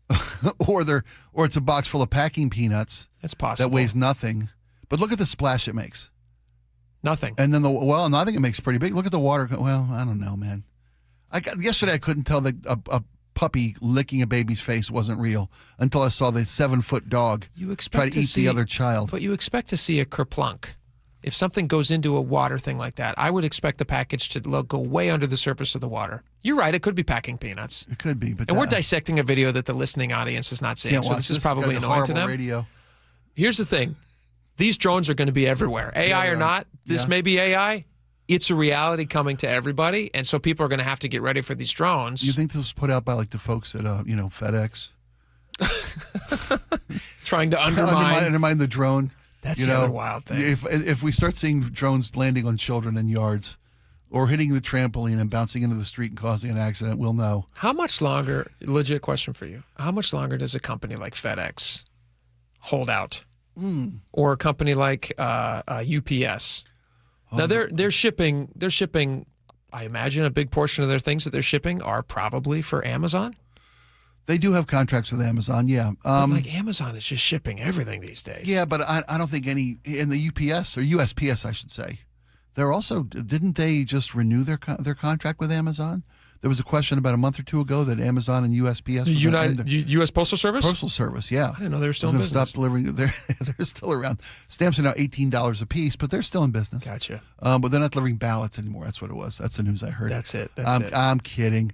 or it's a box full of packing peanuts. That's possible. That weighs nothing. But look at the splash it makes. Nothing. And then I think it makes pretty big. Look at the water. Well, I don't know, man. Yesterday I couldn't tell that a puppy licking a baby's face wasn't real until I saw the 7-foot dog try to eat the other child. But you expect to see a kerplunk. If something goes into a water thing like that, I would expect the package to go way under the surface of the water. You're right. It could be packing peanuts. It could be. And we're dissecting a video that the listening audience is not seeing. So this is probably annoying to them. Radio. Here's the thing. These drones are going to be everywhere. AI or not, this may be AI. It's a reality coming to everybody. And so people are going to have to get ready for these drones. You think this was put out by like the folks at, FedEx? Trying to undermine the drone. That's the other wild thing. If we start seeing drones landing on children in yards or hitting the trampoline and bouncing into the street and causing an accident, we'll know. How much longer, legit question for you, how much longer does a company like FedEx hold out? Or a company like UPS? Now, they're shipping, I imagine a big portion of their things that they're shipping are probably for Amazon. They do have contracts with Amazon, yeah. But like Amazon is just shipping everything these days. Yeah, but I don't think any in the UPS or USPS, I should say. They're also didn't they just renew their contract with Amazon? There was a question about a month or two ago that Amazon and USPS, U.S. Postal Service, yeah. I didn't know they were still in business. Stop delivering. They're still around. Stamps are now $18 a piece, but they're still in business. Gotcha. But they're not delivering ballots anymore. That's what it was. That's the news I heard. That's it. I'm kidding.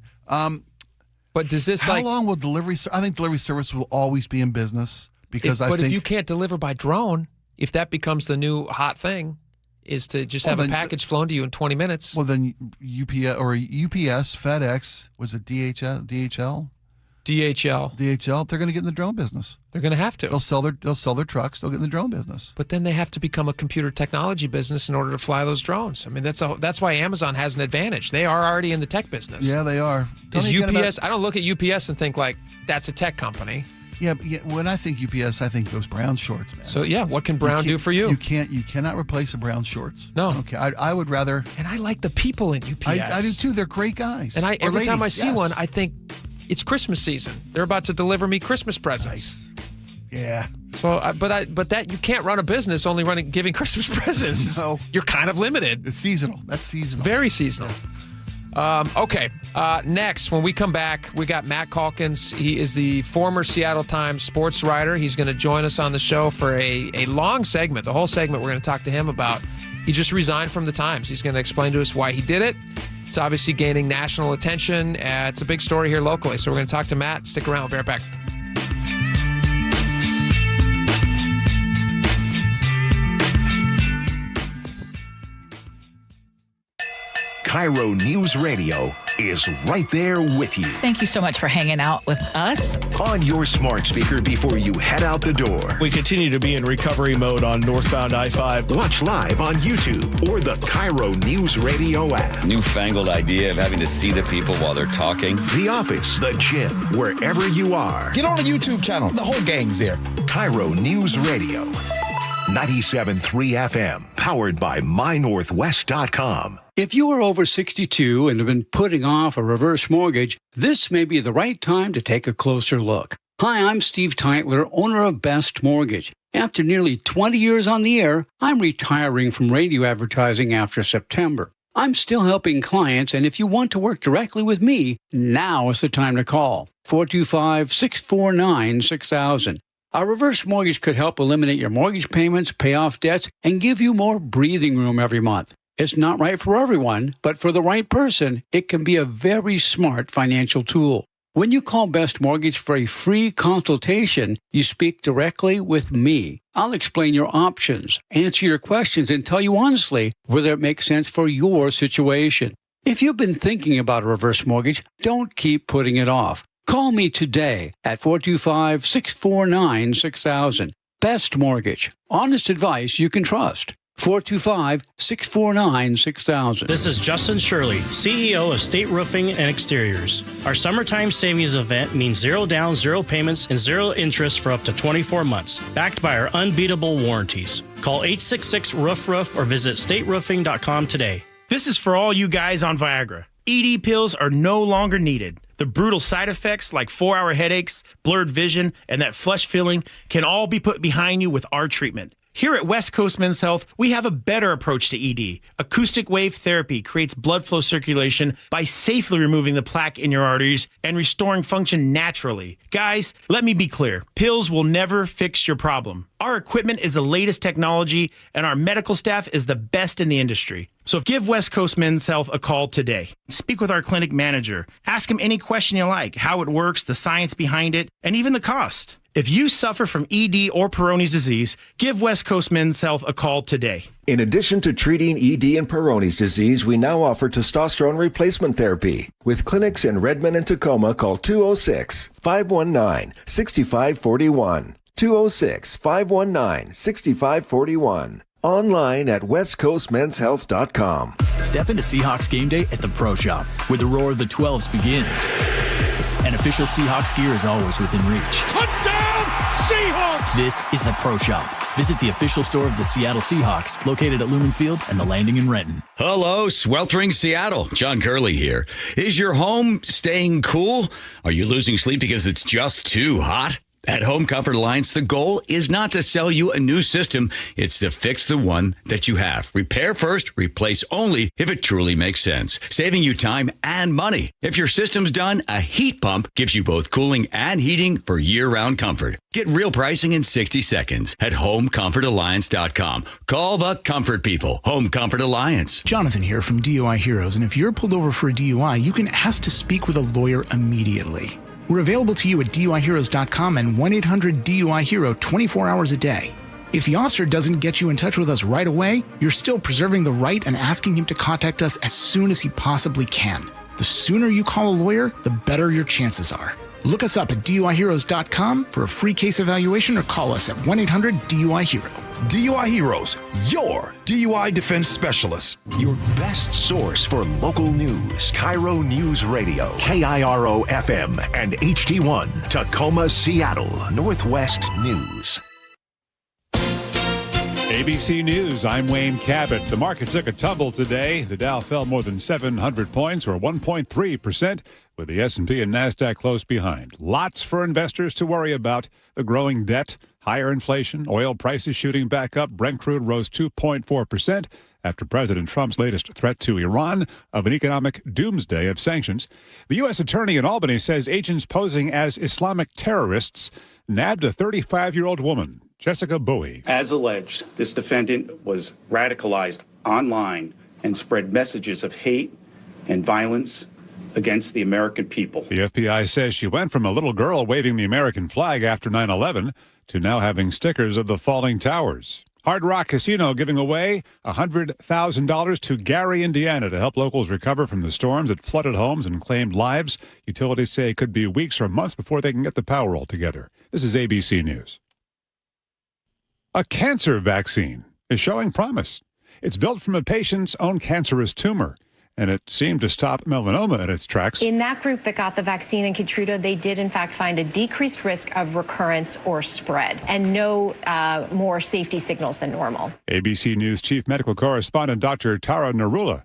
But does this how long will delivery? I think delivery service will always be in business because if you can't deliver by drone, if that becomes the new hot thing, is to just have a package flown to you in 20 minutes. Well, then UPS, FedEx, was it DHL? DHL. They're going to get in the drone business. They're going to have to. They'll sell their trucks. They'll get in the drone business. But then they have to become a computer technology business in order to fly those drones. I mean, that's why Amazon has an advantage. They are already in the tech business. Yeah, they are. Is UPS? I don't look at UPS and think like that's a tech company. Yeah, when I think UPS, I think those brown shorts, man. So yeah, what can brown do for you? You cannot replace the brown shorts. No. Okay, I would rather. And I like the people in UPS. I do too. They're great guys. And every time I see one, I think it's Christmas season. They're about to deliver me Christmas presents. Nice. Yeah. So, but that you can't run a business only giving Christmas presents. No. You're kind of limited. It's seasonal. That's seasonal. Very seasonal. Okay. Next, when we come back, we got Matt Calkins. He is the former Seattle Times sports writer. He's going to join us on the show for a long segment. The whole segment we're going to talk to him about. He just resigned from the Times. He's going to explain to us why he did it. It's obviously gaining national attention. It's a big story here locally. So we're going to talk to Matt. Stick around. We'll be right back. KIRO News Radio is right there with you. Thank you so much for hanging out with us. On your smart speaker before you head out the door. We continue to be in recovery mode on northbound I-5. Watch live on YouTube or the KIRO News Radio app. Newfangled idea of having to see the people while they're talking. The office, the gym, wherever you are. Get on the YouTube channel. The whole gang's there. KIRO News Radio. 97.3 FM, powered by MyNorthwest.com. If you are over 62 and have been putting off a reverse mortgage, this may be the right time to take a closer look. Hi, I'm Steve Teitler, owner of Best Mortgage. After nearly 20 years on the air, I'm retiring from radio advertising after September. I'm still helping clients, and if you want to work directly with me, now is the time to call. 425-649-6000. A reverse mortgage could help eliminate your mortgage payments, pay off debts, and give you more breathing room every month. It's not right for everyone, but for the right person, it can be a very smart financial tool. When you call Best Mortgage for a free consultation, you speak directly with me. I'll explain your options, answer your questions, and tell you honestly whether it makes sense for your situation. If you've been thinking about a reverse mortgage, don't keep putting it off. Call me today at 425-649-6000. Best Mortgage. Honest advice you can trust. 425-649-6000. This is Justin Shirley, CEO of State Roofing and Exteriors. Our summertime savings event means 0 down, 0 payments, and 0 interest for up to 24 months, backed by our unbeatable warranties. Call 866-ROOF-ROOF or visit stateroofing.com today. This is for all you guys on Viagra. ED pills are no longer needed. The brutal side effects like 4-hour headaches, blurred vision, and that flush feeling can all be put behind you with our treatment. Here at West Coast Men's Health, we have a better approach to ED. Acoustic wave therapy creates blood flow circulation by safely removing the plaque in your arteries and restoring function naturally. Guys, let me be clear. Pills will never fix your problem. Our equipment is the latest technology, and our medical staff is the best in the industry. So give West Coast Men's Health a call today. Speak with our clinic manager. Ask him any question you like, how it works, the science behind it, and even the cost. If you suffer from ED or Peyronie's disease, give West Coast Men's Health a call today. In addition to treating ED and Peyronie's disease, we now offer testosterone replacement therapy. With clinics in Redmond and Tacoma, call 206-519-6541. 206-519-6541. Online at westcoastmenshealth.com. Step into Seahawks game day at the Pro Shop, where the roar of the 12s begins. And official Seahawks gear is always within reach. Touchdown, Seahawks! This is the Pro Shop. Visit the official store of the Seattle Seahawks, located at Lumen Field and the Landing in Renton. Hello, sweltering Seattle. John Curley here. Is your home staying cool? Are you losing sleep because it's just too hot? At Home Comfort Alliance, the goal is not to sell you a new system. It's to fix the one that you have. Repair first, replace only if it truly makes sense, saving you time and money. If your system's done, a heat pump gives you both cooling and heating for year-round comfort. Get real pricing in 60 seconds at HomeComfortAlliance.com. Call the comfort people. Home Comfort Alliance. Jonathan here from DUI Heroes, and if you're pulled over for a DUI, you can ask to speak with a lawyer immediately. We're available to you at DUIHeroes.com and 1-800-DUI-HERO 24 hours a day. If the officer doesn't get you in touch with us right away, you're still preserving the right and asking him to contact us as soon as he possibly can. The sooner you call a lawyer, the better your chances are. Look us up at DUIHeroes.com for a free case evaluation or call us at 1-800-DUI-HERO. DUI Heroes, your DUI defense specialist. Your best source for local news. KIRO Newsradio, KIRO FM and HD1, Tacoma, Seattle, Northwest News. ABC News, I'm Wayne Cabot. The market took a tumble today. The Dow fell more than 700 points, or 1.3%, with the S&P and NASDAQ close behind. Lots for investors to worry about. The growing debt, higher inflation, oil prices shooting back up. Brent crude rose 2.4% after President Trump's latest threat to Iran of an economic doomsday of sanctions. The U.S. attorney in Albany says agents posing as Islamic terrorists nabbed a 35-year-old woman. Jessica Bowie. As alleged, this defendant was radicalized online and spread messages of hate and violence against the American people. The FBI says she went from a little girl waving the American flag after 9/11 to now having stickers of the falling towers. Hard Rock Casino giving away $100,000 to Gary, Indiana, to help locals recover from the storms that flooded homes and claimed lives. Utilities say it could be weeks or months before they can get the power all together. This is ABC News. A cancer vaccine is showing promise. It's built from a patient's own cancerous tumor, and it seemed to stop melanoma in its tracks. In that group that got the vaccine in Keytruda, they did in fact find a decreased risk of recurrence or spread and no more safety signals than normal. ABC News chief medical correspondent Dr. Tara Narula.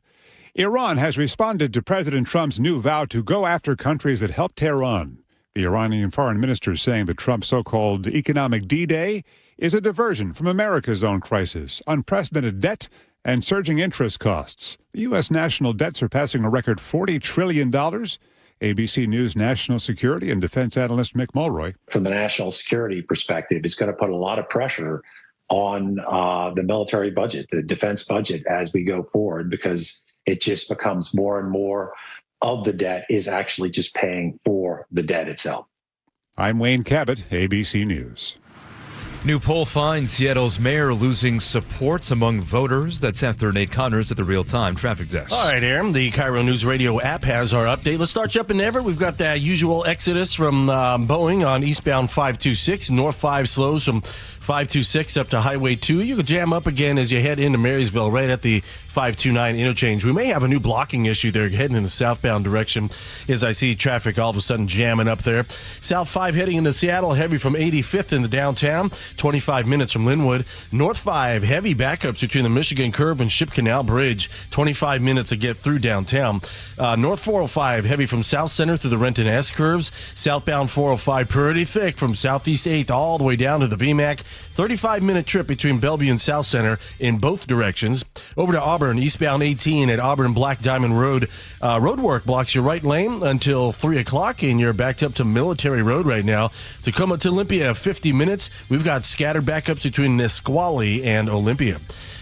Iran has responded to President Trump's new vow to go after countries that helped Tehran. The Iranian foreign minister is saying that Trump's so-called economic D-Day is a diversion from America's own crisis, unprecedented debt, and surging interest costs. The U.S. national debt surpassing a record $40 trillion. ABC News national security and defense analyst Mick Mulroy. From the national security perspective, it's going to put a lot of pressure on the military budget, the defense budget, as we go forward, because it just becomes more and more of the debt is actually just paying for the debt itself. I'm Wayne Cabot, ABC News. New poll finds Seattle's mayor losing support among voters. That's after Nate Connors at the real-time traffic desk. All right, Aaron, the KIRO Newsradio app has our update. Let's start you up in Everett. We've got that usual exodus from Boeing on eastbound 526. North 5 slows from 526 up to Highway 2. You could jam up again as you head into Marysville right at the 529 interchange. We may have a new blocking issue there heading in the southbound direction as I see traffic all of a sudden jamming up there. South 5 heading into Seattle, heavy from 85th into downtown. 25 minutes from Linwood. North 5, heavy backups between the Michigan Curve and Ship Canal Bridge. 25 minutes to get through downtown. North 405, heavy from South Center through the Renton S curves. Southbound 405, pretty thick from Southeast 8th all the way down to the VMAC. 35-minute trip between Bellevue and South Center in both directions. Over to Auburn, eastbound 18 at Auburn Black Diamond Road. Road work blocks your right lane until 3 o'clock, and you're backed up to Military Road right now. Tacoma to Olympia, 50 minutes. We've got scattered backups between Nisqually and Olympia.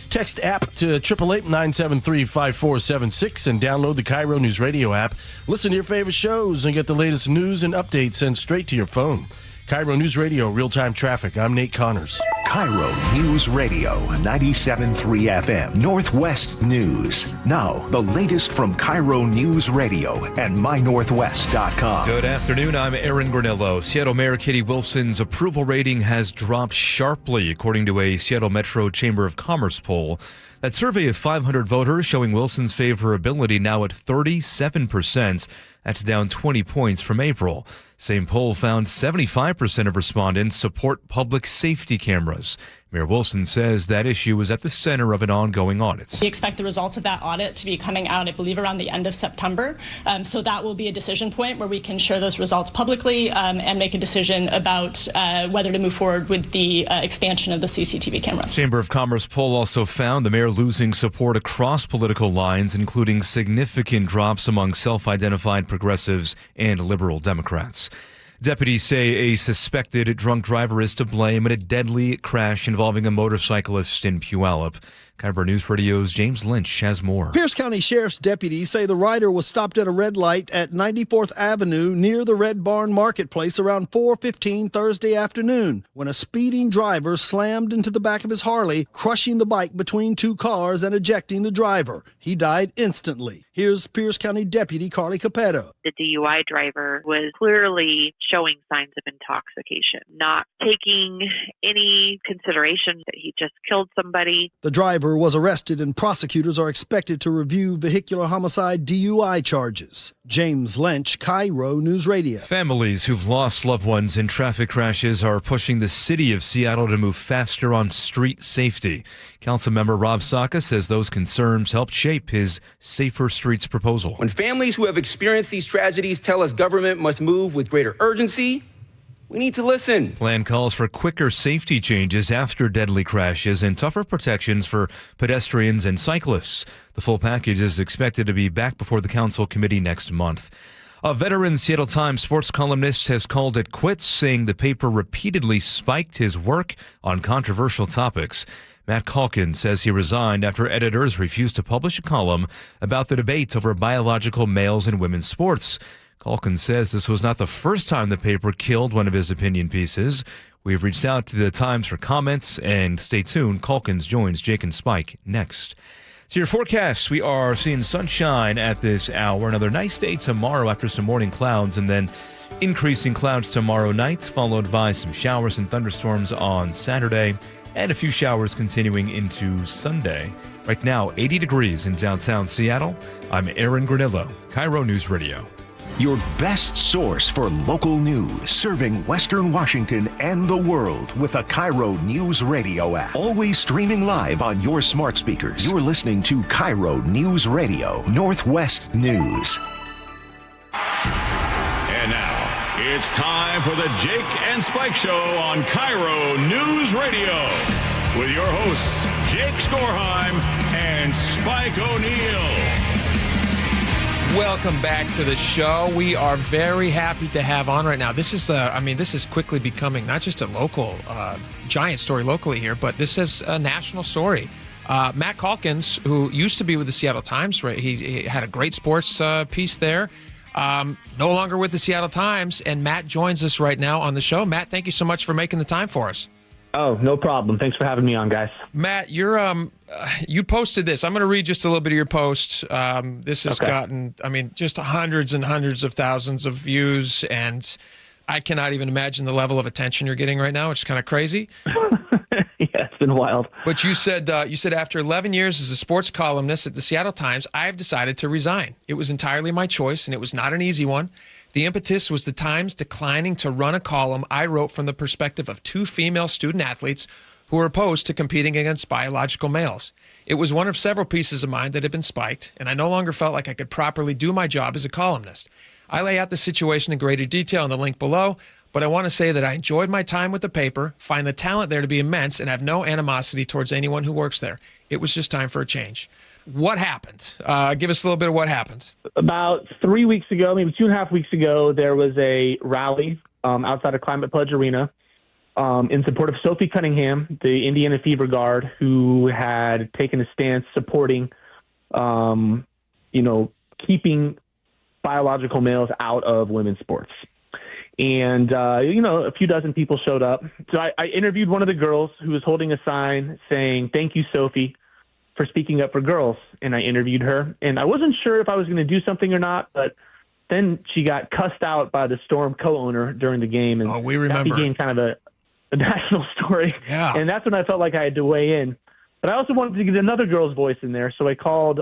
Text app to 888-973-5476 and download the KIRO News Radio app. Listen to your favorite shows and get the latest news and updates sent straight to your phone. KIRO News Radio, real-time traffic. I'm Nate Connors. KIRO News Radio, 97.3 FM, Northwest News. Now, the latest from KIRO News Radio and mynorthwest.com. Good afternoon, I'm Aaron Granillo. Seattle Mayor Katie Wilson's approval rating has dropped sharply, according to a Seattle Metro Chamber of Commerce poll. That survey of 500 voters showing Wilson's favorability now at 37%. That's down 20 points from April. Same poll found 75% of respondents support public safety cameras. Mayor Wilson says that issue is at the center of an ongoing audit. We expect the results of that audit to be coming out, I believe, around the end of September. So that will be a decision point where we can share those results publicly and make a decision about whether to move forward with the expansion of the CCTV cameras. Chamber of Commerce poll also found the mayor losing support across political lines, including significant drops among self-identified progressives and liberal Democrats. Deputies say a suspected drunk driver is to blame in a deadly crash involving a motorcyclist in Puyallup. KIRO News Radio's James Lynch has more. Pierce County Sheriff's deputies say the rider was stopped at a red light at 94th Avenue near the Red Barn Marketplace around 4:15 Thursday afternoon when a speeding driver slammed into the back of his Harley, crushing the bike between two cars and ejecting the driver. He died instantly. Here's Pierce County Deputy Carly Capetto. The DUI driver was clearly showing signs of intoxication, not taking any consideration that he just killed somebody. The driver was arrested and prosecutors are expected to review vehicular homicide DUI charges. James Lynch, KIRO News Radio. Families who've lost loved ones in traffic crashes are pushing the city of Seattle to move faster on street safety. Councilmember Rob Saka says those concerns helped shape his Safer Streets proposal. When families who have experienced these tragedies tell us government must move with greater urgency, we need to listen. Plan calls for quicker safety changes after deadly crashes and tougher protections for pedestrians and cyclists. The full package is expected to be back before the council committee next month. A veteran Seattle Times sports columnist has called it quits, saying the paper repeatedly spiked his work on controversial topics. Matt Calkin says he resigned after editors refused to publish a column about the debate over biological males in women's sports. Calkin says this was not the first time the paper killed one of his opinion pieces. We've reached out to the Times for comments, and stay tuned. Calkins joins Jake and Spike next. To your forecast, we are seeing sunshine at this hour. Another nice day tomorrow after some morning clouds, and then increasing clouds tomorrow night, followed by some showers and thunderstorms on Saturday, and a few showers continuing into Sunday. Right now, 80 degrees in downtown Seattle. I'm Aaron Granillo, KIRO News Radio. Your best source for local news, serving Western Washington and the world with a KIRO News Radio app. Always streaming live on your smart speakers. You're listening to KIRO News Radio, Northwest News. And now, it's time for the Jake and Spike Show on KIRO News Radio with your hosts, Jake Skorheim and Spike O'Neill. Welcome back to the show. We are very happy to have on right now. This is quickly becoming not just a local giant story locally here, but this is a national story. Matt Calkins, who used to be with the Seattle Times, right? He had a great sports piece there. No longer with the Seattle Times, and Matt joins us right now on the show. Matt, thank you so much for making the time for us. Oh, no problem. Thanks for having me on, guys. Matt, you posted this. I'm going to read just a little bit of your post. This has gotten, just hundreds and hundreds of thousands of views, and I cannot even imagine the level of attention you're getting right now, which is kind of crazy. Yeah, it's been wild. But you said after 11 years as a sports columnist at the Seattle Times, I have decided to resign. It was entirely my choice, and it was not an easy one. The impetus was the Times declining to run a column I wrote from the perspective of two female student athletes who were opposed to competing against biological males. It was one of several pieces of mine that had been spiked, and I no longer felt like I could properly do my job as a columnist. I lay out the situation in greater detail in the link below, but I want to say that I enjoyed my time with the paper, find the talent there to be immense, and have no animosity towards anyone who works there. It was just time for a change. What happened? Give us a little bit of what happened. About 3 weeks ago, maybe 2.5 weeks ago, there was a rally outside of Climate Pledge Arena in support of Sophie Cunningham, the Indiana Fever Guard, who had taken a stance supporting, keeping biological males out of women's sports. And, a few dozen people showed up. So I interviewed one of the girls who was holding a sign saying, "Thank you, Sophie, for speaking up for girls." And I interviewed her, and I wasn't sure if I was going to do something or not, but then she got cussed out by the Storm co-owner during the game. And we remember. That became kind of a national story. Yeah. And that's when I felt like I had to weigh in. But I also wanted to get another girl's voice in there. So I called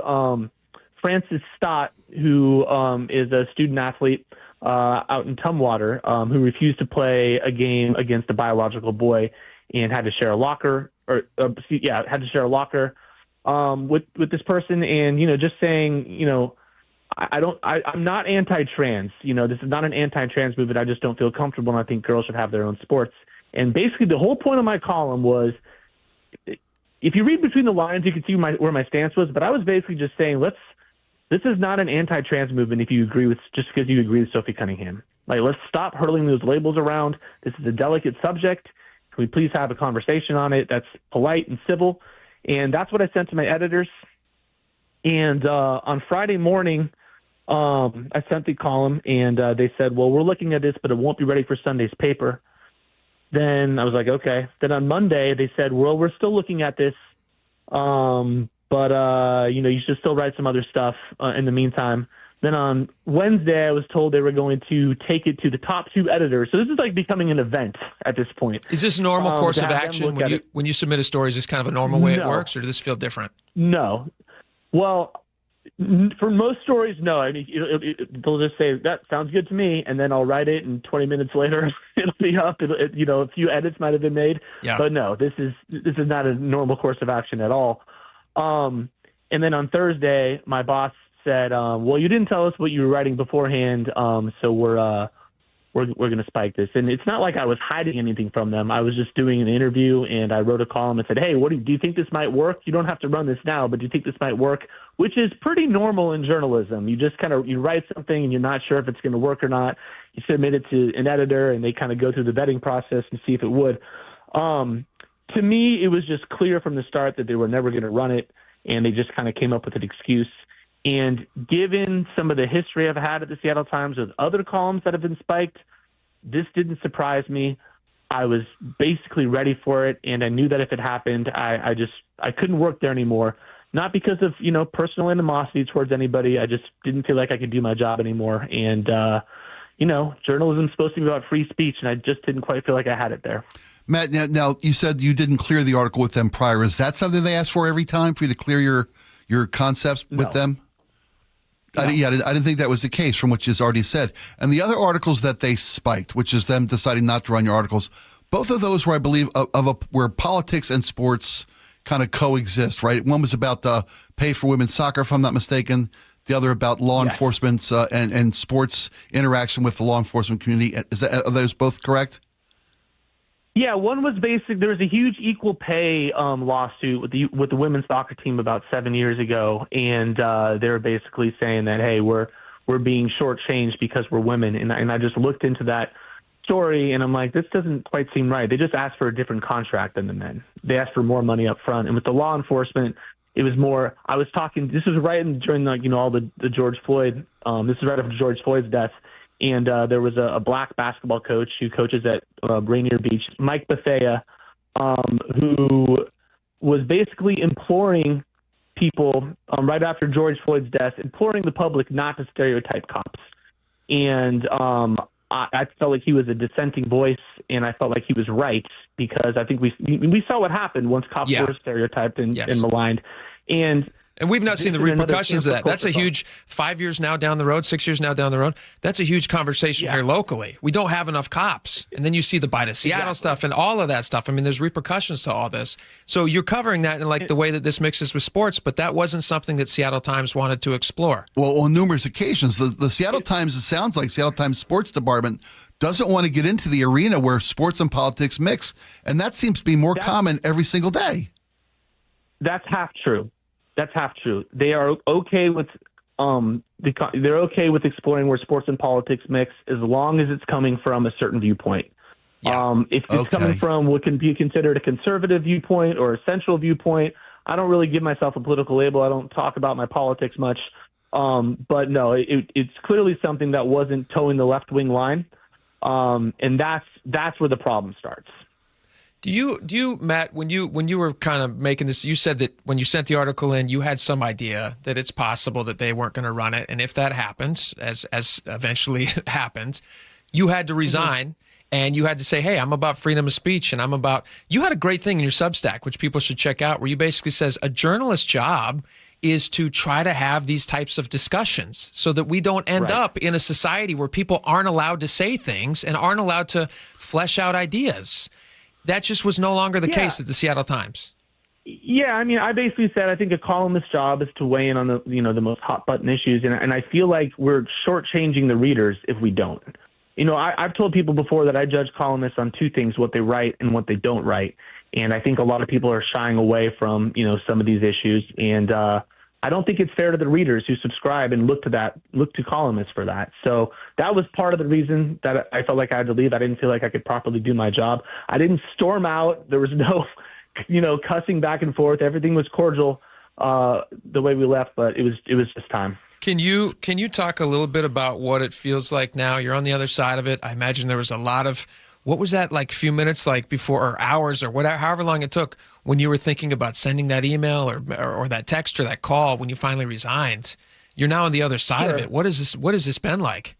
Frances Stott, who is a student athlete out in Tumwater, who refused to play a game against a biological boy and had to share a locker with this person. And, just saying, I'm not anti-trans, this is not an anti-trans movement. I just don't feel comfortable. And I think girls should have their own sports. And basically the whole point of my column was, if you read between the lines, you can see where my stance was, but I was basically just saying, this is not an anti-trans movement if you agree with, just because you agree with Sophie Cunningham. Let's stop hurling those labels around. This is a delicate subject. Can we please have a conversation on it that's polite and civil? And that's what I sent to my editors. And on Friday morning, I sent the column, and they said, well, we're looking at this, but it won't be ready for Sunday's paper. Then I was like, okay. Then on Monday, they said, well, we're still looking at this, but you should still write some other stuff in the meantime. Then on Wednesday, I was told they were going to take it to the top two editors. So this is like becoming an event at this point. Is this normal course of action when you submit a story? Is this kind of a normal way it works, or does this feel different? No. Well, for most stories, no. I mean, they'll just say, that sounds good to me, and then I'll write it, and 20 minutes later, it'll be up. A few edits might have been made. Yeah. But no, this is not a normal course of action at all. And then on Thursday, my boss said, well, you didn't tell us what you were writing beforehand, so we're going to spike this. And it's not like I was hiding anything from them. I was just doing an interview, and I wrote a column and said, hey, do you think this might work? You don't have to run this now, but do you think this might work? Which is pretty normal in journalism. You just you write something and you're not sure if it's going to work or not. You submit it to an editor, and they kind of go through the vetting process and see if it would. To me, it was just clear from the start that they were never going to run it, and they just kind of came up with an excuse. And given some of the history I've had at the Seattle Times with other columns that have been spiked, this didn't surprise me. I was basically ready for it, and I knew that if it happened, I couldn't work there anymore. Not because of, personal animosity towards anybody. I just didn't feel like I could do my job anymore. And, journalism is supposed to be about free speech, and I just didn't quite feel like I had it there. Matt, now you said you didn't clear the article with them prior. Is that something they ask for every time, for you to clear your concepts with them? No. I didn't think that was the case from what you've already said. And the other articles that they spiked, which is them deciding not to run your articles, both of those were, I believe, where politics and sports kind of coexist, right? One was about pay for women's soccer, if I'm not mistaken. The other about law enforcement and sports interaction with the law enforcement community. Are those both correct? Yeah, one was there was a huge equal pay lawsuit with the women's soccer team about 7 years ago, and they were basically saying that, hey, we're being shortchanged because we're women, and I just looked into that story, and I'm like, this doesn't quite seem right. They just asked for a different contract than the men. They asked for more money up front, and with the law enforcement, it was more. I was talking. This was right during all the George Floyd. This is right after George Floyd's death. And there was a black basketball coach who coaches at Rainier Beach, Mike Bethea, who was basically imploring people right after George Floyd's death, imploring the public not to stereotype cops. And I felt like he was a dissenting voice, and I felt like he was right because I think we saw what happened once cops were stereotyped and maligned. And we've not seen the repercussions of that. That's a huge 5 years now down the road, 6 years now down the road. That's a huge conversation here locally. We don't have enough cops. And then you see the Bite of Seattle stuff and all of that stuff. I mean, there's repercussions to all this. So you're covering that in like the way that this mixes with sports, but that wasn't something that Seattle Times wanted to explore. Well, on numerous occasions, the Seattle Times, it sounds like Seattle Times sports department doesn't want to get into the arena where sports and politics mix. And that seems to be more common every single day. That's half true. That's half true. They are okay with they're okay with exploring where sports and politics mix as long as it's coming from a certain viewpoint. If it's coming from what can be considered a conservative viewpoint or a central viewpoint, I don't really give myself a political label. I don't talk about my politics much. But no, it's clearly something that wasn't towing the left-wing line. And that's where the problem starts. Do you, Matt, when you were kind of making this, you said that when you sent the article in, you had some idea that it's possible that they weren't going to run it. And if that happens, as eventually happened, you had to resign and you had to say, hey, I'm about freedom of speech. And you had a great thing in your Substack, which people should check out, where you basically says a journalist's job is to try to have these types of discussions so that we don't end up in a society where people aren't allowed to say things and aren't allowed to flesh out ideas. That just was no longer the case at the Seattle Times. Yeah, I mean, I basically said I think a columnist's job is to weigh in on the most hot button issues, and I feel like we're shortchanging the readers if we don't. I've told people before that I judge columnists on two things: what they write and what they don't write. And I think a lot of people are shying away from some of these issues, and I don't think it's fair to the readers who subscribe and look to columnists for that. So that was part of the reason that I felt like I had to leave. I didn't feel like I could properly do my job. I didn't storm out. There was no, cussing back and forth. Everything was cordial the way we left, but it was just time. Can you talk a little bit about what it feels like now? You're on the other side of it. I imagine there was a lot of, what was that, like few minutes like before, or hours, or whatever, however long it took when you were thinking about sending that email or that text or that call when you finally resigned? You're now on the other side of it. What has this been like?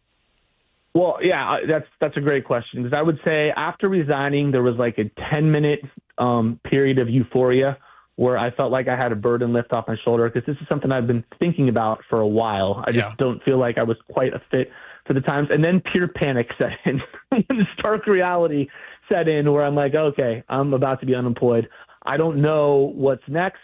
Well, yeah, that's a great question, because I would say after resigning, there was like a 10-minute period of euphoria where I felt like I had a burden lift off my shoulder, because this is something I've been thinking about for a while. I just don't feel like I was quite a fit for the Times. And then pure panic set in. The stark reality set in where I'm like, okay, I'm about to be unemployed. I don't know what's next.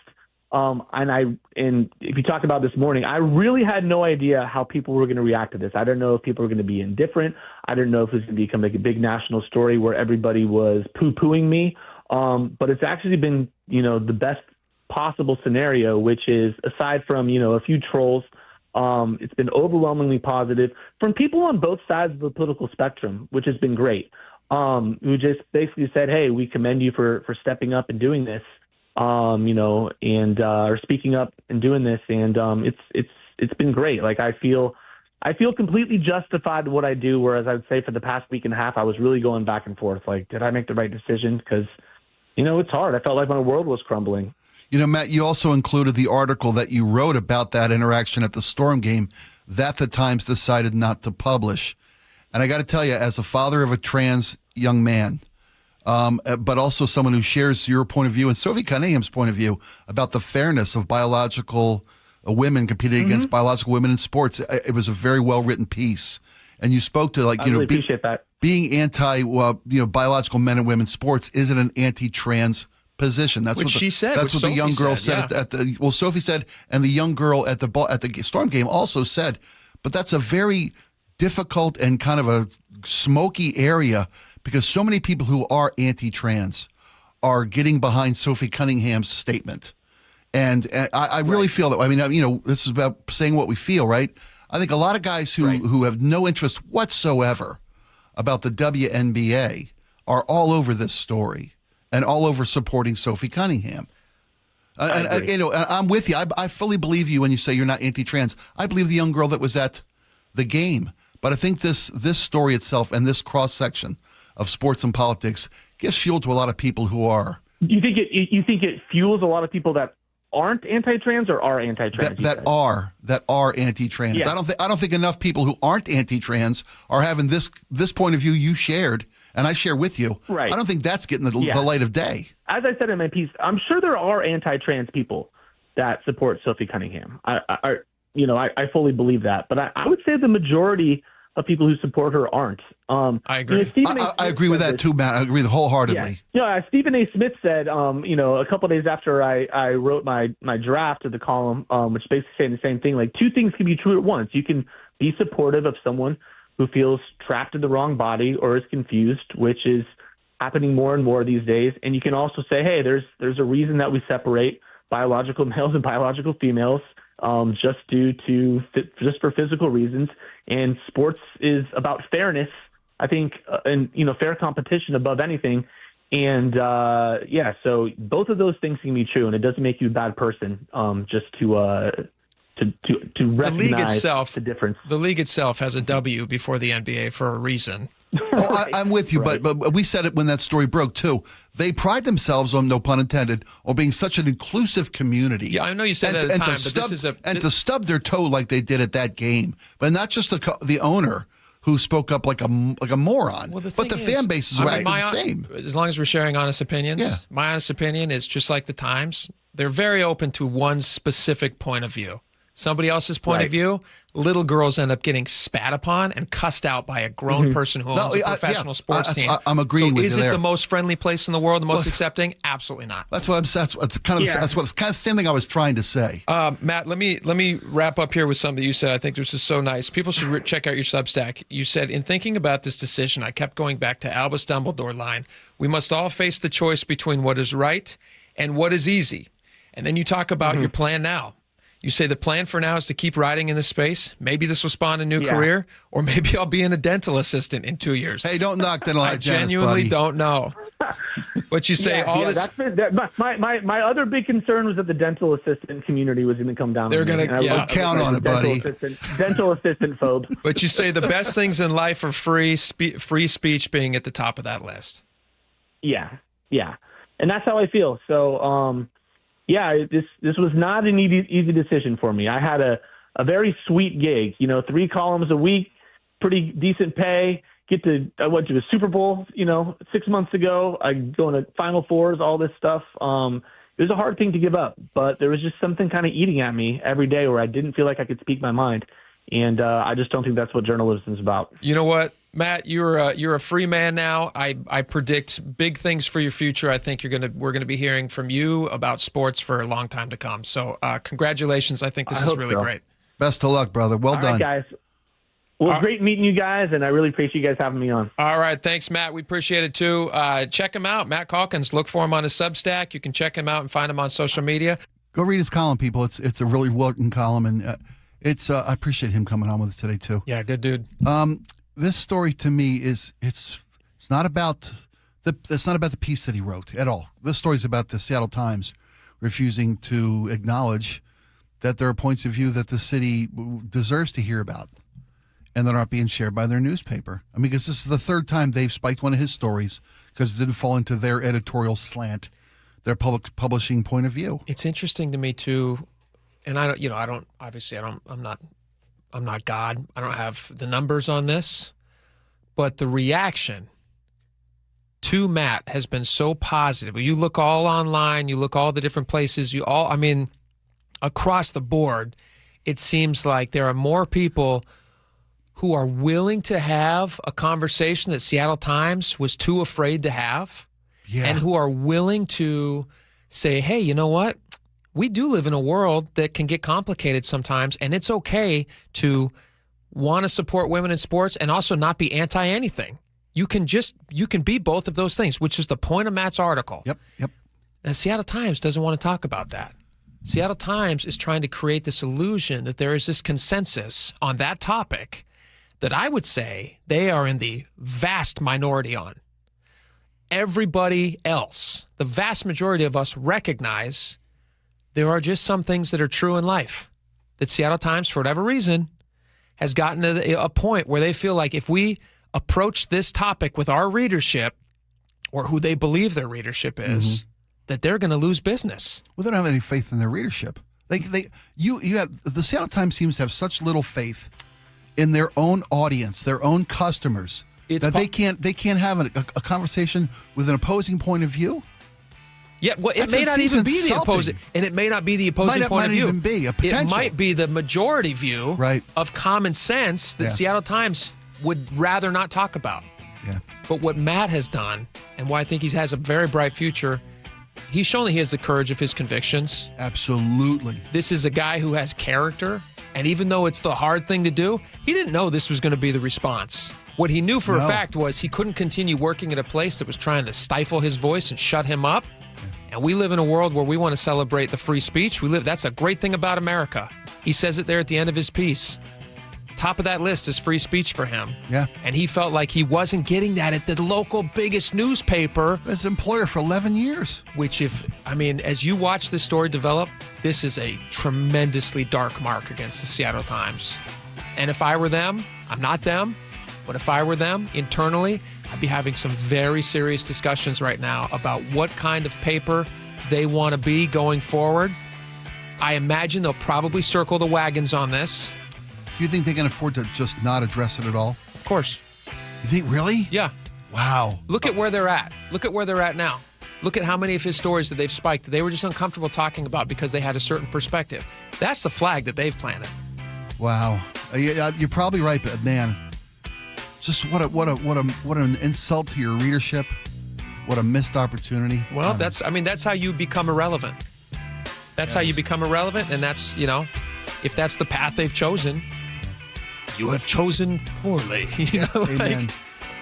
And if you talk about this morning, I really had no idea how people were going to react to this. I don't know if people were going to be indifferent. I didn't know if it was going to become like a big national story where everybody was poo-pooing me. But it's actually been, the best possible scenario, which is, aside from, a few trolls, it's been overwhelmingly positive from people on both sides of the political spectrum, which has been great. Who just basically said, hey, we commend you for stepping up and doing this, or speaking up and doing this. And it's been great. Like, I feel completely justified in what I do, whereas I would say for the past week and a half, I was really going back and forth. Like, did I make the right decision? Because, it's hard. I felt like my world was crumbling. Matt, you also included the article that you wrote about that interaction at the Storm game that the Times decided not to publish. And I got to tell you, as a father of a trans young man, but also someone who shares your point of view and Sophie Cunningham's point of view about the fairness of biological women competing against biological women in sports, it was a very well-written piece. And you spoke to, like, really appreciate that. Being anti, biological men and women sports isn't an anti-trans position. That's what she said. That's what the young girl said at the. Well, Sophie said, and the young girl at the Storm game also said. But that's a very difficult and kind of a smoky area because so many people who are anti-trans are getting behind Sophie Cunningham's statement. And I really feel that, I mean, this is about saying what we feel, right? I think a lot of guys who have no interest whatsoever about the WNBA are all over this story and all over supporting Sophie Cunningham. I'm with you. I fully believe you when you say you're not anti-trans. I believe the young girl that was at the game. But I think this story itself and this cross-section of sports and politics gives fuel to a lot of people who are. You think it fuels a lot of people that aren't anti-trans or are anti-trans? That are anti-trans. Yeah. I don't think enough people who aren't anti-trans are having this point of view you shared, and I share with you. Right. I don't think that's getting the light of day. As I said in my piece, I'm sure there are anti-trans people that support Sophie Cunningham. I fully believe that, but I would say the majority of people who support her aren't. I agree. I agree with that too, Matt. I agree wholeheartedly. Yeah. Stephen A. Smith said, a couple of days after I wrote my draft of the column, which basically saying the same thing, like two things can be true at once. You can be supportive of someone who feels trapped in the wrong body or is confused, which is happening more and more these days. And you can also say, hey, there's a reason that we separate biological males and biological females, just for physical reasons. And sports is about fairness, I think, and fair competition above anything. And so both of those things can be true, and it doesn't make you a bad person just to recognize the difference. The league itself has a W before the NBA for a reason. I'm with you, but we said it when that story broke too. They pride themselves on, no pun intended, on being such an inclusive community. Yeah, I know you said that at the time, but this is to stub their toe like they did at that game, but not just the owner who spoke up like a moron, but the fan bases were acting the same. As long as we're sharing honest opinions, my honest opinion is just like the Times. They're very open to one specific point of view. Somebody else's point of view, little girls end up getting spat upon and cussed out by a grown person who owns a professional sports team. I'm agreeing with you there. Is it the most friendly place in the world, the most accepting? Absolutely not. That's what I'm saying. That's kind of the same thing I was trying to say. Matt, let me wrap up here with something you said. I think this is so nice. People should check out your Substack. You said, in thinking about this decision, I kept going back to Albus Dumbledore line. We must all face the choice between what is right and what is easy. And then you talk about your plan now. You say the plan for now is to keep riding in this space. Maybe this will spawn a new career, or maybe I'll be a dental assistant in 2 years. Hey, don't knock dental hygienist, I genuinely don't know. But you say this. My other big concern was that the dental assistant community was going to come down. They're going to count on it, buddy. Dental assistant phobe. But you say the best things in life are free speech being at the top of that list. Yeah, and that's how I feel. So. This was not an easy decision for me. I had a very sweet gig, 3 columns a week, pretty decent pay. I went to a Super Bowl, 6 months ago. I go into Final Fours, all this stuff. It was a hard thing to give up, but there was just something kind of eating at me every day where I didn't feel like I could speak my mind. And I just don't think that's what journalism is about. You know what, Matt? You're a free man now. I predict big things for your future. I think we're gonna be hearing from you about sports for a long time to come. So congratulations. I think this is really great. Best of luck, brother. Well done, guys. Well, great meeting you guys, and I really appreciate you guys having me on. All right, thanks, Matt. We appreciate it too. Check him out, Matt Calkins. Look for him on his Substack. You can check him out and find him on social media. Go read his column, people. It's a really well-written column, and I appreciate him coming on with us today too. Yeah, good dude. This story to me it's not about the piece that he wrote at all. This story is about the Seattle Times refusing to acknowledge that there are points of view that the city deserves to hear about, and they're not being shared by their newspaper. I mean, because this is the third time they've spiked one of his stories because it didn't fall into their editorial slant, their public publishing point of view. It's interesting to me too. And I'm not God. I don't have the numbers on this, but the reaction to Matt has been so positive. You look all online, you look all the different places, across the board, it seems like there are more people who are willing to have a conversation that Seattle Times was too afraid to have, and who are willing to say, hey, you know what? We do live in a world that can get complicated sometimes, and it's okay to want to support women in sports and also not be anti-anything. You can be both of those things, which is the point of Matt's article. Yep. And Seattle Times doesn't want to talk about that. Seattle Times is trying to create this illusion that there is this consensus on that topic that I would say they are in the vast minority on. Everybody else, the vast majority of us, recognize there are just some things that are true in life. That Seattle Times, for whatever reason, has gotten to a point where they feel like if we approach this topic with our readership, or who they believe their readership is, that they're going to lose business. Well, they don't have any faith in their readership. The Seattle Times seems to have such little faith in their own audience, their own customers, that they can't have a conversation with an opposing point of view. Yeah, well, it may not even be the opposing, and it may not be the opposing point of view. Even be a potential. It might be the majority view of common sense that Seattle Times would rather not talk about. Yeah. But what Matt has done, and why I think he has a very bright future, he's shown that he has the courage of his convictions. Absolutely. This is a guy who has character, and even though it's the hard thing to do, he didn't know this was going to be the response. What he knew for a fact was he couldn't continue working at a place that was trying to stifle his voice and shut him up. And we live in a world where we want to celebrate the free speech. That's a great thing about America. He says it there at the end of his piece. Top of that list is free speech for him. Yeah. And he felt like he wasn't getting that at the local biggest newspaper. As employer for 11 years. Which as you watch this story develop, this is a tremendously dark mark against the Seattle Times. And if I were them, I'm not them, but if I were them internally, I'd be having some very serious discussions right now about what kind of paper they want to be going forward. I imagine they'll probably circle the wagons on this. Do you think they can afford to just not address it at all? Of course. You think, really? Yeah. Wow. Look at where they're at. Look at where they're at now. Look at how many of his stories that they've spiked that they were just uncomfortable talking about because they had a certain perspective. That's the flag that they've planted. Wow. You're probably right, but man, just what an insult to your readership. What a missed opportunity. Well, that's how you become irrelevant. That's how you become irrelevant, and that's, if that's the path they've chosen, you have chosen poorly. Amen.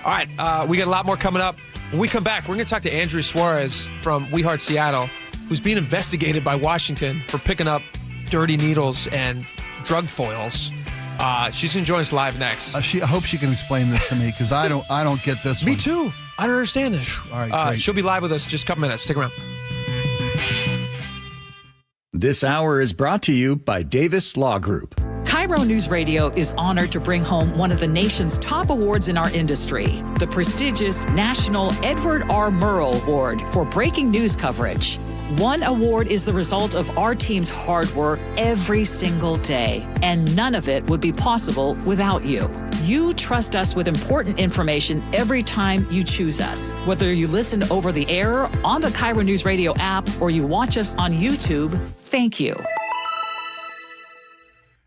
All right, we got a lot more coming up. When we come back, we're going to talk to Andrea Suarez from We Heart Seattle, who's being investigated by Washington for picking up dirty needles and drug foils. She's going to join us live next. I hope she can explain this to me because I don't get this one. Me too. I don't understand this. All right, great. She'll be live with us in just a couple minutes. Stick around. This hour is brought to you by Davis Law Group. KIRO Newsradio is honored to bring home one of the nation's top awards in our industry, the prestigious National Edward R. Murrow Award for breaking news coverage. One award is the result of our team's hard work every single day, and none of it would be possible without you. You trust us with important information every time you choose us. Whether you listen over the air, on the KIRO Newsradio app, or you watch us on YouTube, thank you.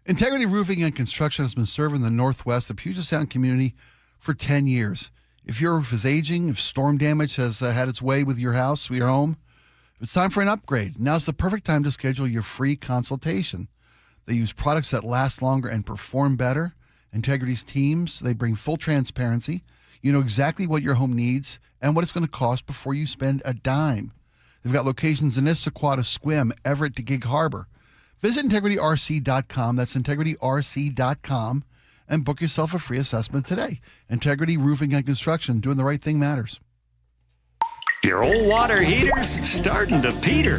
Integrity Roofing and Construction has been serving the Northwest, the Puget Sound community, for 10 years. If your roof is aging, if storm damage has had its way with your house, your home, if it's time for an upgrade, now's the perfect time to schedule your free consultation. They use products that last longer and perform better. Integrity's teams, they bring full transparency. You know exactly what your home needs and what it's going to cost before you spend a dime. They've got locations in Issaquah, Sequim, Everett to Gig Harbor. Visit IntegrityRC.com, that's IntegrityRC.com, and book yourself a free assessment today. Integrity Roofing and Construction, doing the right thing matters. Your old water heater's starting to peter.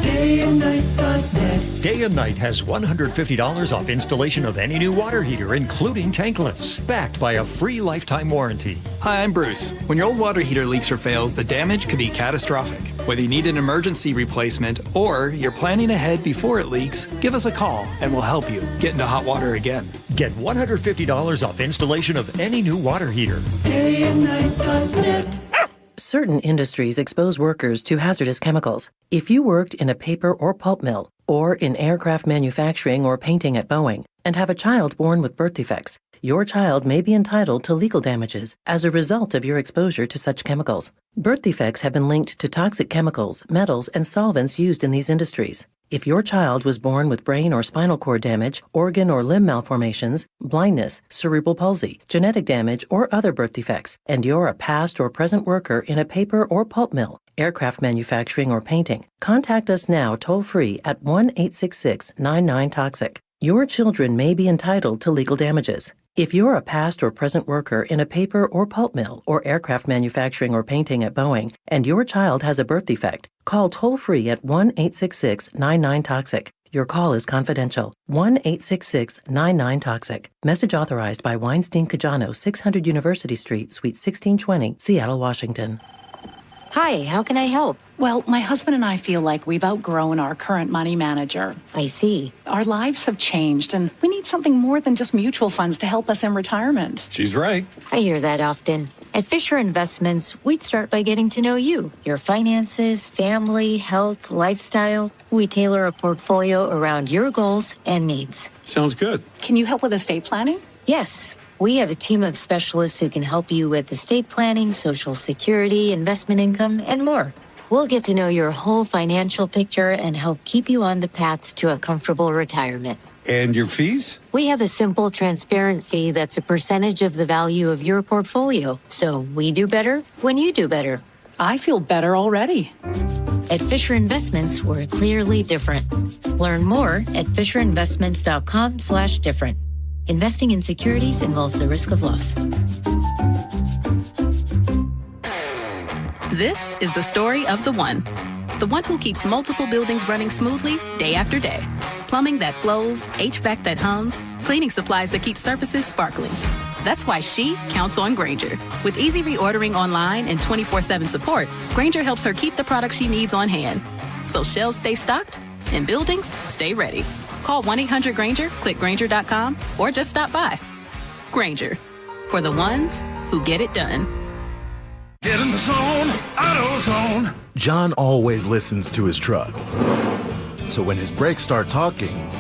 DayandNight.net. Day and Night has $150 off installation of any new water heater, including tankless, backed by a free lifetime warranty. Hi, I'm Bruce. When your old water heater leaks or fails, the damage could be catastrophic. Whether you need an emergency replacement or you're planning ahead before it leaks, give us a call and we'll help you get into hot water again. Get $150 off installation of any new water heater. DayandNight.net. Certain industries expose workers to hazardous chemicals. If you worked in a paper or pulp mill, or in aircraft manufacturing or painting at Boeing, and have a child born with birth defects, your child may be entitled to legal damages as a result of your exposure to such chemicals. Birth defects have been linked to toxic chemicals, metals, and solvents used in these industries. If your child was born with brain or spinal cord damage, organ or limb malformations, blindness, cerebral palsy, genetic damage, or other birth defects, and you're a past or present worker in a paper or pulp mill, aircraft manufacturing, or painting, contact us now toll-free at 1-866-99-TOXIC. Your children may be entitled to legal damages. If you're a past or present worker in a paper or pulp mill or aircraft manufacturing or painting at Boeing, and your child has a birth defect, call toll-free at 1-866-99-TOXIC. Your call is confidential. 1-866-99-TOXIC. Message authorized by Weinstein Cajano, 600 University Street, Suite 1620, Seattle, Washington. Hi, how can I help? Well, my husband and I feel like we've outgrown our current money manager. I see. Our lives have changed, and we need something more than just mutual funds to help us in retirement. She's right. I hear that often. At Fisher Investments, we'd start by getting to know you, your finances, family, health, lifestyle. We tailor a portfolio around your goals and needs. Sounds good. Can you help with estate planning? Yes. We have a team of specialists who can help you with estate planning, Social Security, investment income, and more. We'll get to know your whole financial picture and help keep you on the path to a comfortable retirement. And your fees? We have a simple, transparent fee that's a percentage of the value of your portfolio. So we do better when you do better. I feel better already. At Fisher Investments, we're clearly different. Learn more at fisherinvestments.com/different. Investing in securities involves the risk of loss. This is the story of the one who keeps multiple buildings running smoothly day after day. Plumbing that flows, HVAC that hums, cleaning supplies that keep surfaces sparkling. That's why she counts on Grainger. With easy reordering online and 24/7 support, Grainger helps her keep the products she needs on hand. So shelves stay stocked and buildings stay ready. Call 1-800-GRAINGER, click Grainger.com, or just stop by. Grainger, for the ones who get it done. Get in the zone, AutoZone. John always listens to his truck. So when his brakes start talking,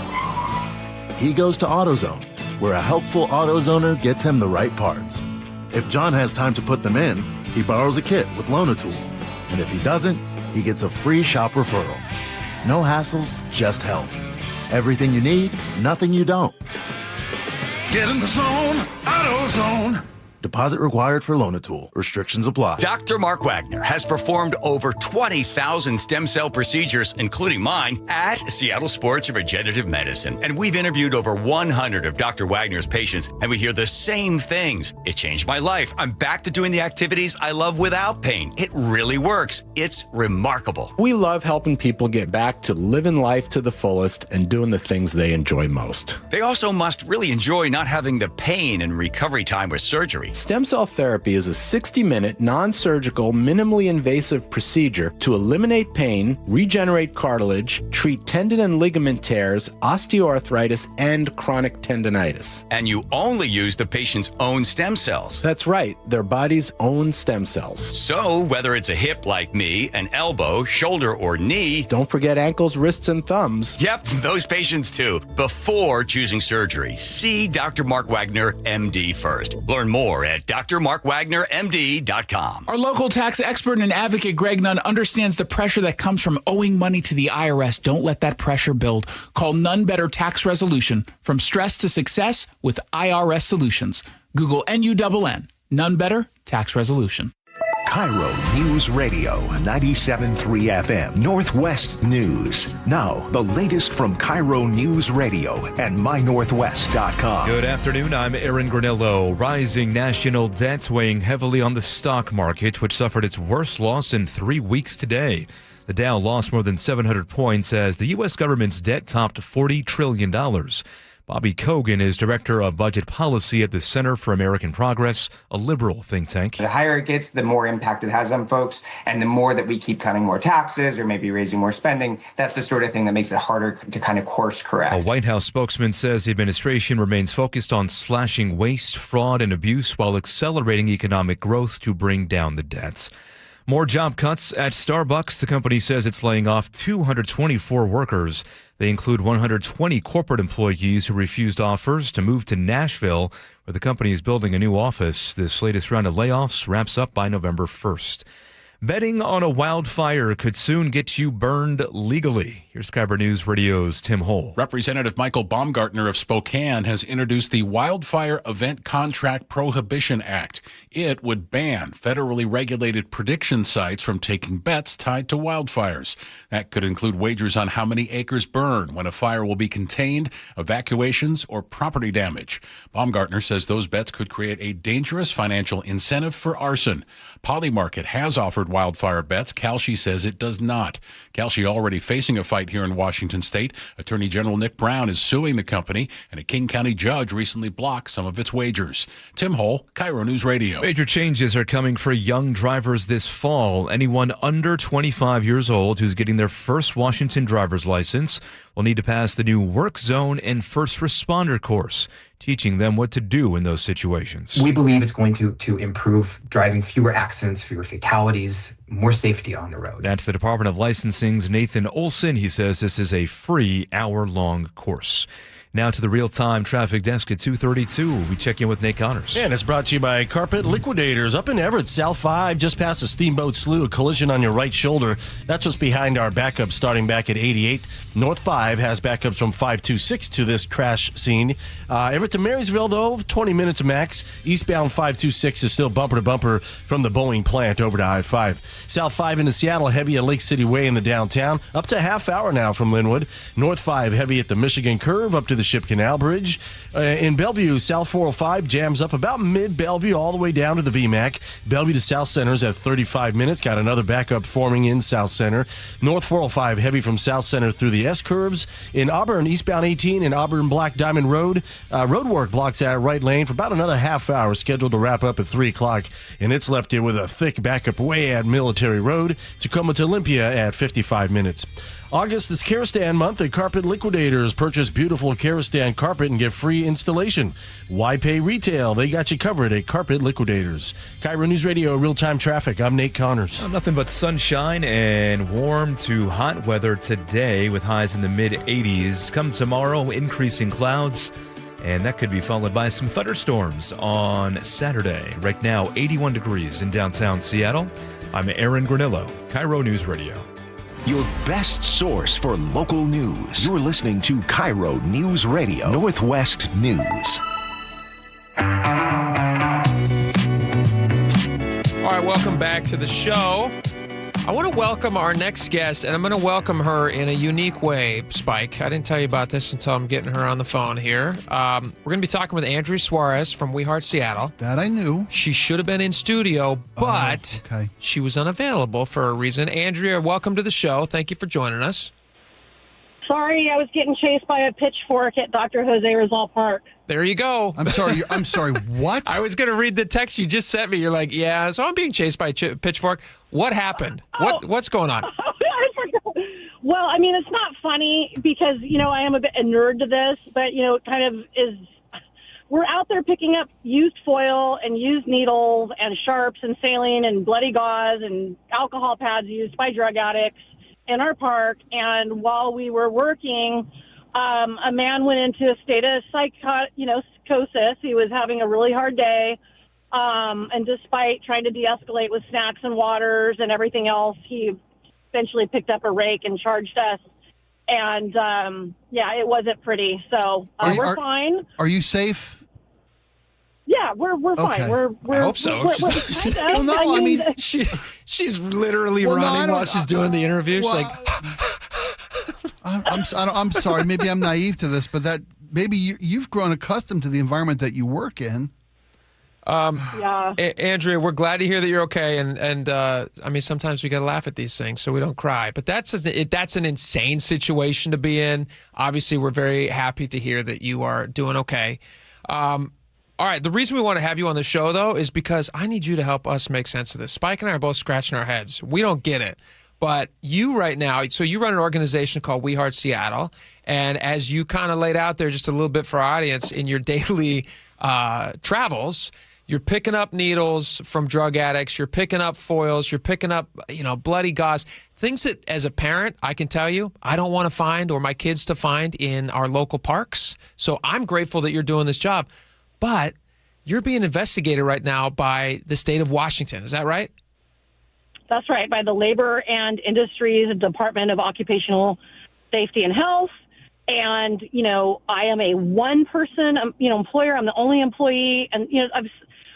he goes to AutoZone, where a helpful AutoZoner gets him the right parts. If John has time to put them in, he borrows a kit with Loan-A-Tool. And if he doesn't, he gets a free shop referral. No hassles, just help. Everything you need, nothing you don't. Get in the zone, AutoZone. Deposit required for Loan-A-Tool. Restrictions apply. Dr. Mark Wagner has performed over 20,000 stem cell procedures, including mine, at Seattle Sports Regenerative Medicine. And we've interviewed over 100 of Dr. Wagner's patients, and we hear the same things. It changed my life. I'm back to doing the activities I love without pain. It really works. It's remarkable. We love helping people get back to living life to the fullest and doing the things they enjoy most. They also must really enjoy not having the pain and recovery time with surgery. Stem cell therapy is a 60-minute, non-surgical, minimally invasive procedure to eliminate pain, regenerate cartilage, treat tendon and ligament tears, osteoarthritis, and chronic tendonitis. And you only use the patient's own stem cells. That's right, their body's own stem cells. So whether it's a hip like me, an elbow, shoulder, or knee... Don't forget ankles, wrists, and thumbs. Yep, those patients too. Before choosing surgery, see Dr. Mark Wagner, MD first. Learn more at drmarkwagnermd.com. Our local tax expert and advocate Greg Nunn understands the pressure that comes from owing money to the IRS. Don't let that pressure build. Call None Better Tax Resolution. From stress to success with IRS Solutions. Google NUNN. None Better Tax Resolution. KIRO News Radio 97.3 FM Northwest News. Now, the latest from KIRO News Radio and mynorthwest.com. Good afternoon. I'm Aaron Granillo. Rising national debt weighing heavily on the stock market, which suffered its worst loss in 3 weeks today. The Dow lost more than 700 points as the U.S. government's debt topped $40 trillion. Bobby Kogan is director of budget policy at the Center for American Progress, a liberal think tank. The higher it gets, the more impact it has on folks, and the more that we keep cutting more taxes or maybe raising more spending, that's the sort of thing that makes it harder to kind of course correct. A White House spokesman says the administration remains focused on slashing waste, fraud, and abuse while accelerating economic growth to bring down the debts. More job cuts at Starbucks. The company says it's laying off 224 workers. They include 120 corporate employees who refused offers to move to Nashville, where the company is building a new office. This latest round of layoffs wraps up by November 1st. Betting on a wildfire could soon get you burned legally. Here's KIRO News Radio's Tim Hole. Representative Michael Baumgartner of Spokane has introduced the Wildfire Event Contract Prohibition Act. It would ban federally regulated prediction sites from taking bets tied to wildfires. That could include wagers on how many acres burn, when a fire will be contained, evacuations, or property damage. Baumgartner says those bets could create a dangerous financial incentive for arson. Polymarket has offered wildfire bets. Kalshi says it does not. Kalshi already facing a fight here in Washington State. Attorney General Nick Brown is suing the company, and a King County judge recently blocked some of its wagers. Tim Hole, KIRO News Radio. Major changes are coming for young drivers this fall. Anyone under 25 years old who's getting their first Washington driver's license will need to pass the new Work Zone and First Responder course, teaching them what to do in those situations. We believe it's going to improve driving fewer accidents, fewer fatalities, more safety on the road. That's the Department of Licensing's Nathan Olson. He says this is a free hour-long course. Now to the real-time traffic desk at 2:32. We check in with Nate Connors. And it's brought to you by Carpet Liquidators. Up in Everett, South 5, just past the Steamboat Slough, a collision on your right shoulder. That's what's behind our backup starting back at 88. North 5 has backups from 526 to this crash scene. Everett to Marysville, though, 20 minutes max. Eastbound 526 is still bumper to bumper from the Boeing plant over to I-5. South 5 into Seattle, heavy at Lake City Way in the downtown. Up to a half hour now from Linwood. North 5 heavy at the Michigan Curve up to the Ship Canal Bridge. In Bellevue, South 405 jams up about mid-Bellevue all the way down to the VMAC. Bellevue to South Center's at 35 minutes. Got another backup forming in South Center. North 405 heavy from South Center through the S-curves. In Auburn, eastbound 18 and Auburn Black Diamond Road. Road work blocks that right lane for about another half hour, scheduled to wrap up at 3 o'clock. And it's left here with a thick backup way at Military Road. Tacoma to Olympia at 55 minutes. August is Karastan month at Carpet Liquidators. Purchase beautiful Karastan carpet and get free installation. Why pay retail? They got you covered at Carpet Liquidators. KIRO News Radio, real-time traffic. I'm Nate Connors. Nothing but sunshine and warm to hot weather today with highs in the mid-80s. Come tomorrow, increasing clouds, and that could be followed by some thunderstorms on Saturday. Right now, 81 degrees in downtown Seattle. I'm Aaron Granillo, KIRO News Radio. Your best source for local news. You're listening to KIRO News Radio, Northwest News. All right, welcome back to the show. I want to welcome our next guest, and I'm going to welcome her in a unique way, Spike. I didn't tell you about this until I'm getting her on the phone here. We're going to be talking with Andrea Suarez from We Heart Seattle. That I knew. She should have been in studio, but she was unavailable for a reason. Andrea, welcome to the show. Thank you for joining us. Sorry, I was getting chased by a pitchfork at Dr. Jose Rizal Park. There you go. I'm sorry. What? I was going to read the text you just sent me. You're like, yeah, so I'm being chased by a pitchfork. What happened? What's going on? Well, I mean, it's not funny because, I am a bit a nerd to this, but, it kind of is. We're out there picking up used foil and used needles and sharps and saline and bloody gauze and alcohol pads used by drug addicts in our park. And while we were working, a man went into a state of psychosis. He was having a really hard day. And despite trying to de-escalate with snacks and waters and everything else, he eventually picked up a rake and charged us. And, it wasn't pretty. So we're fine. Are you safe? Yeah, we're fine. Okay. We're I hope so. Well, no, I mean she's literally running while she's doing the interview. She's like, I'm sorry. Maybe I'm naive to this, but that maybe you've grown accustomed to the environment that you work in. Yeah. Andrea, we're glad to hear that you're okay, and I mean sometimes we gotta laugh at these things so we don't cry. But that's an insane situation to be in. Obviously, we're very happy to hear that you are doing okay. All right, the reason we want to have you on the show, though, is because I need you to help us make sense of this. Spike and I are both scratching our heads. We don't get it. But you right now, so you run an organization called We Heart Seattle, and as you kind of laid out there just a little bit for our audience, in your daily travels, you're picking up needles from drug addicts, you're picking up foils, you're picking up, bloody gauze, things that as a parent, I can tell you, I don't want to find or my kids to find in our local parks. So I'm grateful that you're doing this job. But you're being investigated right now by the state of Washington. Is that right? That's right, by the Labor and Industries Department of Occupational Safety and Health. And, I am a one-person, employer. I'm the only employee. And,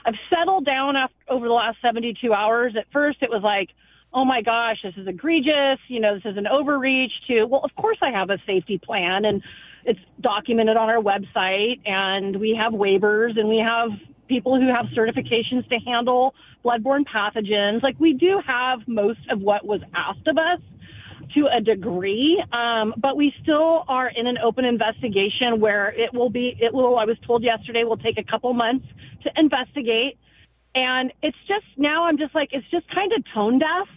I've settled down over the last 72 hours. At first, it was like, oh, my gosh, this is egregious. This is an overreach to, well, of course I have a safety plan, and it's documented on our website, and we have waivers, and we have people who have certifications to handle bloodborne pathogens. Like, we do have most of what was asked of us to a degree, but we still are in an open investigation where I was told yesterday, will take a couple months to investigate. And it's just, now I'm just like, it's just kind of tone deaf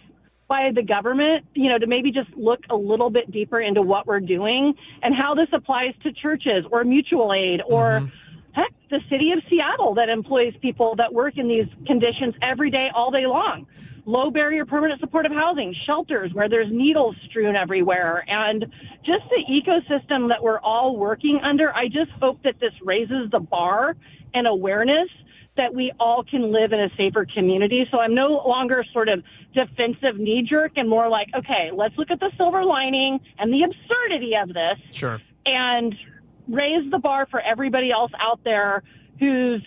by the government, to maybe just look a little bit deeper into what we're doing and how this applies to churches or mutual aid or heck, the city of Seattle that employs people that work in these conditions every day, all day long. Low barrier permanent supportive housing, shelters where there's needles strewn everywhere, and just the ecosystem that we're all working under. I just hope that this raises the bar and awareness that we all can live in a safer community. So I'm no longer sort of defensive knee-jerk and more like, okay, let's look at the silver lining and the absurdity of this. Sure. And raise the bar for everybody else out there who's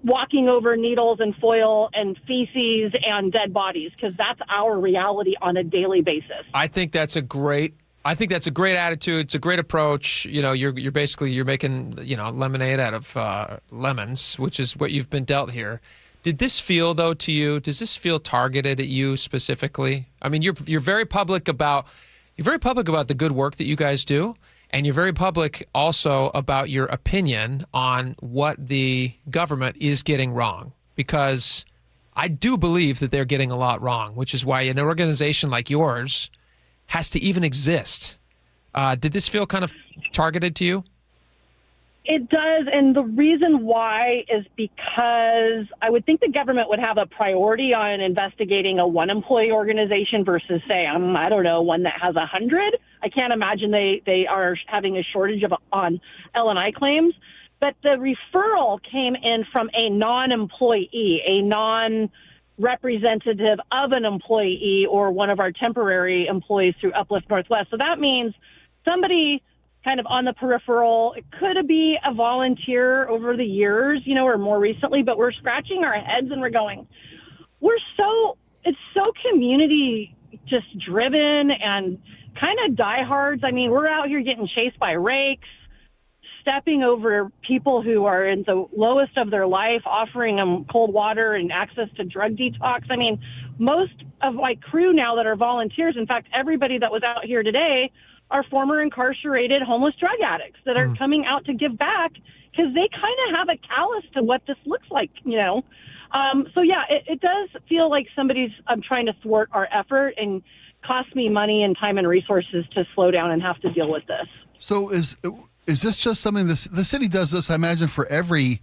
walking over needles and foil and feces and dead bodies, because that's our reality on a daily basis. I think that's a great attitude. It's a great approach. You're making, lemonade out of lemons, which is what you've been dealt here. Did this feel, though, to you? Does this feel targeted at you specifically? I mean, you're very public about the good work that you guys do, and you're very public also about your opinion on what the government is getting wrong, because I do believe that they're getting a lot wrong, which is why an organization like yours has to even exist. Did this feel kind of targeted to you? It does, and the reason why is because I would think the government would have a priority on investigating a one-employee organization versus, say, I don't know, one that has 100. I can't imagine they are having a shortage on L&I claims. But the referral came in from a non-employee, a non-representative of an employee or one of our temporary employees through Uplift Northwest. So that means somebody kind of on the peripheral. It could be a volunteer over the years, or more recently, but we're scratching our heads and we're going, it's so community just driven and kind of diehards. I mean, we're out here getting chased by rakes, stepping over people who are in the lowest of their life, offering them cold water and access to drug detox. I mean, most of my crew now that are volunteers, in fact, everybody that was out here today, are former incarcerated homeless drug addicts that are coming out to give back because they kind of have a callous to what this looks like, So, yeah, it does feel like somebody's trying to thwart our effort and cost me money and time and resources to slow down and have to deal with this. So is this just something the city does this, I imagine, for every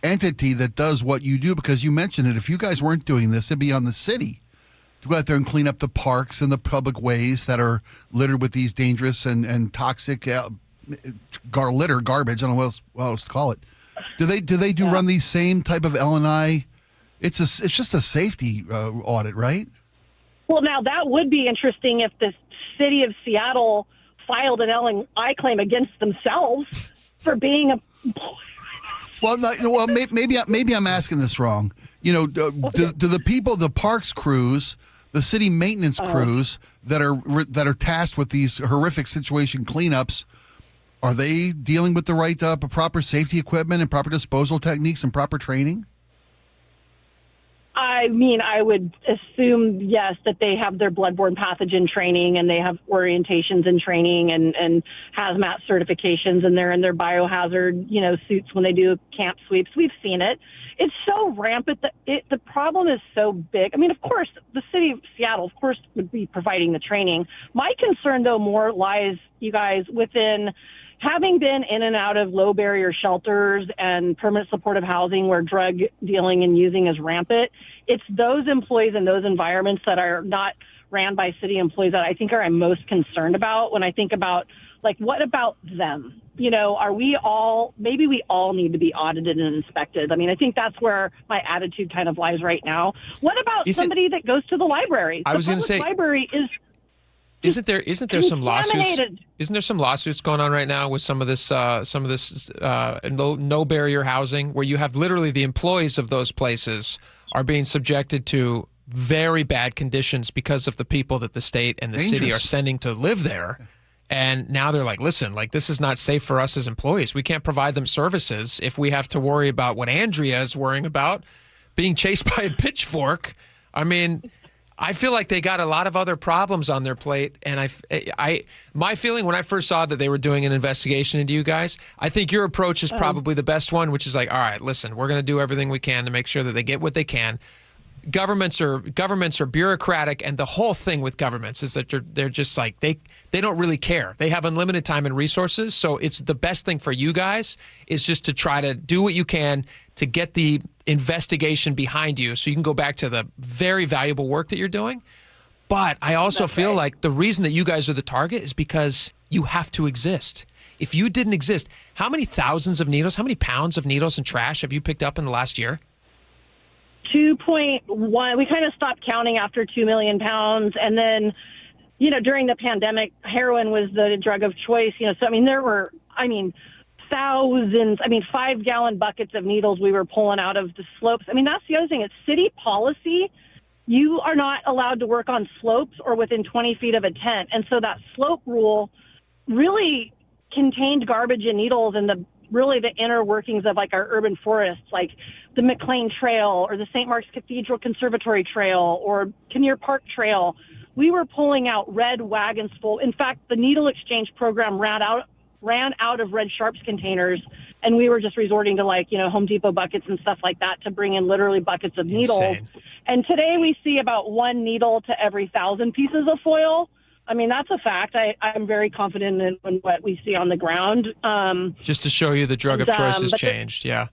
entity that does what you do? Because you mentioned it. If you guys weren't doing this, it'd be on the city to go out there and clean up the parks and the public ways that are littered with these dangerous and toxic garbage. I don't know what else to call it. Do they run these same type of L&I? It's just a safety audit, right? Well, now that would be interesting if the city of Seattle filed an L&I claim against themselves for being a. Well, maybe I'm asking this wrong. Do the people, the parks crews, the city maintenance crews that are tasked with these horrific situation cleanups, are they dealing with the right proper safety equipment and proper disposal techniques and proper training? I mean, I would assume, yes, that they have their bloodborne pathogen training and they have orientations and training and hazmat certifications, and they're in their biohazard, suits when they do camp sweeps. We've seen it. It's so rampant that the problem is so big. I mean, of course, the city of Seattle, of course, would be providing the training. My concern, though, more lies, you guys, within having been in and out of low barrier shelters and permanent supportive housing where drug dealing and using is rampant. It's those employees in those environments that are not ran by city employees that I think I'm most concerned about when I think about Like, what about them? You know, maybe we all need to be audited and inspected. I mean, I think that's where my attitude kind of lies right now. What about somebody that goes to the library? I was going to say, library isn't there some lawsuits? contaminated. Isn't there some lawsuits going on right now with some of this no barrier housing, where you have literally the employees of those places are being subjected to very bad conditions because of the people that the state and the city are sending to live there. And now they're like, listen, like, this is not safe for us as employees. We can't provide them services if we have to worry about what Andrea is worrying about, being chased by a pitchfork. I mean, I feel like they got a lot of other problems on their plate. And my feeling when I first saw that they were doing an investigation into you guys, I think your approach is probably the best one, which is like, all right, listen, we're going to do everything we can to make sure that they get what they can. Governments are bureaucratic, and the whole thing with governments is that they're just like, they don't really care. They have unlimited time and resources, so it's the best thing for you guys is just to try to do what you can to get the investigation behind you so you can go back to the very valuable work that you're doing. But I also feel like the reason that you guys are the target is because you have to exist. If you didn't exist, how many thousands of needles, how many pounds of needles and trash have you picked up in the last year? 2.1. We kind of stopped counting after 2 million pounds. And then, you know, during the pandemic, heroin was the drug of choice. You know, so, I mean, there were, thousands, 5-gallon buckets of needles we were pulling out of the slopes. I mean, that's the other thing. It's city policy. You are not allowed to work on slopes or within 20 feet of a tent. And so that slope rule really contained garbage and needles in the inner workings of like our urban forests, like the McLean Trail or the St. Mark's Cathedral Conservatory Trail or Kinnear Park Trail. We were pulling out red wagons full. In fact, the needle exchange program ran out of red Sharps containers, and we were just resorting to Home Depot buckets and stuff like that to bring in literally buckets of needles. Insane. And today we see about 1 needle to every 1,000 pieces of foil. I mean, that's a fact. I'm very confident in what we see on the ground. Just to show you the drug of choice has changed, yeah.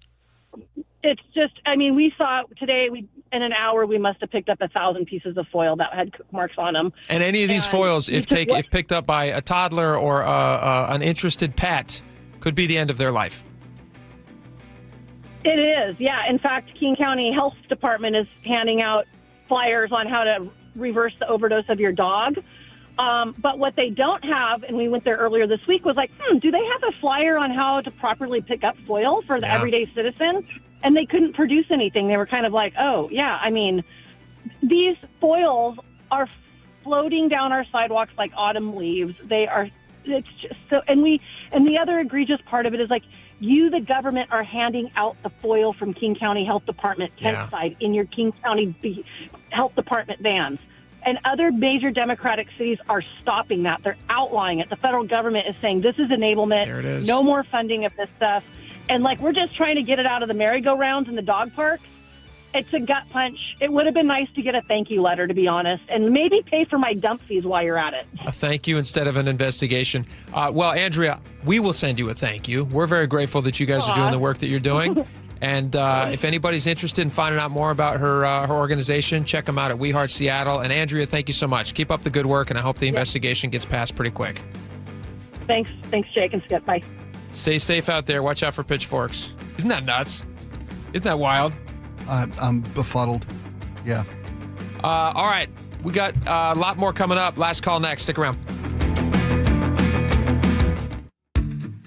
It's just, we saw today, in an hour, we must have picked up 1,000 pieces of foil that had cook marks on them. And any of these foils, if picked up by a toddler or an interested pet, could be the end of their life. It is, yeah. In fact, King County Health Department is handing out flyers on how to reverse the overdose of your dog. But what they don't have, and we went there earlier this week, was like, do they have a flyer on how to properly pick up foil for the everyday citizen? And they couldn't produce anything. They were kind of like, oh, yeah, these foils are floating down our sidewalks like autumn leaves. It's just so, and the other egregious part of it is like, you, the government, are handing out the foil from King County Health Department tent side in your King County Health Department vans. And other major Democratic cities are stopping that. They're outlawing it. The federal government is saying this is enablement. There it is. No more funding of this stuff. And we're just trying to get it out of the merry-go-rounds in the dog parks. It's a gut punch. It would have been nice to get a thank you letter, to be honest, and maybe pay for my dump fees while you're at it. A thank you instead of an investigation. Well, Andrea, we will send you a thank you. We're very grateful that you guys are doing the work that you're doing. And if anybody's interested in finding out more about her organization, check them out at We Heart Seattle. And Andrea, thank you so much. Keep up the good work, and I hope the investigation gets passed pretty quick. Thanks, Jake and Skip. Bye. Stay safe out there. Watch out for pitchforks. Isn't that nuts? Isn't that wild? I'm befuddled. Yeah. All right. We got a lot more coming up. Last call next. Stick around.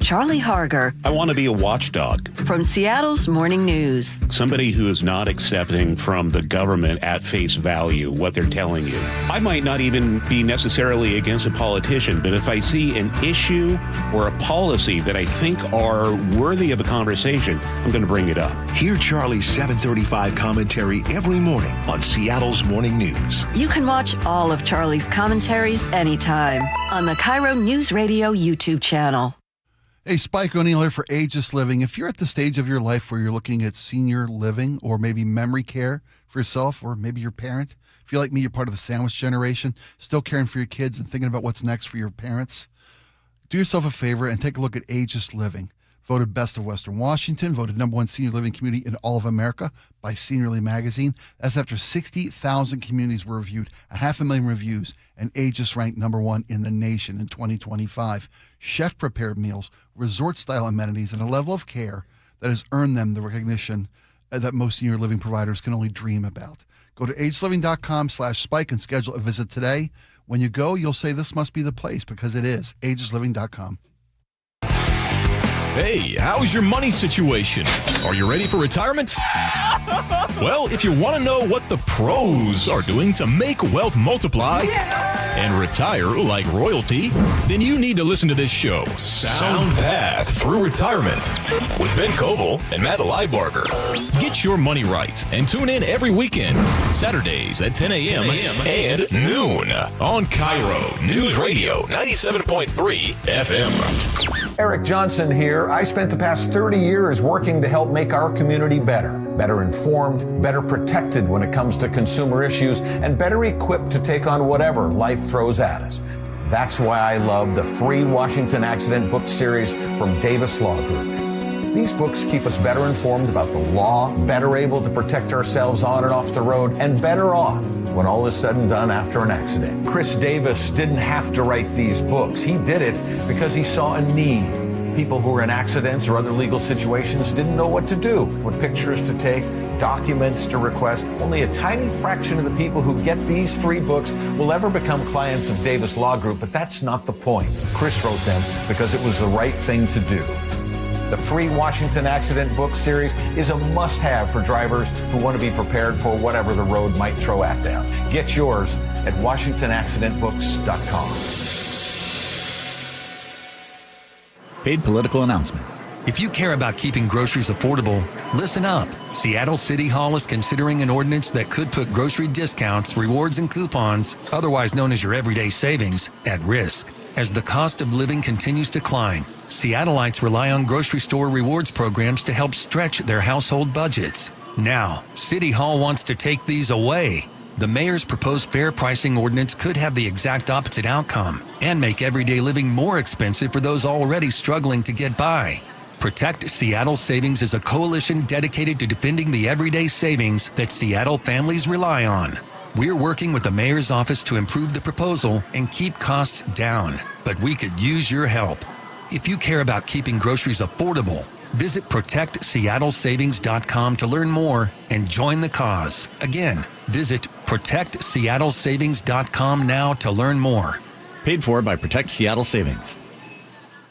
Charlie Harger. I want to be a watchdog. From Seattle's Morning News. Somebody who is not accepting from the government at face value what they're telling you. I might not even be necessarily against a politician, but if I see an issue or a policy that I think are worthy of a conversation, I'm going to bring it up. Hear Charlie's 7:35 commentary every morning on Seattle's Morning News. You can watch all of Charlie's commentaries anytime on the KIRO Newsradio YouTube channel. Hey, Spike O'Neill here for Ageless Living. If you're at the stage of your life where you're looking at senior living or maybe memory care for yourself or maybe your parent, if you're like me, you're part of the sandwich generation, still caring for your kids and thinking about what's next for your parents, do yourself a favor and take a look at Ageless Living. Voted Best of Western Washington, voted #1 senior living community in all of America by Seniorly Magazine. That's after 60,000 communities were reviewed, 500,000 reviews, and Aegis ranked #1 in the nation in 2025. Chef-prepared meals, resort-style amenities, and a level of care that has earned them the recognition that most senior living providers can only dream about. Go to aegisliving.com/spike and schedule a visit today. When you go, you'll say this must be the place, because it is. aegisliving.com. Hey, how's your money situation? Are you ready for retirement? Well, if you want to know what the pros are doing to make wealth multiply and retire like royalty, then you need to listen to this show, Sound Path Through Retirement, with Ben Koval and Matt Leibarger. Get your money right and tune in every weekend, Saturdays at 10 a.m. and noon on KIRO Newsradio 97.3 FM. Eric Johnson here. I spent the past 30 years working to help make our community better informed, better protected when it comes to consumer issues, and better equipped to take on whatever life throws at us. That's why I love the free Washington Accident book series from Davis Law Group. These books keep us better informed about the law, better able to protect ourselves on and off the road, and better off when all is said and done after an accident. Chris Davis didn't have to write these books. He did it because he saw a need. People who were in accidents or other legal situations didn't know what to do, what pictures to take, documents to request. Only a tiny fraction of the people who get these free books will ever become clients of Davis Law Group, but that's not the point. Chris wrote them because it was the right thing to do. The free Washington Accident book series is a must-have for drivers who want to be prepared for whatever the road might throw at them. Get yours at WashingtonAccidentBooks.com. Paid political announcement. If you care about keeping groceries affordable, listen up. Seattle City Hall is considering an ordinance that could put grocery discounts, rewards, and coupons, otherwise known as your everyday savings, at risk. As the cost of living continues to climb, Seattleites rely on grocery store rewards programs to help stretch their household budgets. Now, City Hall wants to take these away. The mayor's proposed fair pricing ordinance could have the exact opposite outcome and make everyday living more expensive for those already struggling to get by. Protect Seattle Savings is a coalition dedicated to defending the everyday savings that Seattle families rely on. We're working with the mayor's office to improve the proposal and keep costs down, but we could use your help. If you care about keeping groceries affordable, visit ProtectSeattleSavings.com to learn more and join the cause. Again, visit ProtectSeattleSavings.com now to learn more. Paid for by Protect Seattle Savings.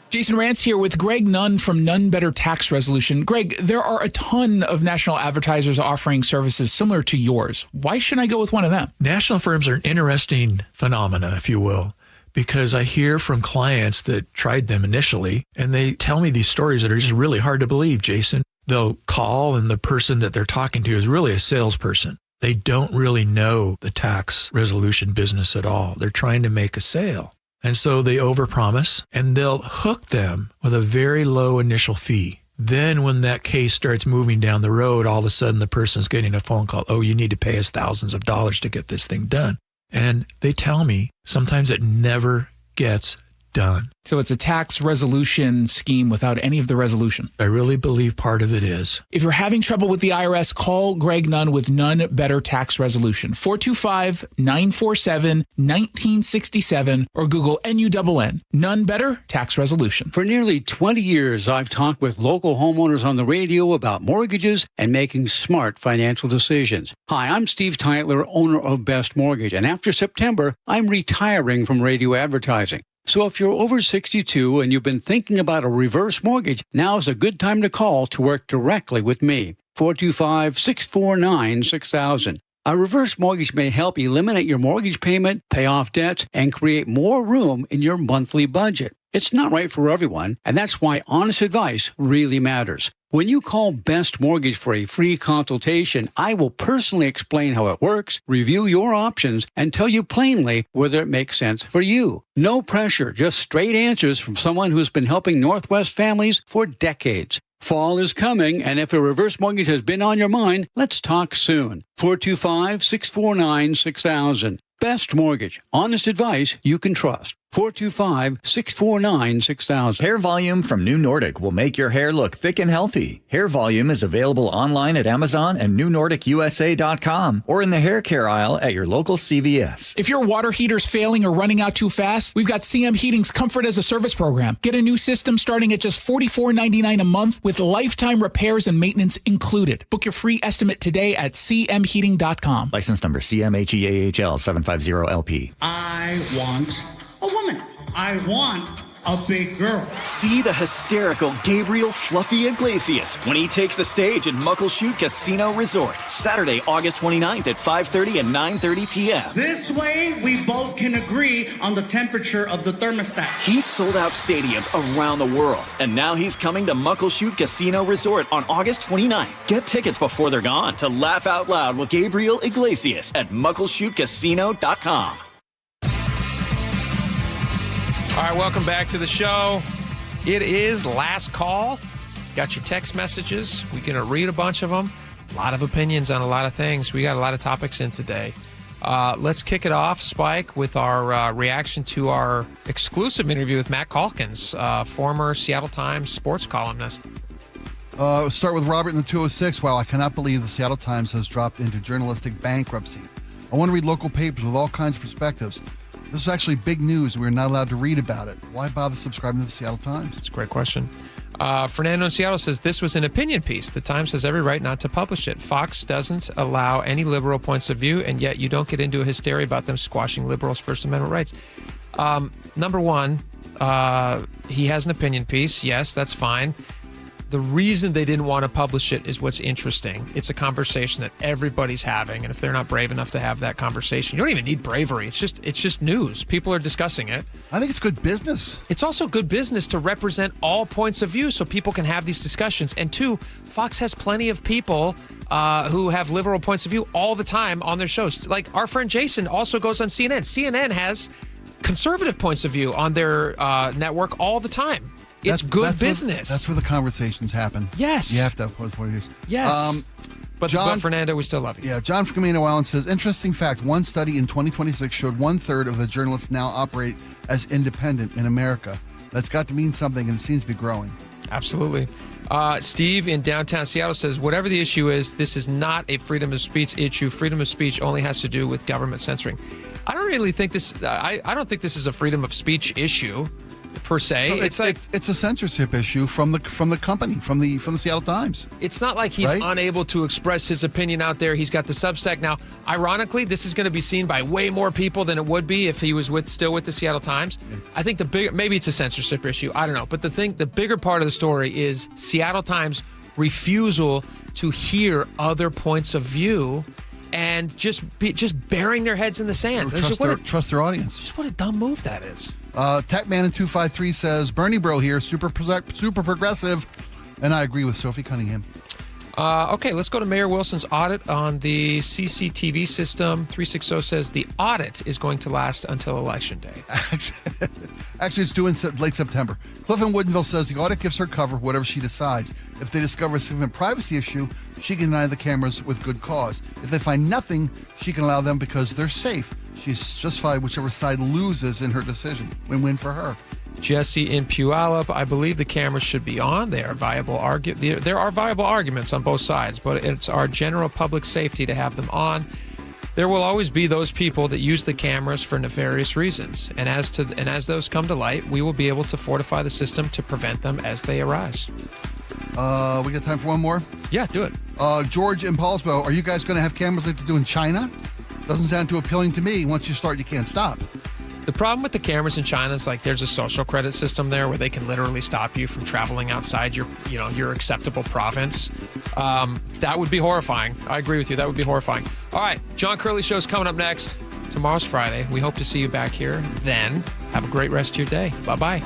Jason Rantz here with Greg Nunn from None Better Tax Resolution. Greg, there are a ton of national advertisers offering services similar to yours. Why shouldn't I go with one of them? National firms are an interesting phenomena, if you will, because I hear from clients that tried them initially, and they tell me these stories that are just really hard to believe, Jason. They'll call, and the person that they're talking to is really a salesperson. They don't really know the tax resolution business at all. They're trying to make a sale. And so they overpromise, and they'll hook them with a very low initial fee. Then when that case starts moving down the road, all of a sudden the person's getting a phone call. Oh, you need to pay us thousands of dollars to get this thing done. And they tell me sometimes it never gets done. So it's a tax resolution scheme without any of the resolution. I really believe part of it is. If you're having trouble with the IRS, call Greg Nunn with None Better Tax Resolution. 425-947-1967 or Google NUNN. None Better Tax Resolution. For nearly 20 years, I've talked with local homeowners on the radio about mortgages and making smart financial decisions. Hi, I'm Steve Tytler, owner of Best Mortgage, and after September, I'm retiring from radio advertising. So if you're over 62 and you've been thinking about a reverse mortgage, now's a good time to call to work directly with me. 425-649-6000. A reverse mortgage may help eliminate your mortgage payment, pay off debts, and create more room in your monthly budget. It's not right for everyone, and that's why honest advice really matters. When you call Best Mortgage for a free consultation, I will personally explain how it works, review your options, and tell you plainly whether it makes sense for you. No pressure, just straight answers from someone who's been helping Northwest families for decades. Fall is coming, and if a reverse mortgage has been on your mind, let's talk soon. 425-649-6000. Best Mortgage. Honest advice you can trust. 425-649-6000. Hair Volume from New Nordic will make your hair look thick and healthy. Hair Volume is available online at Amazon and newnordicusa.com or in the hair care aisle at your local CVS. If your water heater's failing or running out too fast, we've got CM Heating's Comfort as a Service program. Get a new system starting at just $44.99 a month with lifetime repairs and maintenance included. Book your free estimate today at cmheating.com. License number CMHEAHL 750LP. I want a woman. I want a big girl. See the hysterical Gabriel Fluffy Iglesias when he takes the stage at Muckleshoot Casino Resort, Saturday, August 29th at 5:30 and 9:30 p.m. This way, we both can agree on the temperature of the thermostat. He's sold out stadiums around the world, and now he's coming to Muckleshoot Casino Resort on August 29th. Get tickets before they're gone to laugh out loud with Gabriel Iglesias at muckleshootcasino.com. All right, welcome back to the show. It is last call. Got your text messages. We're going to read a bunch of them. A lot of opinions on a lot of things. We got a lot of topics in today. Let's kick it off, Spike, with our reaction to our exclusive interview with Matt Calkins, former Seattle Times sports columnist. Start with Robert in the 206. Wow, I cannot believe the Seattle Times has dropped into journalistic bankruptcy. I want to read local papers with all kinds of perspectives. This is actually big news. We're not allowed to read about it. Why bother subscribing to the Seattle Times? That's a great question. Fernando in Seattle says, this was an opinion piece. The Times has every right not to publish it. Fox doesn't allow any liberal points of view, and yet you don't get into a hysteria about them squashing liberals' First Amendment rights. Number one, he has an opinion piece. Yes, that's fine. The reason they didn't want to publish it is what's interesting. It's a conversation that everybody's having, and if they're not brave enough to have that conversation, you don't even need bravery. It's just news. People are discussing it. I think it's good business. It's also good business to represent all points of view so people can have these discussions. And two, Fox has plenty of people who have liberal points of view all the time on their shows. Like our friend Jason also goes on CNN. CNN has conservative points of view on their network all the time. It's good business. That's where the conversations happen. Yes. You have to have point of views. Yes. But Fernando, we still love you. Yeah, John from Camino Island says, interesting fact, one study in 2026 showed 1/3 of the journalists now operate as independent in America. That's got to mean something, and it seems to be growing. Absolutely. Steve in downtown Seattle says, whatever the issue is, this is not a freedom of speech issue. Freedom of speech only has to do with government censoring. I don't really think this, I don't think this is a freedom of speech issue. Per se, no, it's a censorship issue from the company, from the Seattle Times. It's not like he's unable to express his opinion out there. He's got the Substack now. Ironically, this is going to be seen by way more people than it would be if he was still with the Seattle Times. Yeah. I think maybe it's a censorship issue. I don't know, but the bigger part of the story is Seattle Times refusal to hear other points of view. And just burying their heads in the sand. Trust their audience. Just what a dumb move that is. Techman in 253 says, Bernie Bro here, super progressive. And I agree with Sophie Cunningham. Okay, let's go to Mayor Wilson's audit on the CCTV system. 360 says the audit is going to last until Election Day. Actually, it's due in late September. Cliff in Woodinville says the audit gives her cover whatever she decides. If they discover a significant privacy issue, she can deny the cameras with good cause. If they find nothing, she can allow them because they're safe. She's justified whichever side loses in her decision. Win-win for her. Jesse in Puyallup, I believe the cameras should be on. There are viable arguments on both sides, but it's our general public safety to have them on. There will always be those people that use the cameras for nefarious reasons, and as those come to light, we will be able to fortify the system to prevent them as they arise. We got time for one more? Yeah, do it. George in Paulsbo, are you guys going to have cameras like they do in China? Doesn't sound too appealing to me. Once you start, you can't stop. The problem with the cameras in China is like there's a social credit system there where they can literally stop you from traveling outside your acceptable province. That would be horrifying. I agree with you. That would be horrifying. All right, John Curley Show's coming up next. Tomorrow's Friday. We hope to see you back here then. Have a great rest of your day. Bye-bye.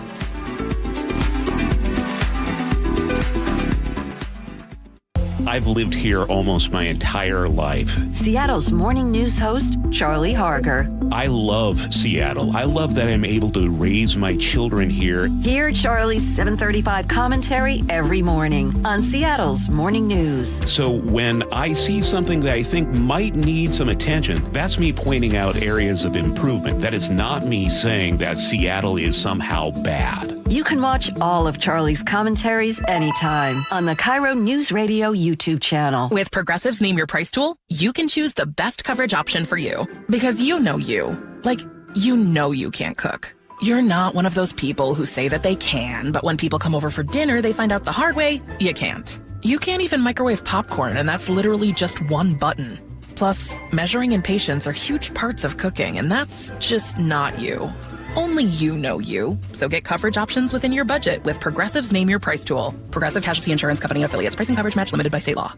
I've lived here almost my entire life. Seattle's morning news host, Charlie Harger. I love Seattle. I love that I'm able to raise my children here. Hear Charlie's 7:35 commentary every morning on Seattle's morning news. So when I see something that I think might need some attention, that's me pointing out areas of improvement. That is not me saying that Seattle is somehow bad. You can watch all of Charlie's commentaries anytime on the KIRO Newsradio YouTube channel. With Progressive's Name Your Price tool, you can choose the best coverage option for you. Because you know you. Like, you know you can't cook. You're not one of those people who say that they can, but when people come over for dinner, they find out the hard way, you can't. You can't even microwave popcorn, and that's literally just one button. Plus, measuring and patience are huge parts of cooking, and that's just not you. Only you know you. So get coverage options within your budget with Progressive's Name Your Price tool. Progressive Casualty Insurance Company and Affiliates. Pricing coverage match limited by state law.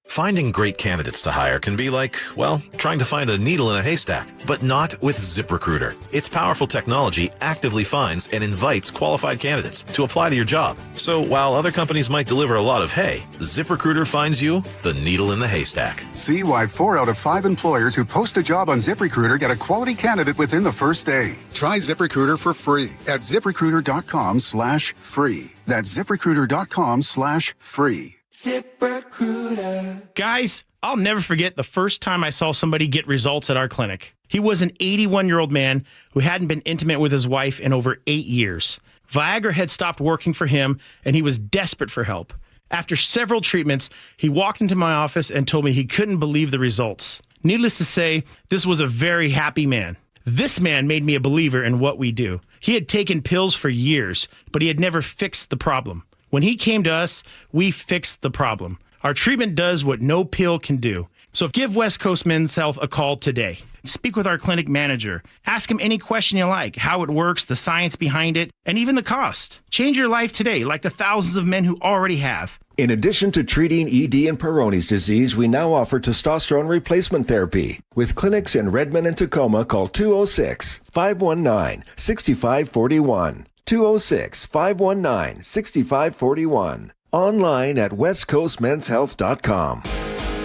Finding great candidates to hire can be like, well, trying to find a needle in a haystack, but not with ZipRecruiter. Its powerful technology actively finds and invites qualified candidates to apply to your job. So while other companies might deliver a lot of hay, ZipRecruiter finds you the needle in the haystack. See why 4 out of 5 employers who post a job on ZipRecruiter get a quality candidate within the first day. Try ZipRecruiter for free at ZipRecruiter.com/free. That's ZipRecruiter.com/free. ZipRecruiter. Guys, I'll never forget the first time I saw somebody get results at our clinic. He was an 81-year-old man who hadn't been intimate with his wife in over 8 years. Viagra had stopped working for him, and he was desperate for help. After several treatments, he walked into my office and told me he couldn't believe the results. Needless to say, this was a very happy man. This man made me a believer in what we do. He had taken pills for years, but he had never fixed the problem. When he came to us, we fixed the problem. Our treatment does what no pill can do. So give West Coast Men's Health a call today. Speak with our clinic manager. Ask him any question you like, how it works, the science behind it, and even the cost. Change your life today, like the thousands of men who already have. In addition to treating ED and Peyronie's disease, we now offer testosterone replacement therapy. With clinics in Redmond and Tacoma, call 206-519-6541. 206-519-6541. Online at westcoastmenshealth.com.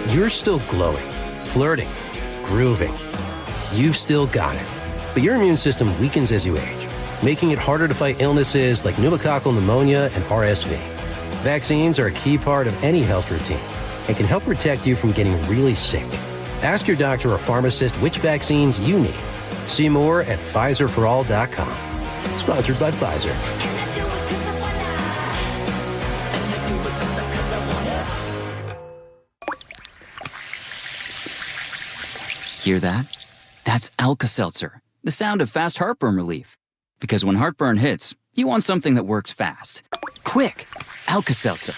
You're still glowing, flirting, grooving. You've still got it. But your immune system weakens as you age, making it harder to fight illnesses like pneumococcal pneumonia and RSV. Vaccines are a key part of any health routine and can help protect you from getting really sick. Ask your doctor or pharmacist which vaccines you need. See more at PfizerForAll.com. Sponsored by Pfizer. Hear that? That's Alka-Seltzer, the sound of fast heartburn relief. Because when heartburn hits, you want something that works fast. Quick! Alka-Seltzer.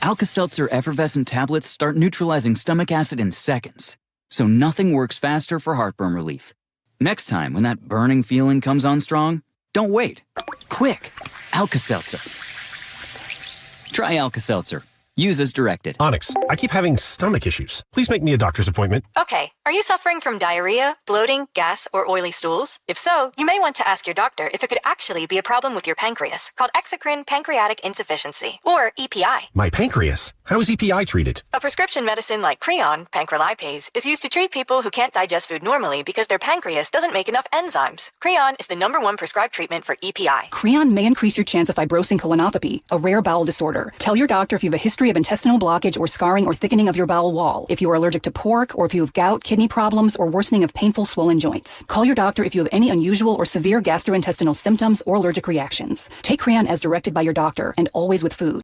Alka-Seltzer effervescent tablets start neutralizing stomach acid in seconds. So nothing works faster for heartburn relief. Next time, when that burning feeling comes on strong, don't wait. Quick! Alka-Seltzer. Try Alka-Seltzer. Use as directed. Onyx, I keep having stomach issues. Please make me a doctor's appointment. Okay, are you suffering from diarrhea, bloating, gas, or oily stools? If so, you may want to ask your doctor if it could actually be a problem with your pancreas, called exocrine pancreatic insufficiency, or EPI. My pancreas? How is EPI treated? A prescription medicine like Creon, pancrelipase, is used to treat people who can't digest food normally because their pancreas doesn't make enough enzymes. Creon is the #1 prescribed treatment for EPI. Creon may increase your chance of fibrosing colonopathy, a rare bowel disorder. Tell your doctor if you have a history of intestinal blockage or scarring or thickening of your bowel wall, if you are allergic to pork, or if you have gout, kidney problems, or worsening of painful swollen joints. Call your doctor if you have any unusual or severe gastrointestinal symptoms or allergic reactions. Take Creon as directed by your doctor and always with food.